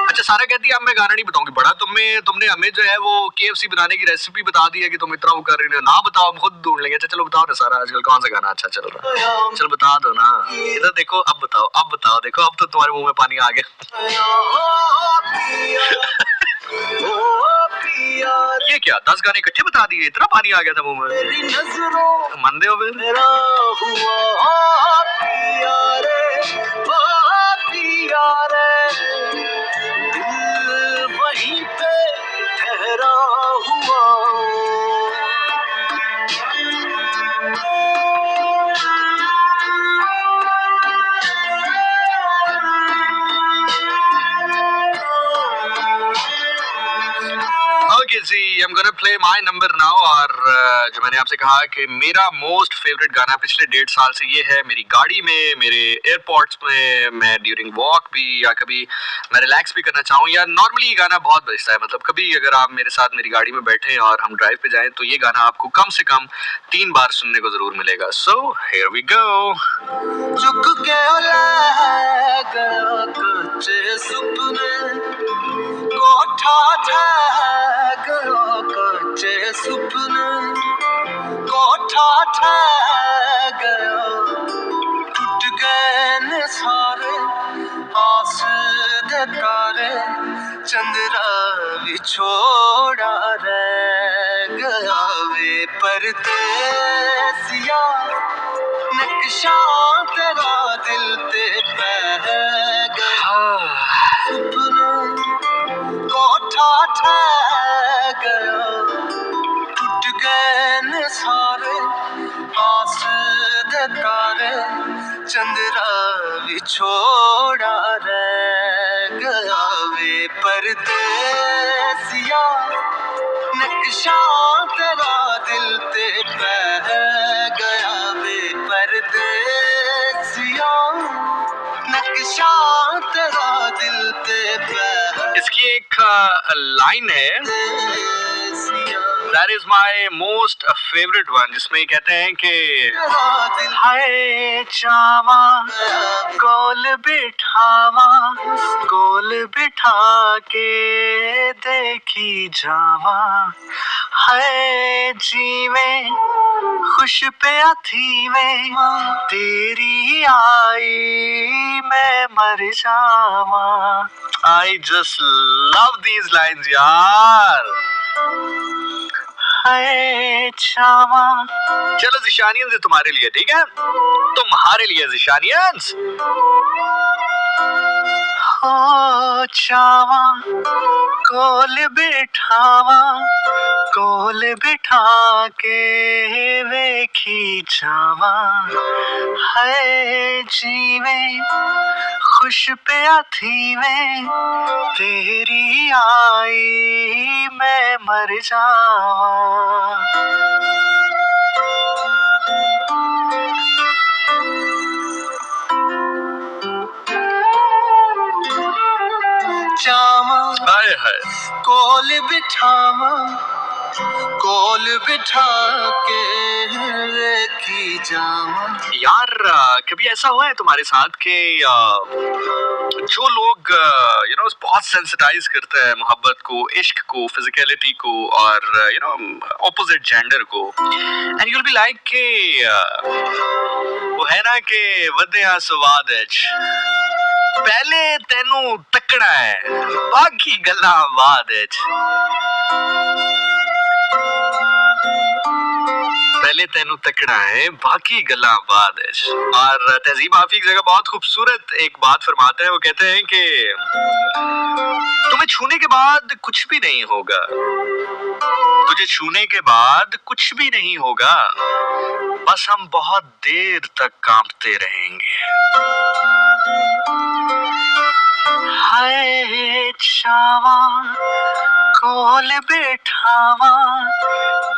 Speaker 1: अच्छा, सारा कहती है अब मैं गाना नहीं बताऊंगी। बड़ा तुमने हमें जो है वो KFC बनाने की रेसिपी बता दी है कि तुम इतना वो कर रही हो। ना बताओ, हम खुद ढूंढ लेंगे। अच्छा चलो बताओ ना सारा, आजकल कौन सा गाना अच्छा चल रहा है, चलो बता दो ना। इधर देखो, अब बताओ, देखो अब तो तुम्हारे मुंह में पानी आ गया। ये क्या 10 गाने इकट्ठे बता दिए, इतना पानी आ गया था मुंह में। मंदे हो फिर।
Speaker 2: वहीं पे ठहरा हुआ।
Speaker 1: Okay ji, I'm gonna play my number now। और जो मैंने आपसे कहा कि मेरा मोस्ट फेवरेट गाना पिछले 1.5 साल से ये है। मेरी गाड़ी में, मेरे एयरपोर्ट्स में, मैं ड्यूरिंग वॉक भी, या कभी मैं रिलैक्स भी करना चाहूँ, या नॉर्मली ये गाना बहुत बजता है। मतलब कभी अगर आप मेरे साथ मेरी गाड़ी में बैठे और हम ड्राइव पे जाएं तो ये गाना आपको कम से कम 3 बार सुनने को जरूर मिलेगा। So here we go.
Speaker 2: चुक के गया कुछ सुपने कोठा ठह गया, कच्चे सुपने कोठा ठह गया, टूट गए न सारे आस दे तारे, चंद्रा विछोड़ा रह गया वे परदेसिया, नक्शा तेरा दिल ते बह गया, सुपने कोठा ठह गया, टूट गए न सारे आस दे तारे, चंद्रा विछोड़ा रह गया वे परदेसिया, नक्शा तेरा दिल ते बह गया वे परदेसिया, नक्शा तेरा दिल ते बह।
Speaker 1: इसकी एक लाइन है, That is my most favorite one, जिसमें ये कहते हैं कि हाय चावा गोल बिठावा, गोल बिठा के देखी जावा, हाय जीवे खुश पे अथीवे, तेरी आई मैं मर जावा। I just love these lines यार। हाय चावा, चलो जिशानियंस तुम्हारे लिए, ठीक है, तुम्हारे लिए जिशानियंस। हो चावा कोल बिठावा, कोल बिठा के वेखी जावा, है जीवे खुश पे अथीवे, तेरी आई मैं मर जावा।
Speaker 2: चावा
Speaker 1: हाय हाय
Speaker 2: कोल बिठावा, कोल बिठा के की जावा।
Speaker 1: यार कभी ऐसा हुआ है तुम्हारे साथ कि जो लोग बहुत सेंसिटाइज करते हैं मोहब्बत को, इश्क को, फिजिकलिटी को और ऑपोजिट जेंडर को, and you will be like कि वो है ना कि वधिया स्वाद है, पहले तेनू तकड़ा है बाकी गल्लां बाद विच, पहले तेनू तकड़ा है बाकी गल्लां बाद विच। और तहजीब हाफिज जगह बहुत खूबसूरत एक बात फरमाते हैं, वो कहते हैं कि तुम्हें छूने के बाद कुछ भी नहीं होगा, तुझे छूने के बाद कुछ भी नहीं होगा, बस हम बहुत देर तक कांपते रहेंगे। हाय चावा कोल बैठावा,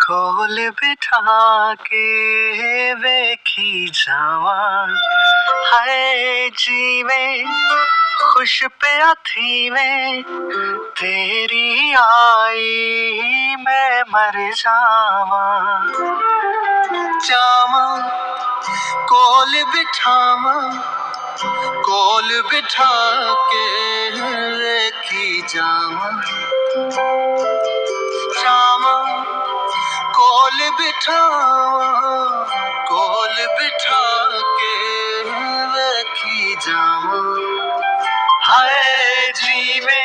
Speaker 1: कोल बिठा के वेखी जावा, हाय जीवे खुश पिया थी में तेरी आई मैं मर जावा।
Speaker 2: जावा कोल बिठावा, कोल बिठा के की जावा। जावा कोल बिठावा, कोल बिठा के की जावा,
Speaker 1: हाय जीवे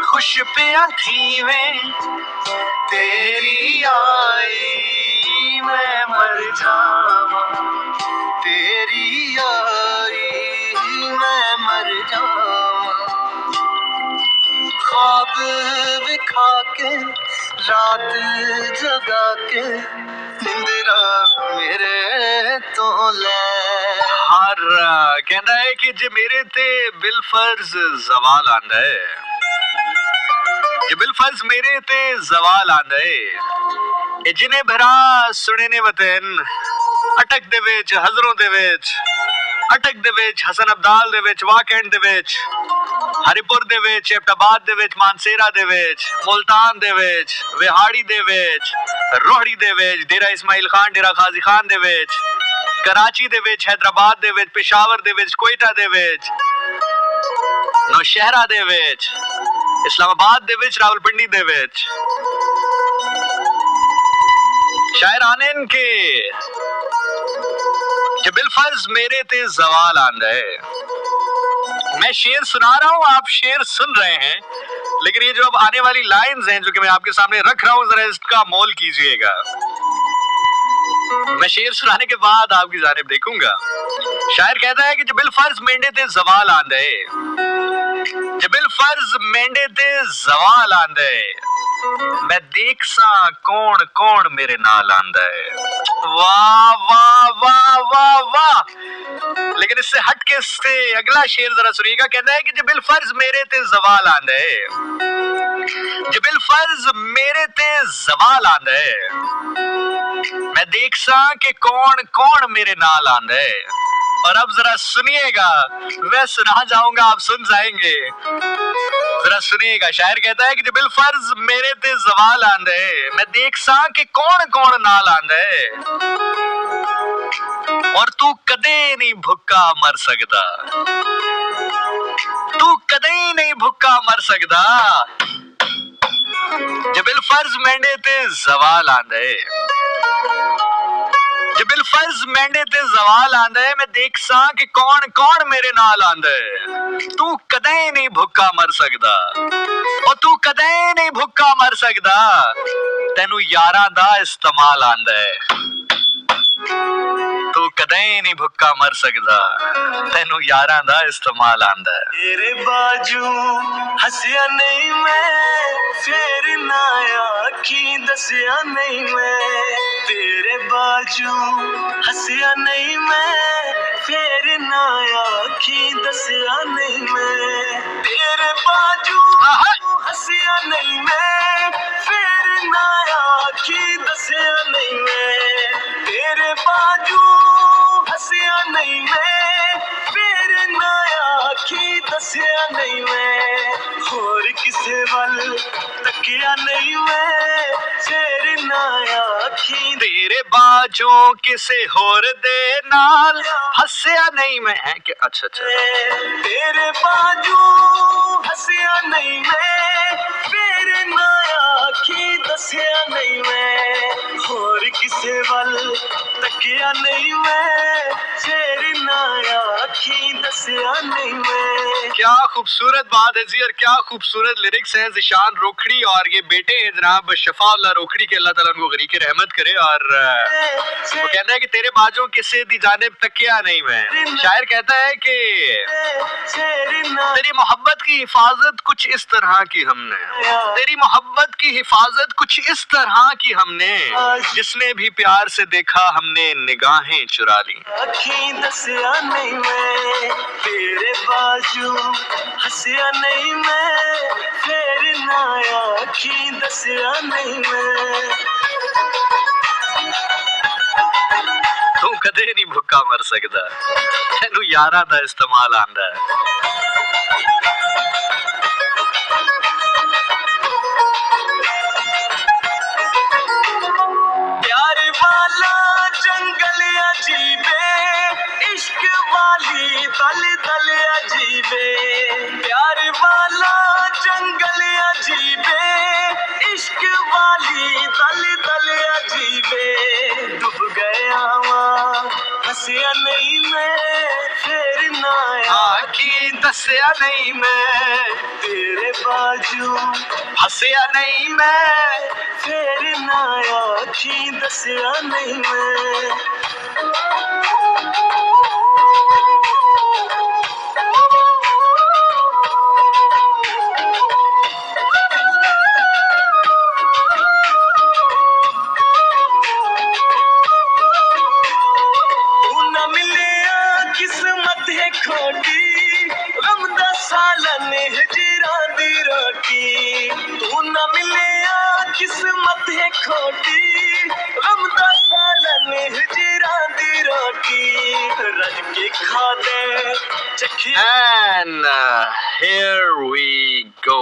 Speaker 1: खुश पिया थी में तेरी आई मैं मर जावा,
Speaker 2: तेरी आई मैं मर जावा। ख्वाब विखा के रात जगा के निंदरा मेरे तो ले।
Speaker 1: हर कहना है कि जे मेरे ते बिलफर्ज जवाल आंदा है, जे बिलफर्ज मेरे ते जवाल आंदा है, जिन्हें भरा सुने ने वतन अटक दे विच हजरों दे विच, अटक दे विच हसन अब्दाल दे विच, वाकैंड दे विच, हरिपुर दे विच, एबटाबाद दे विच, मानसेरा दे विच, मुल्तान दे विच, विहाड़ी दे विच, रोहड़ी दे विच, डेरा इस्माइल खान, डेरा गाजी खान दे विच, कराची दे विच, हैदराबाद दे विच, पेशावर दे विच, कोयटा दे विच, नौशहरा दे विच, इस्लामाबाद दे विच, रावलपिंडी दे विच। शायर आनेन के जब बिलफर्ज मेरे ते जवाल आंदा है, मैं शेर सुना रहा हूं, आप शेर सुन रहे हैं, लेकिन ये जो अब आने वाली लाइंस हैं जो कि मैं आपके सामने रख रहा हूं, जरा इसका मोल कीजिएगा। मैं शेर सुनाने के बाद आपकी जानिब देखूंगा। शायर कहता है कि जब बिलफर्ज मेंढे ते जवाल आंदा है, जब बिलफर्ज मेंढे ते जवाल आंदा है, मैं देख सा कौन कौन मेरे नाल आंदा है। वाह वाह वाह वाह वाह। लेकिन इससे हट के इससे अगला शेर जरा सुनिएगा। कहता है कि जब बिलफर्ज मेरे ते जवाल आंदा है, जब बिलफर्ज मेरे ते जवाल आंदा है, मैं देख सा कि कौन कौन मेरे नाल आंदा है। और अब जरा सुनिएगा, मैं सुना जाऊंगा, आप सुन जाएंगे, जरा सुनिएगा। शायर कहता है कि जब बिलफर्ज मेरे ते जवाल आंदा है, मैं देख सा कि कौन कौन नाल आंदा है, और तू कदे नहीं भुक्का मर सकदा, तू कदे नहीं भुक्का मर सकदा। जब बिलफर्ज मेंढे ते जवाल आंदा है, जब बिलफर्ज मेंढे ते जवाल आंदा है, मैं देख सा कि कौन कौन मेरे नाल आंदा है, तू कदे नहीं भुक्का मर सकदा, और तू कदे नहीं भुक्का मर सकदा, तेनू यारां दा इस्तेमाल आंदा है, तू कदे नहीं भुक्का मर सकदा, तेनू यारां दा इस्तेमाल आंदा है।
Speaker 2: तेरे बाजू हसिया नहीं मैं, फेर ना आखी दसिया नहीं मैं, तेरे बाजू हसिया नहीं मैं, फेर ना आखी दसिया नहीं मैं, तेरे बाजू हसिया नहीं मैं, फेर ना आखी दसिया नहीं मैं, तेरे बाजू हसिया नहीं मैं, फेर ना आखी दसिया नहीं मैं, होर किसे वल तकिया नहीं मैं शेर ना आखी
Speaker 1: तेरे बाजों किसे होर दे नाल हंसया नहीं मैं है कि अच्छा
Speaker 2: तेरे बाजू हंसिया नहीं मैं तेरे ना आखी दसिया नहीं मैं होर किसे वल तकिया नहीं मैं शेर ना आखी दसिया नहीं मैं।
Speaker 1: क्या खूबसूरत बात है जी और क्या खूबसूरत लिरिक्स हैं ज़िशान रोखड़ी और ये बेटे हैं जनाब शफाउल्लाह रोखड़ी के, अल्लाह ताला उनको गरीक रहमत करे। और वो कहता है कि तेरे बाजों किसे दी जानिब तकिया नहीं मैं। शायर कहता है कि तेरी मोहब्बत की हिफाजत कुछ इस तरह की हमने, तेरी मोहब्बत की हिफाजत कुछ इस तरह की हमने, जिसने भी प्यार से देखा हमने निगाहें चुरा ली।
Speaker 2: दसिया नहीं मैं तेरे बाजू हंसिया नहीं मैं फिर ना आखी दसिया नहीं मैं।
Speaker 1: तू कदे नहीं भुक्का मर सकता, तेनू यारा दा इस्तेमाल आंदा है।
Speaker 2: प्यार वाला जंगल अजीबे इश्क वाली दल दल अजीबे प्यार वाला जंगल अजीबे इश्क वाली दल दल अजीबे डूब गया वहाँ हंसिया नहीं मैं फिर ना
Speaker 1: आखी दसिया नहीं मैं
Speaker 2: तेरे बाजू
Speaker 1: हंसया नहीं मैं
Speaker 2: फिर ना आखी दसिया नहीं मैं। किस्मत है खोटी गम दा सालन हजरा दी रोटी तू न मिले किस्मत है खोटी गम दा सालन हजरा दी रोटी रज के खा दे चखी।
Speaker 1: And here we go.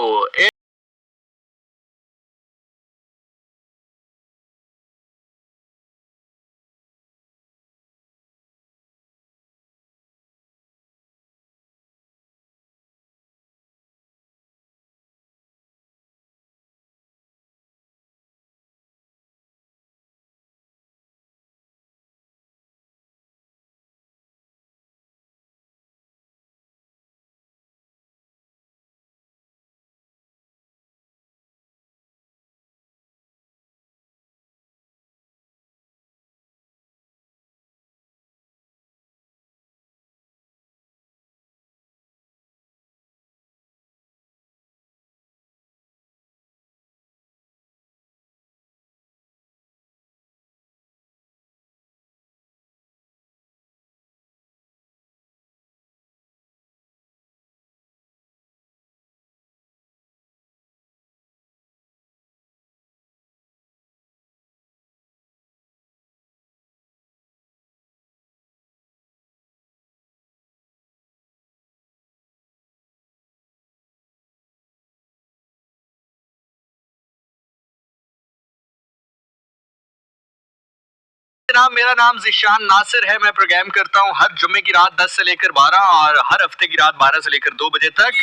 Speaker 1: जनाब मेरा नाम ज़िशान नासिर है। मैं प्रोग्राम करता हूँ हर जुम्मे की रात 10 से लेकर 12 और हर हफ्ते की रात 12 से लेकर 2 बजे तक।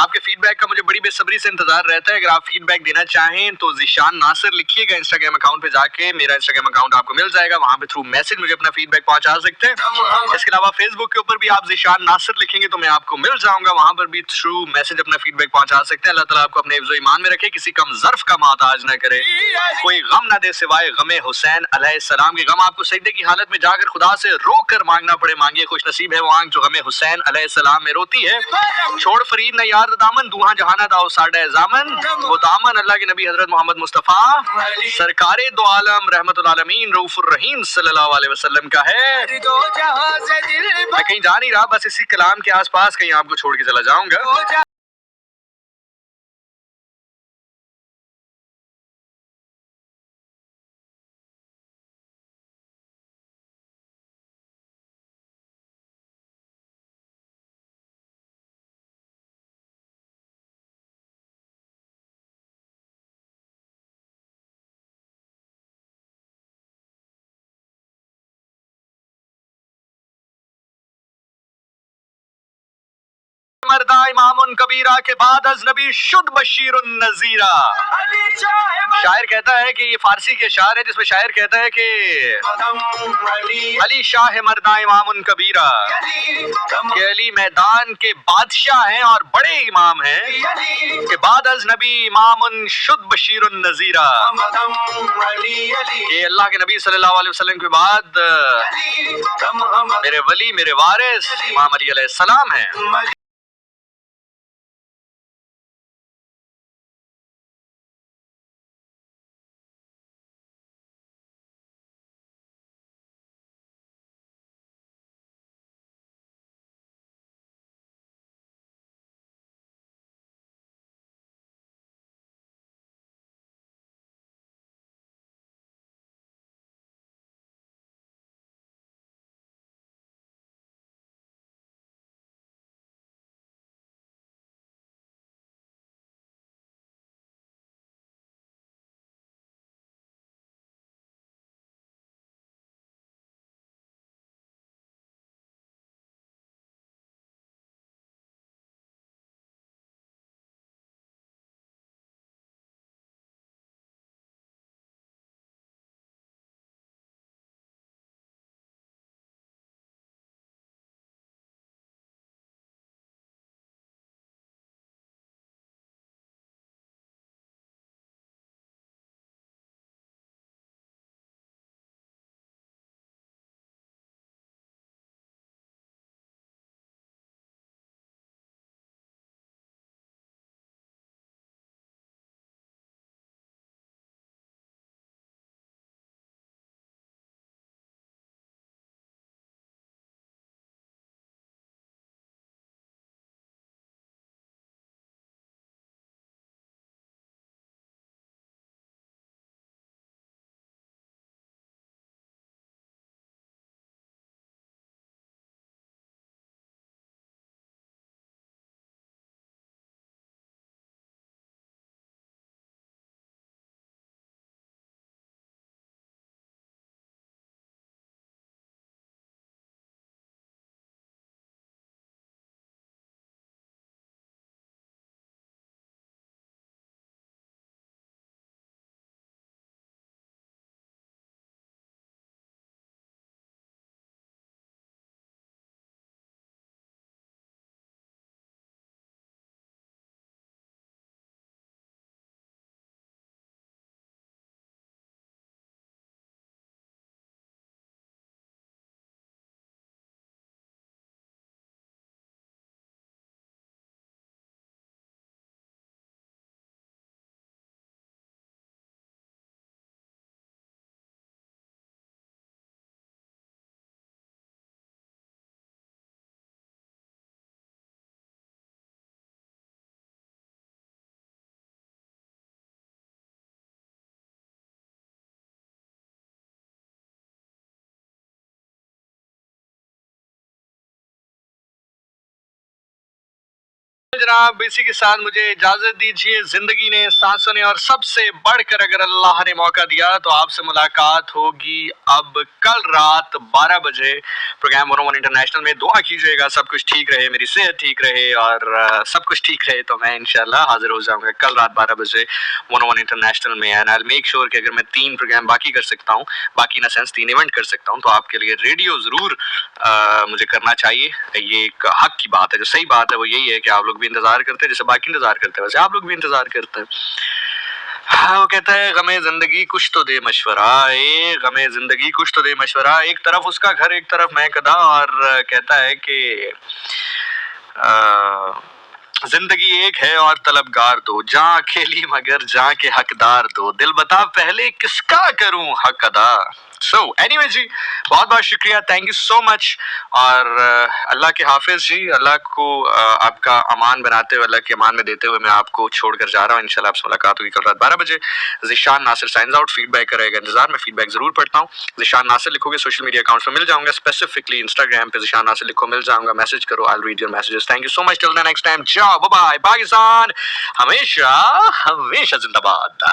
Speaker 1: आपके फीडबैक का मुझे बड़ी बेसब्री से इंतजार रहता है। अगर आप फीडबैक देना चाहें तो ज़िशान नासिर लिखिएगा इंस्टाग्राम अकाउंट पे जाके, मेरा इंस्टाग्राम अकाउंट आपको मिल जाएगा, वहां पे थ्रू मैसेज मुझे अपना फीडबैक पहुंचा सकते हैं। इसके अलावा फेसबुक के ऊपर भी आप ज़िशान नासिर लिखेंगे तो मैं आपको मिल जाऊंगा, वहां पर भी थ्रू मैसेज अपना फीडबैक पहुंचा सकते हैं। अल्लाह ताला आपको अपने हिफ्ज़ ईमान में रखे, किसी कम ज़र्फ का मोहताज न करे, कोई गम ना दे सिवाय गमे हुसैन अलैहिस्सलाम के। गम आपको सजदे की हालत में जाकर खुदा से रो कर मांगना पड़े, मांगिए खुश नसीब है वो आंख जो गमे हुसैन अलैहिस्सलाम में रोती है। छोड़ फरीद न यार दामन दूहा जहाना दाओ साडा जामन, वो दामन अल्लाह के नबी हजरत मोहम्मद मुस्तफ़ा सरकारे दो आलम रहमतुल आलमीन रऊफुर रहीम सल्लल्लाहु अलैहि वसल्लम का है। मैं कहीं जा नहीं रहा, बस इसी कलाम के आसपास कहीं आपको छोड़ के चला जाऊंगा। मर्दा इमामुन कबीरा के बाद अजनबी शुद्ध बशीरुन नजीरा। शायर कहता है कि ये फारसी के शायर है जिसमें शायर कहता है कि अली शाह मर्दा इमामुन कबीरा, कि अली मैदान के बादशाह हैं और बड़े इमाम हैं, के बाद अजनबी इमामुन शुद्ध बशीरुन नजीरा, कि अल्लाह के नबी सल्लल्लाहु अलैहि वसल्लम के बाद मेरे वली मेरे वारिस इमाम अली अलैहिस्सलाम हैं। जनाब इसी के साथ मुझे इजाजत दीजिए। जिंदगी ने, सांसों ने और सबसे बढ़कर अगर अल्लाह ने मौका दिया तो आपसे मुलाकात होगी अब कल रात 12 बजे प्रोग्राम 101 इंटरनेशनल में। दुआ कीजिएगा सब कुछ ठीक रहे, मेरी सेहत ठीक रहे और सब कुछ ठीक रहे तो मैं इंशाल्लाह हाजिर हो जाऊंगा कल रात 12 बजे 101 इंटरनेशनल में। And I will make sure कि अगर मैं 3 प्रोग्राम बाकी कर सकता हूँ, बाकी इन सेंस 3 इवेंट कर सकता हूँ, तो आपके लिए रेडियो ज़रूर मुझे करना चाहिए। ये एक हक की बात है, जो सही बात है वो यही है कि आप लोग भी इंतजार करते हैं, जैसे बाकी इंतजार करते हैं वैसे आप लोग भी इंतजार करते हैं। हाँ, वो कहता है गमे जिंदगी कुछ तो दे मशवरा, गमे जिंदगी कुछ तो दे मशवरा। एक तरफ उसका घर, एक तरफ मैं कदा, और कहता है कि जिंदगी एक है और तलबगार दो, जहाँ अकेली मगर जहाँ के हकदार दो, दिल बता पहले किसका करूं हक अदा। सो एनीवे जी, बहुत बहुत शुक्रिया, थैंक यू सो मच। और अल्लाह के हाफिज जी, अल्लाह को आपका अमान बनाते हुए, अल्लाह के अमान में देते हुए मैं आपको छोड़कर जा रहा हूँ। इंशाल्लाह आपसे मुलाकात होगी कल रात 12 बजे। Zeeshan Nasir signs out, feedback का रहेगा इंतजार, मैं फीडबैक जरूर पढ़ता हूँ। ज़िशान नासिर लिखोगे सोशल मीडिया अकाउंट्स में मिल जाऊंगा, स्पेसिफिकली इंस्टाग्राम पे ज़िशान नासिर लिखो मिल जाऊंगा, मैसेज करो, I will read your messages. Thank you so much, till the next time, जाओ बाय बाय। पाकिस्तान हमेशा हमेशा जिंदाबाद।